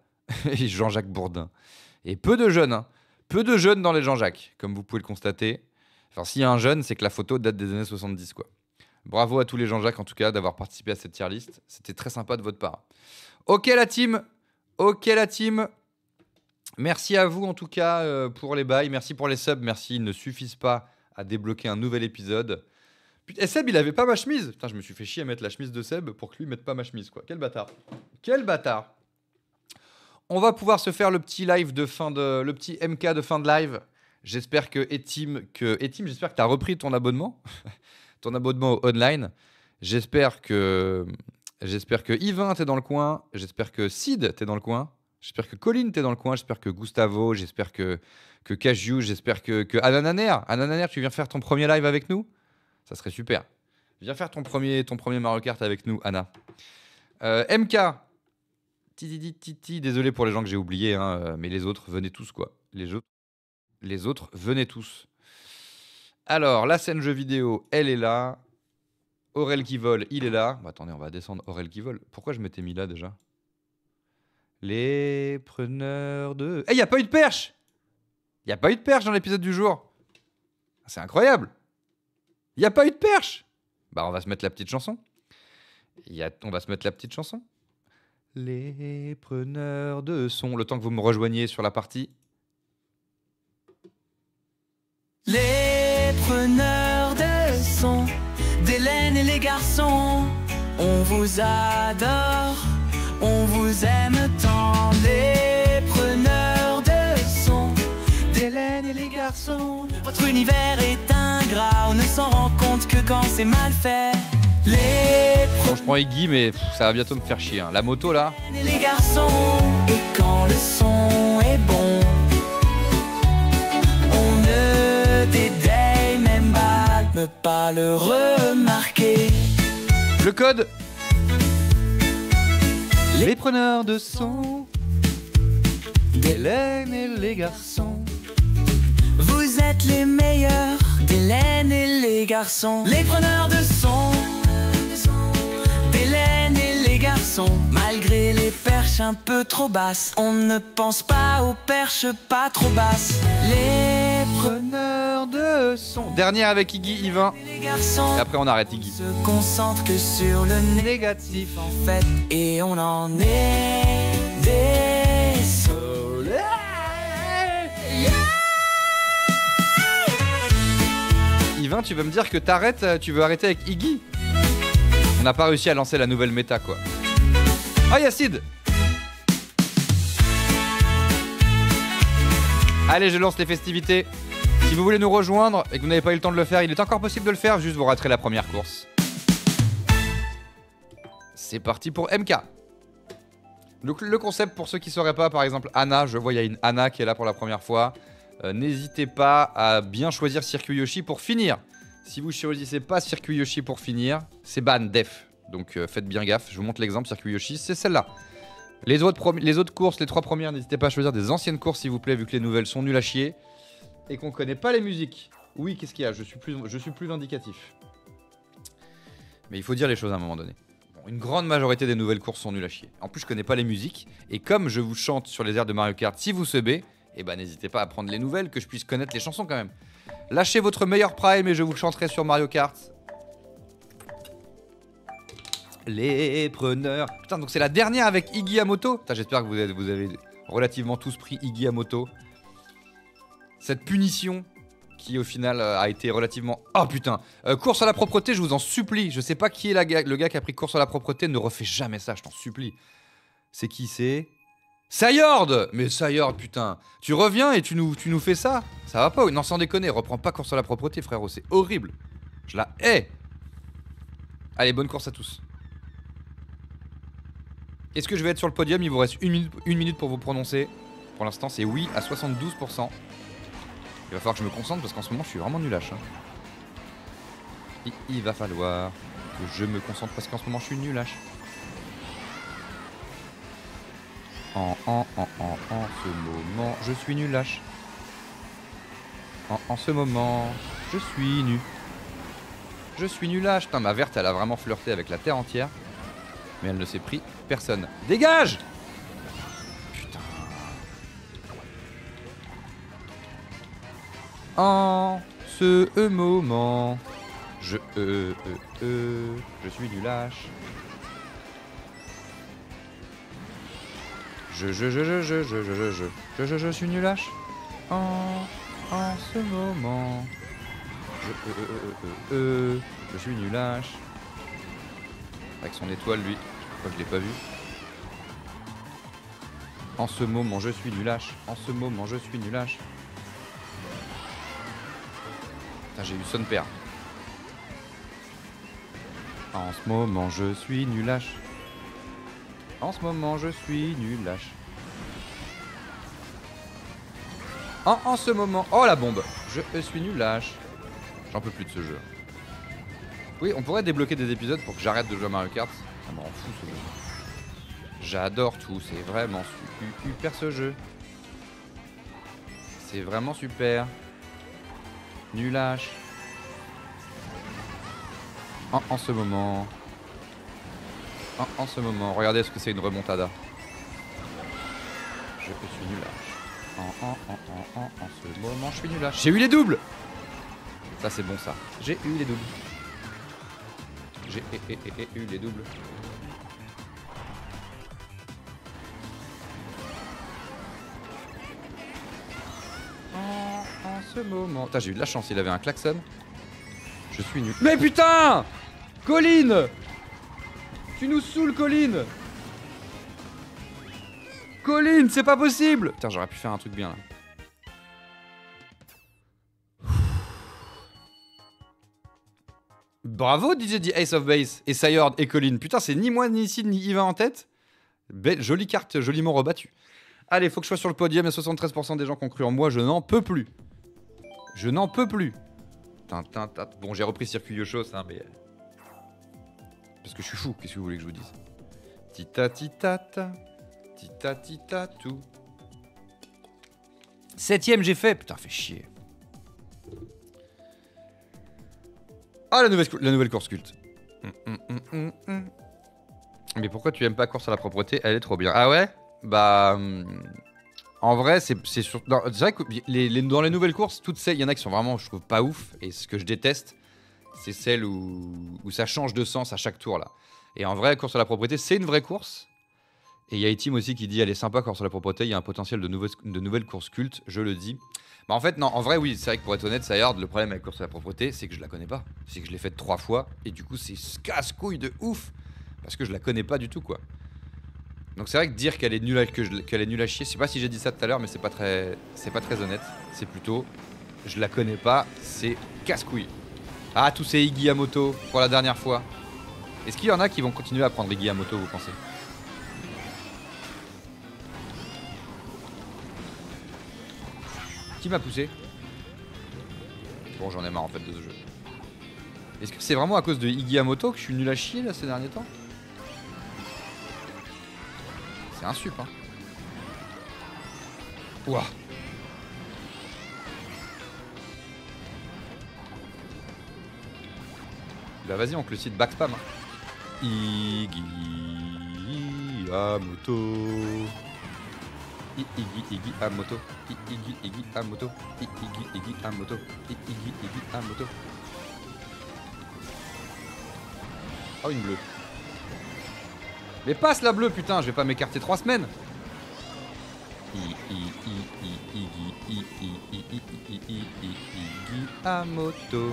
et Jean-Jacques Bourdin. Et peu de jeunes, hein. Peu de jeunes dans les Jean-Jacques, comme vous pouvez le constater. Enfin, s'il y a un jeune, c'est que la photo date des années 70, quoi. Bravo à tous les Jean-Jacques, en tout cas, d'avoir participé à cette tier list. C'était très sympa de votre part. Ok, la team. Merci à vous, en tout cas, pour les bails. Merci pour les subs. Merci, ils ne suffisent pas à débloquer un nouvel épisode. Putain, et Seb, il avait pas ma chemise. Putain, je me suis fait chier à mettre la chemise de Seb pour que lui mette pas ma chemise, quoi. Quel bâtard. Quel bâtard. On va pouvoir se faire le petit live de fin de... Le petit MK de fin de live. J'espère que Etim, j'espère que tu as repris ton abonnement. Ton abonnement au online. J'espère que Yvain, t'es dans le coin. J'espère que Sid, t'es dans le coin. J'espère que Colin, t'es dans le coin. J'espère que Gustavo, j'espère que Cashew, j'espère que Anananer. Anananer, tu viens faire ton premier live avec nous? Ça serait super. Viens faire ton premier Mario Kart avec nous, Anna. MK. Désolé pour les gens que j'ai oubliés, hein, mais les autres, venez tous, quoi. Les autres, venez tous. Alors, la scène jeu vidéo, elle est là. Aurel qui vole, il est là. Bah, attendez, on va descendre Aurel qui vole. Pourquoi je m'étais mis là, déjà? Les preneurs de... Eh, y a pas eu de perche! Y a pas eu de perche dans l'épisode du jour. C'est incroyable. Y a pas eu de perche! Bah, on va se mettre la petite chanson. On va se mettre la petite chanson. Les preneurs de son. Le temps que vous me rejoigniez sur la partie. Les preneurs de son, d'Hélène et les garçons, on vous adore, on vous aime tant. Les preneurs de son, d'Hélène et les garçons, votre univers est ingrat, on ne s'en rend compte que quand c'est mal fait. Bon, je prends Iggy, mais ça va bientôt me faire chier, hein. La moto là. Et les garçons, et quand le son est bon, on ne dédaille même pas de ne pas le remarquer. Le code. Les preneurs de son, d'Hélène et les garçons. Vous êtes les meilleurs, d'Hélène et les garçons. Les preneurs de son, d'Hélène et les garçons. Malgré les perches un peu trop basses, on ne pense pas aux perches pas trop basses. Les preneurs de son. Dernière avec Iggy, Yvain. Et après on arrête Iggy. Se concentre que sur le négatif en fait, et on en est désolé. Yvain, tu vas me dire que tu veux arrêter avec Iggy? On n'a pas réussi à lancer la nouvelle méta, quoi. Ah, Yacid! Allez, je lance les festivités. Si vous voulez nous rejoindre et que vous n'avez pas eu le temps de le faire, il est encore possible de le faire, juste vous raterez la première course. C'est parti pour MK. Le concept, pour ceux qui ne sauraient pas, par exemple, Anna, je vois il y a une Anna qui est là pour la première fois. N'hésitez pas à bien choisir Circuit Yoshi pour finir. Si vous choisissez pas Circuit Yoshi pour finir, c'est ban, def. Donc faites bien gaffe, je vous montre l'exemple. Circuit Yoshi, c'est celle-là. Les autres courses, les 3 premières, n'hésitez pas à choisir des anciennes courses s'il vous plaît, vu que les nouvelles sont nulles à chier. Et qu'on connaît pas les musiques. Oui, qu'est-ce qu'il y a? Je suis plus vindicatif. Mais il faut dire les choses à un moment donné. Bon, une grande majorité des nouvelles courses sont nulles à chier. En plus, je connais pas les musiques. Et comme je vous chante sur les airs de Mario Kart, si vous subez, eh ben n'hésitez pas à prendre les nouvelles, que je puisse connaître les chansons quand même. Lâchez votre meilleur prime et je vous le chanterai sur Mario Kart. Les preneurs. Putain, donc c'est la dernière avec Iggy Amoto. Putain, j'espère que vous avez relativement tous pris Iggy Amoto. Cette punition qui au final a été relativement... Oh putain, course à la propreté, je vous en supplie. Je sais pas qui est le gars qui a pris course à la propreté. Ne refais jamais ça, je t'en supplie. C'est qui c'est? Sayord! Mais Sayord, putain. Tu reviens et tu nous fais ça? Ça va pas? Non, sans déconner, reprends pas course à la propreté, frérot. C'est horrible. Je la hais. Allez, bonne course à tous. Est-ce que je vais être sur le podium? Il vous reste une minute pour vous prononcer. Pour l'instant, c'est oui à 72%. Il va falloir que je me concentre parce qu'en ce moment, je suis vraiment nul à hein. Il va falloir que je me concentre parce qu'en ce moment je suis nul H. En ce moment, je suis nul H. En ce moment, je suis nu. Je suis nul H. Putain, ma verte, elle a vraiment flirté avec la terre entière. Mais elle ne s'est pris personne. Dégage! Putain. En ce moment, je suis nul H. Je suis nul H. En ce moment, je suis nul H. Avec son étoile, lui. Pourquoi je l'ai pas vu? En ce moment, je suis nul H. En ce moment, je suis nul H. Putain, j'ai eu son père. En ce moment, je suis nul H. En ce moment, je suis nul H. En ce moment... Oh, la bombe! Je suis nul H. J'en peux plus de ce jeu. Oui, on pourrait débloquer des épisodes pour que j'arrête de jouer à Mario Kart. Ça me rend fou ce jeu. J'adore tout, c'est vraiment super ce jeu. C'est vraiment super. Nul H. En ce moment... En ce moment, regardez ce que c'est une remontada. Je suis nul H. En ce moment, je suis nul H. J'ai eu les doubles! Ça c'est bon ça. J'ai eu les doubles. J'ai eu les doubles. En ce moment... Putain, j'ai eu de la chance, il avait un klaxon. Je suis nul. Mais putain! Colline! Tu nous saoules, Colline! Colline, c'est pas possible! Putain, j'aurais pu faire un truc bien là. Bravo DJ The Ace of Base et Sayord et Colline. Putain, c'est ni moi, ni Sid, ni Yvain en tête. Belle, jolie carte, joliment rebattue. Allez, faut que je sois sur le podium. Il y a 73% des gens qui ont cru en moi. Je n'en peux plus. Je n'en peux plus. Bon, j'ai repris Circuit Yoshos, hein, mais... Parce que je suis fou, qu'est-ce que vous voulez que je vous dise? Tita titata, tita tita tout. 7ème j'ai fait, putain fait chier. Ah la nouvelle course culte. Mais pourquoi tu aimes pas course à la propreté? Elle est trop bien. Ah ouais? Bah... En vrai, c'est vrai que dans les nouvelles courses, toutes celles, il y en a qui sont vraiment, je trouve, pas ouf. Et ce que je déteste, c'est celle où ça change de sens à chaque tour là. Et en vrai, course à la propreté, c'est une vraie course. Et il y a Etim aussi qui dit elle est sympa course à la propreté, il y a un potentiel de nouvelles courses cultes, je le dis. Bah en fait non, en vrai oui, c'est vrai que pour être honnête, Sayard, le problème avec course à la propreté, c'est que je la connais pas. C'est que je l'ai faite 3 fois et du coup c'est casse-couille de ouf parce que je la connais pas du tout quoi. Donc c'est vrai que dire qu'elle est nulle à chier, je sais pas si j'ai dit ça tout à l'heure, mais c'est pas très honnête. C'est plutôt je la connais pas, c'est casse-couille. Ah, tous ces Iggy à moto pour la dernière fois. Est-ce qu'il y en a qui vont continuer à prendre Iggy à moto, vous pensez? Qui m'a poussé? Bon, j'en ai marre en fait de ce jeu. Est-ce que c'est vraiment à cause de Iggy à moto que je suis nul à chier là ces derniers temps? C'est un sup, hein. Ouah. Bah vas-y, on le cite backspam. Hein. Iggy à moto. Iggy à moto. Iggy à moto. Iggy à moto. Iggy à moto. Oh, une bleue. Mais passe la bleue, putain, je vais pas m'écarter 3 semaines. Iggy à moto.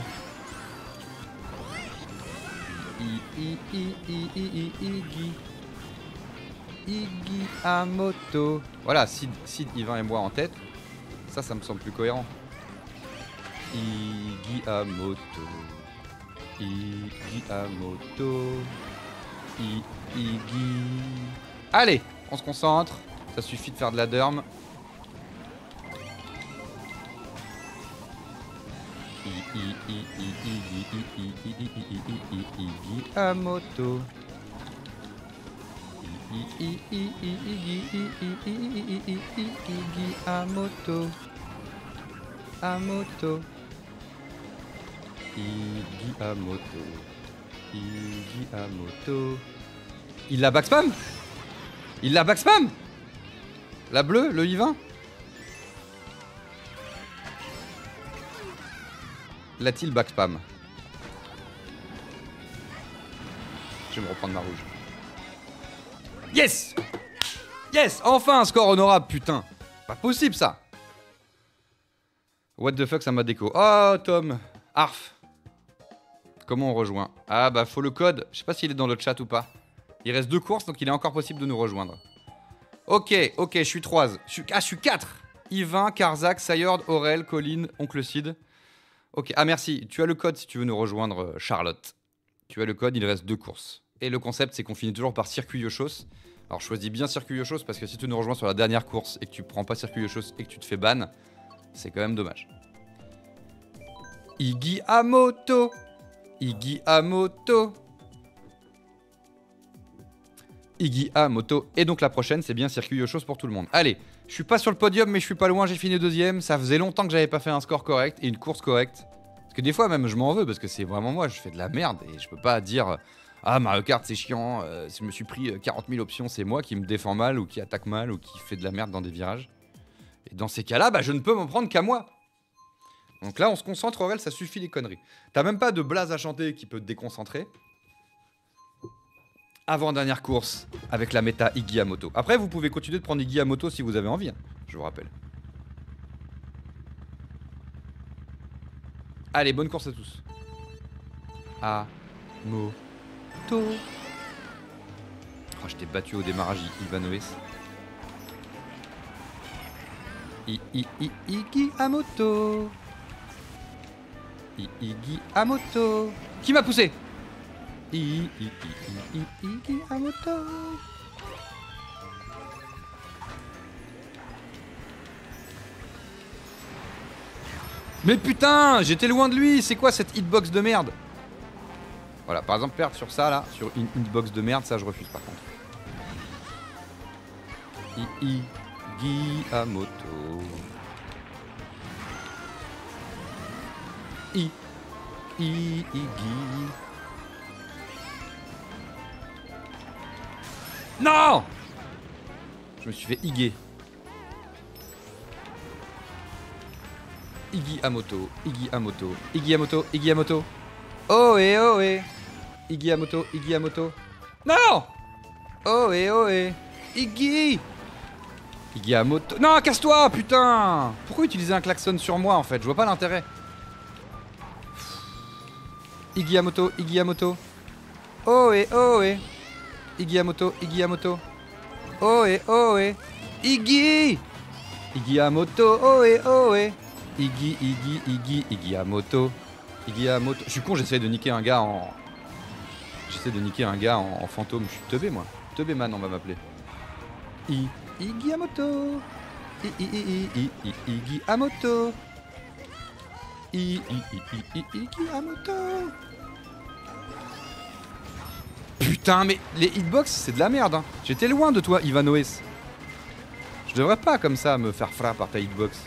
Iggy à moto. Voilà, Sid, Yvain et moi en tête. Ça me semble plus cohérent. Iggy à moto. Iggy à moto. Iggy. Allez, on se concentre. Ça suffit de faire de la derme. Iggy à moto. Iggy à moto. À moto. Iggy à moto. Iggy à moto. Il l'a backspam? Il l'a backspam? La bleue, le I20? L'a-t-il backspam? Je vais me reprendre ma rouge. Yes! Yes! Enfin un score honorable, putain! Pas possible ça! What the fuck, ça m'a déco. Oh, Tom! Arf! Comment on rejoint? Ah bah faut le code. Je sais pas s'il est dans le chat ou pas. Il reste 2 courses, donc il est encore possible de nous rejoindre. Ok, je suis 3. Je suis 4. Yvain, Karzak, Sayord, Aurel, Colline, Oncle Sid. Ok, ah merci. Tu as le code si tu veux nous rejoindre, Charlotte. Tu as le code, il reste 2 courses. Et le concept, c'est qu'on finit toujours par Circuit Yoshos. Alors choisis bien Circuit Yoshos parce que si tu nous rejoins sur la dernière course et que tu prends pas Circuit Yoshos et que tu te fais ban, c'est quand même dommage. Iggy à moto. Iggy à moto. Iggy à moto. Et donc la prochaine, c'est bien Circuit Yoshos pour tout le monde. Allez, je suis pas sur le podium, mais je suis pas loin, j'ai fini 2ème. Ça faisait longtemps que j'avais pas fait un score correct et une course correcte. Parce que des fois, même, je m'en veux, parce que c'est vraiment moi, je fais de la merde et je peux pas dire ah, Mario Kart, c'est chiant, je me suis pris 40 000 options, c'est moi qui me défends mal ou qui attaque mal ou qui fait de la merde dans des virages. Et dans ces cas-là, bah, je ne peux m'en prendre qu'à moi. Donc là, on se concentre, Aurel, ça suffit les conneries. T'as même pas de blase à chanter qui peut te déconcentrer. Avant-dernière course avec la méta Iggy à moto. Après, vous pouvez continuer de prendre Iggy à moto si vous avez envie, hein, je vous rappelle. Allez, bonne course à tous. À moto. Oh, je t'ai battu au démarrage, Ivanoes. Iggy à moto. Iggy à moto. Qui m'a poussé? Iggy à moto. Mais putain, j'étais loin de lui. C'est quoi cette hitbox de merde? Voilà, par exemple, perdre sur ça là, sur une hitbox de merde, ça je refuse par contre. Iggy à moto. Iggy. Non! Je me suis fait higuer. Iggy à moto, Iggy à moto, Iggy à moto, Iggy à moto. Oh et oh et. Iggy à moto, Iggy à moto. Non! Oh et oh et. Iggy! Iggy à moto. Non, casse-toi, putain! Pourquoi utiliser un klaxon sur moi en fait? Je vois pas l'intérêt. Iggy à moto, Iggy à moto. Oh et oh et. Iggy à moto, Iggy à moto. Oh et oh et. Iggy! Iggy à moto, oh et oh et. Iggy, Iggy, Iggy, Iggy à moto. Iggy à moto. Je suis con, j'essaie de niquer un gars en... J'essaie de niquer un gars en fantôme. Je suis teubé moi. Teubé man on va m'appeler. Iggy à moto. Iggy à moto. Iggy à moto. Putain mais les hitbox c'est de la merde hein. J'étais loin de toi Ivanoes. Je devrais pas comme ça me faire frapper par ta hitbox.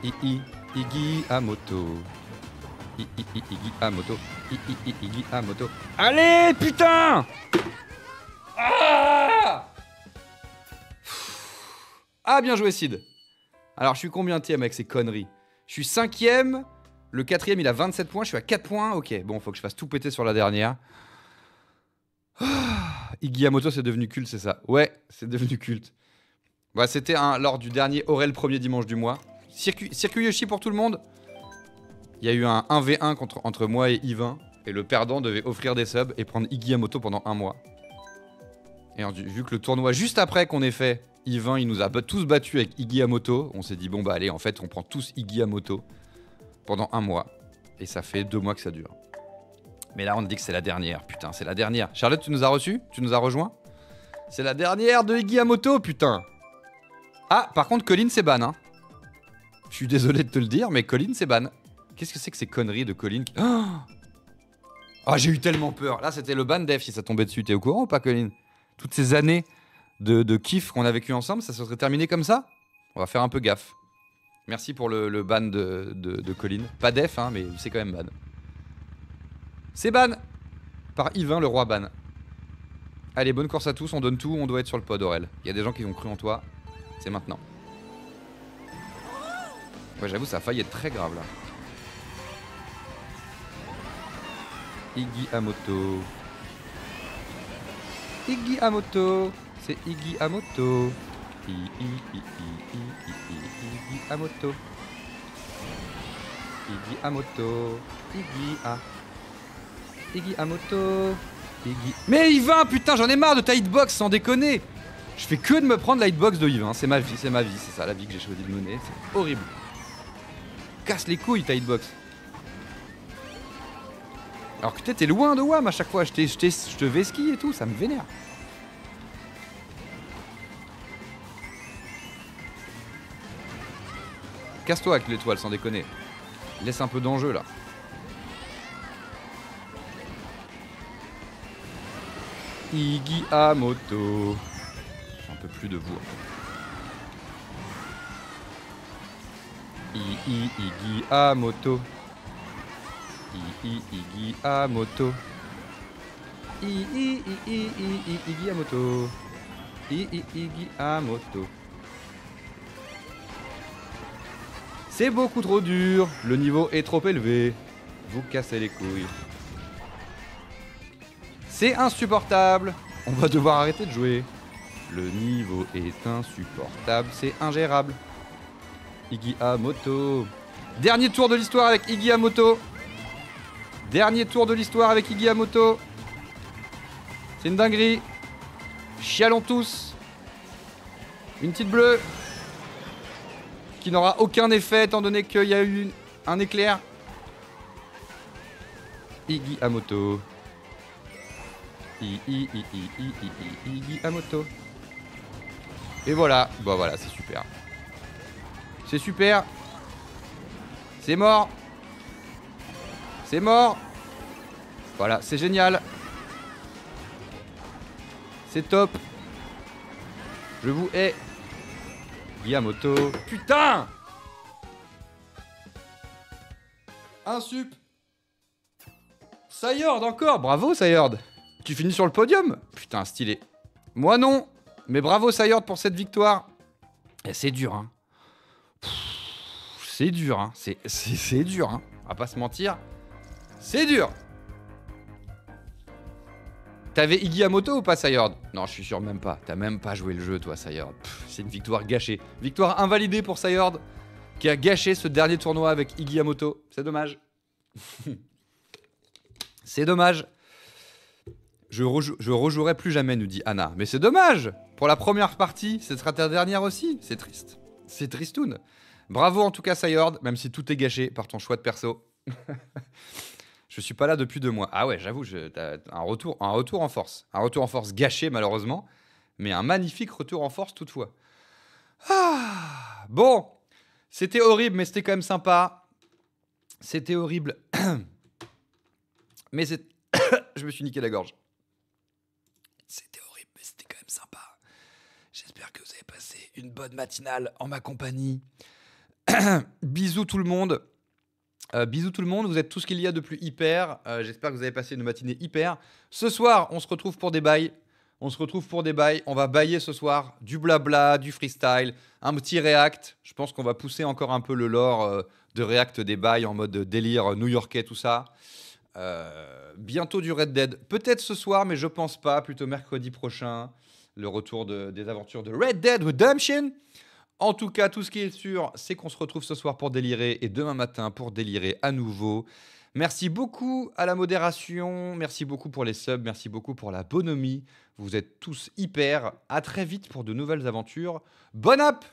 Iggy à moto. Iggy à moto. Iggy à moto. Allez putain! Ah bien joué Sid. Alors je suis combien de avec ces conneries? Je suis 5ème. Le 4ème il a 27 points. Je suis à 4 points. Ok bon faut que je fasse tout péter sur la dernière. Iggy à moto c'est devenu culte c'est ça? Ouais c'est devenu culte. Bah, c'était lors du dernier Aurel premier dimanche du mois. Circuit Yoshi pour tout le monde. Il y a eu un 1v1 entre moi et Yvain. Et le perdant devait offrir des subs et prendre Iggy à moto pendant 1 mois. Et alors, vu que le tournoi juste après qu'on ait fait, Yvain il nous a tous battus avec Iggy à moto. On s'est dit bon bah allez en fait on prend tous Iggy à moto pendant 1 mois. Et ça fait 2 mois que ça dure. Mais là on dit que c'est la dernière, putain c'est la dernière. Charlotte tu nous as reçus? Tu nous as rejoint? C'est la dernière de Iggy à moto putain. Ah par contre Colline c'est ban hein. Je suis désolé de te le dire, mais Colin, c'est ban. Qu'est-ce que c'est que ces conneries de Colin j'ai eu tellement peur. Là, c'était le ban d'Ef si ça tombait dessus. T'es au courant ou pas, Colin? Toutes ces années de kiff qu'on a vécu ensemble, ça se serait terminé comme ça? On va faire un peu gaffe. Merci pour le ban de Colin. Pas d'Ef, hein, mais c'est quand même ban. C'est ban par Yvain, le roi ban. Allez, bonne course à tous, on donne tout, on doit être sur le pod, Aurel. Il y a des gens qui ont cru en toi, c'est maintenant. Ouais, j'avoue, ça a failli être très grave, là. Iggy Amoto. Iggy Amoto. C'est Iggy Amoto. Iggy Amoto. Iggy Amoto. Iggy Amoto. Iggy... Mais Yvain, putain, j'en ai marre de ta hitbox, sans déconner. Je fais que de me prendre la hitbox de Yvain. C'est ma vie, c'est ça la vie que j'ai choisi de mener. C'est horrible. Casse les couilles ta hitbox. Alors que t'es loin de WAM à chaque fois, je te vesquille et tout, ça me vénère. Casse-toi avec l'étoile, sans déconner. Laisse un peu d'enjeu là. Iggy Amoto. J'en peux plus de vous. Iggy Amoto. Iggy Amoto. Iggy Amoto. Iggy Amoto. C'est beaucoup trop dur, le niveau est trop élevé. Vous cassez les couilles. C'est insupportable. On va devoir arrêter de jouer. Le niveau est insupportable, c'est ingérable. Iggy Amoto. Dernier tour de l'histoire avec Iggy Amoto. Dernier tour de l'histoire avec Iggy Amoto. C'est une dinguerie. Chialons tous. Une petite bleue. Qui n'aura aucun effet étant donné qu'il y a eu un éclair. Iggy Amoto. Iggy Amoto. Et voilà. Bon voilà, c'est super. C'est super. C'est mort. C'est mort. Voilà, c'est génial. C'est top. Je vous hais. Yamoto. Putain! Un sup. Sayord encore. Bravo Sayord. Tu finis sur le podium. Putain, stylé. Moi non. Mais bravo Sayord pour cette victoire. Et c'est dur, hein. C'est dur, hein. C'est dur, hein. On va pas se mentir. C'est dur. T'avais Iggy Amoto ou pas, Sayord? Non, je suis sûr même pas. T'as même pas joué le jeu, toi, Sayord. C'est une victoire gâchée. Victoire invalidée pour Sayord, qui a gâché ce dernier tournoi avec Iggy Amoto. C'est dommage. C'est dommage. Je rejouerai plus jamais, nous dit Anna. Mais c'est dommage. Pour la première partie, ce sera ta dernière aussi. C'est triste. C'est tristoun. Bravo en tout cas, Sayord, même si tout est gâché par ton choix de perso. Je suis pas là depuis 2 mois. Ah ouais, j'avoue, t'as un retour en force. Un retour en force gâché, malheureusement. Mais un magnifique retour en force, toutefois. Ah, bon. C'était horrible, mais c'était quand même sympa. C'était horrible. Mais c'est... Je me suis niqué la gorge. C'était horrible, mais c'était quand même sympa. J'espère que vous avez passé une bonne matinale en ma compagnie. Bisous tout le monde. Bisous tout le monde, vous êtes tout ce qu'il y a de plus hyper. J'espère que vous avez passé une matinée hyper. Ce soir, on se retrouve pour des bails. On va bailler ce soir. Du blabla, du freestyle, un petit react. Je pense qu'on va pousser encore un peu le lore de react des bails en mode délire new-yorkais, tout ça. Bientôt du Red Dead. Peut-être ce soir, mais je pense pas. Plutôt mercredi prochain. Le retour des aventures de Red Dead Redemption. En tout cas, tout ce qui est sûr, c'est qu'on se retrouve ce soir pour délirer et demain matin pour délirer à nouveau. Merci beaucoup à la modération, merci beaucoup pour les subs, merci beaucoup pour la bonhomie. Vous êtes tous hyper. À très vite pour de nouvelles aventures. Bonne app!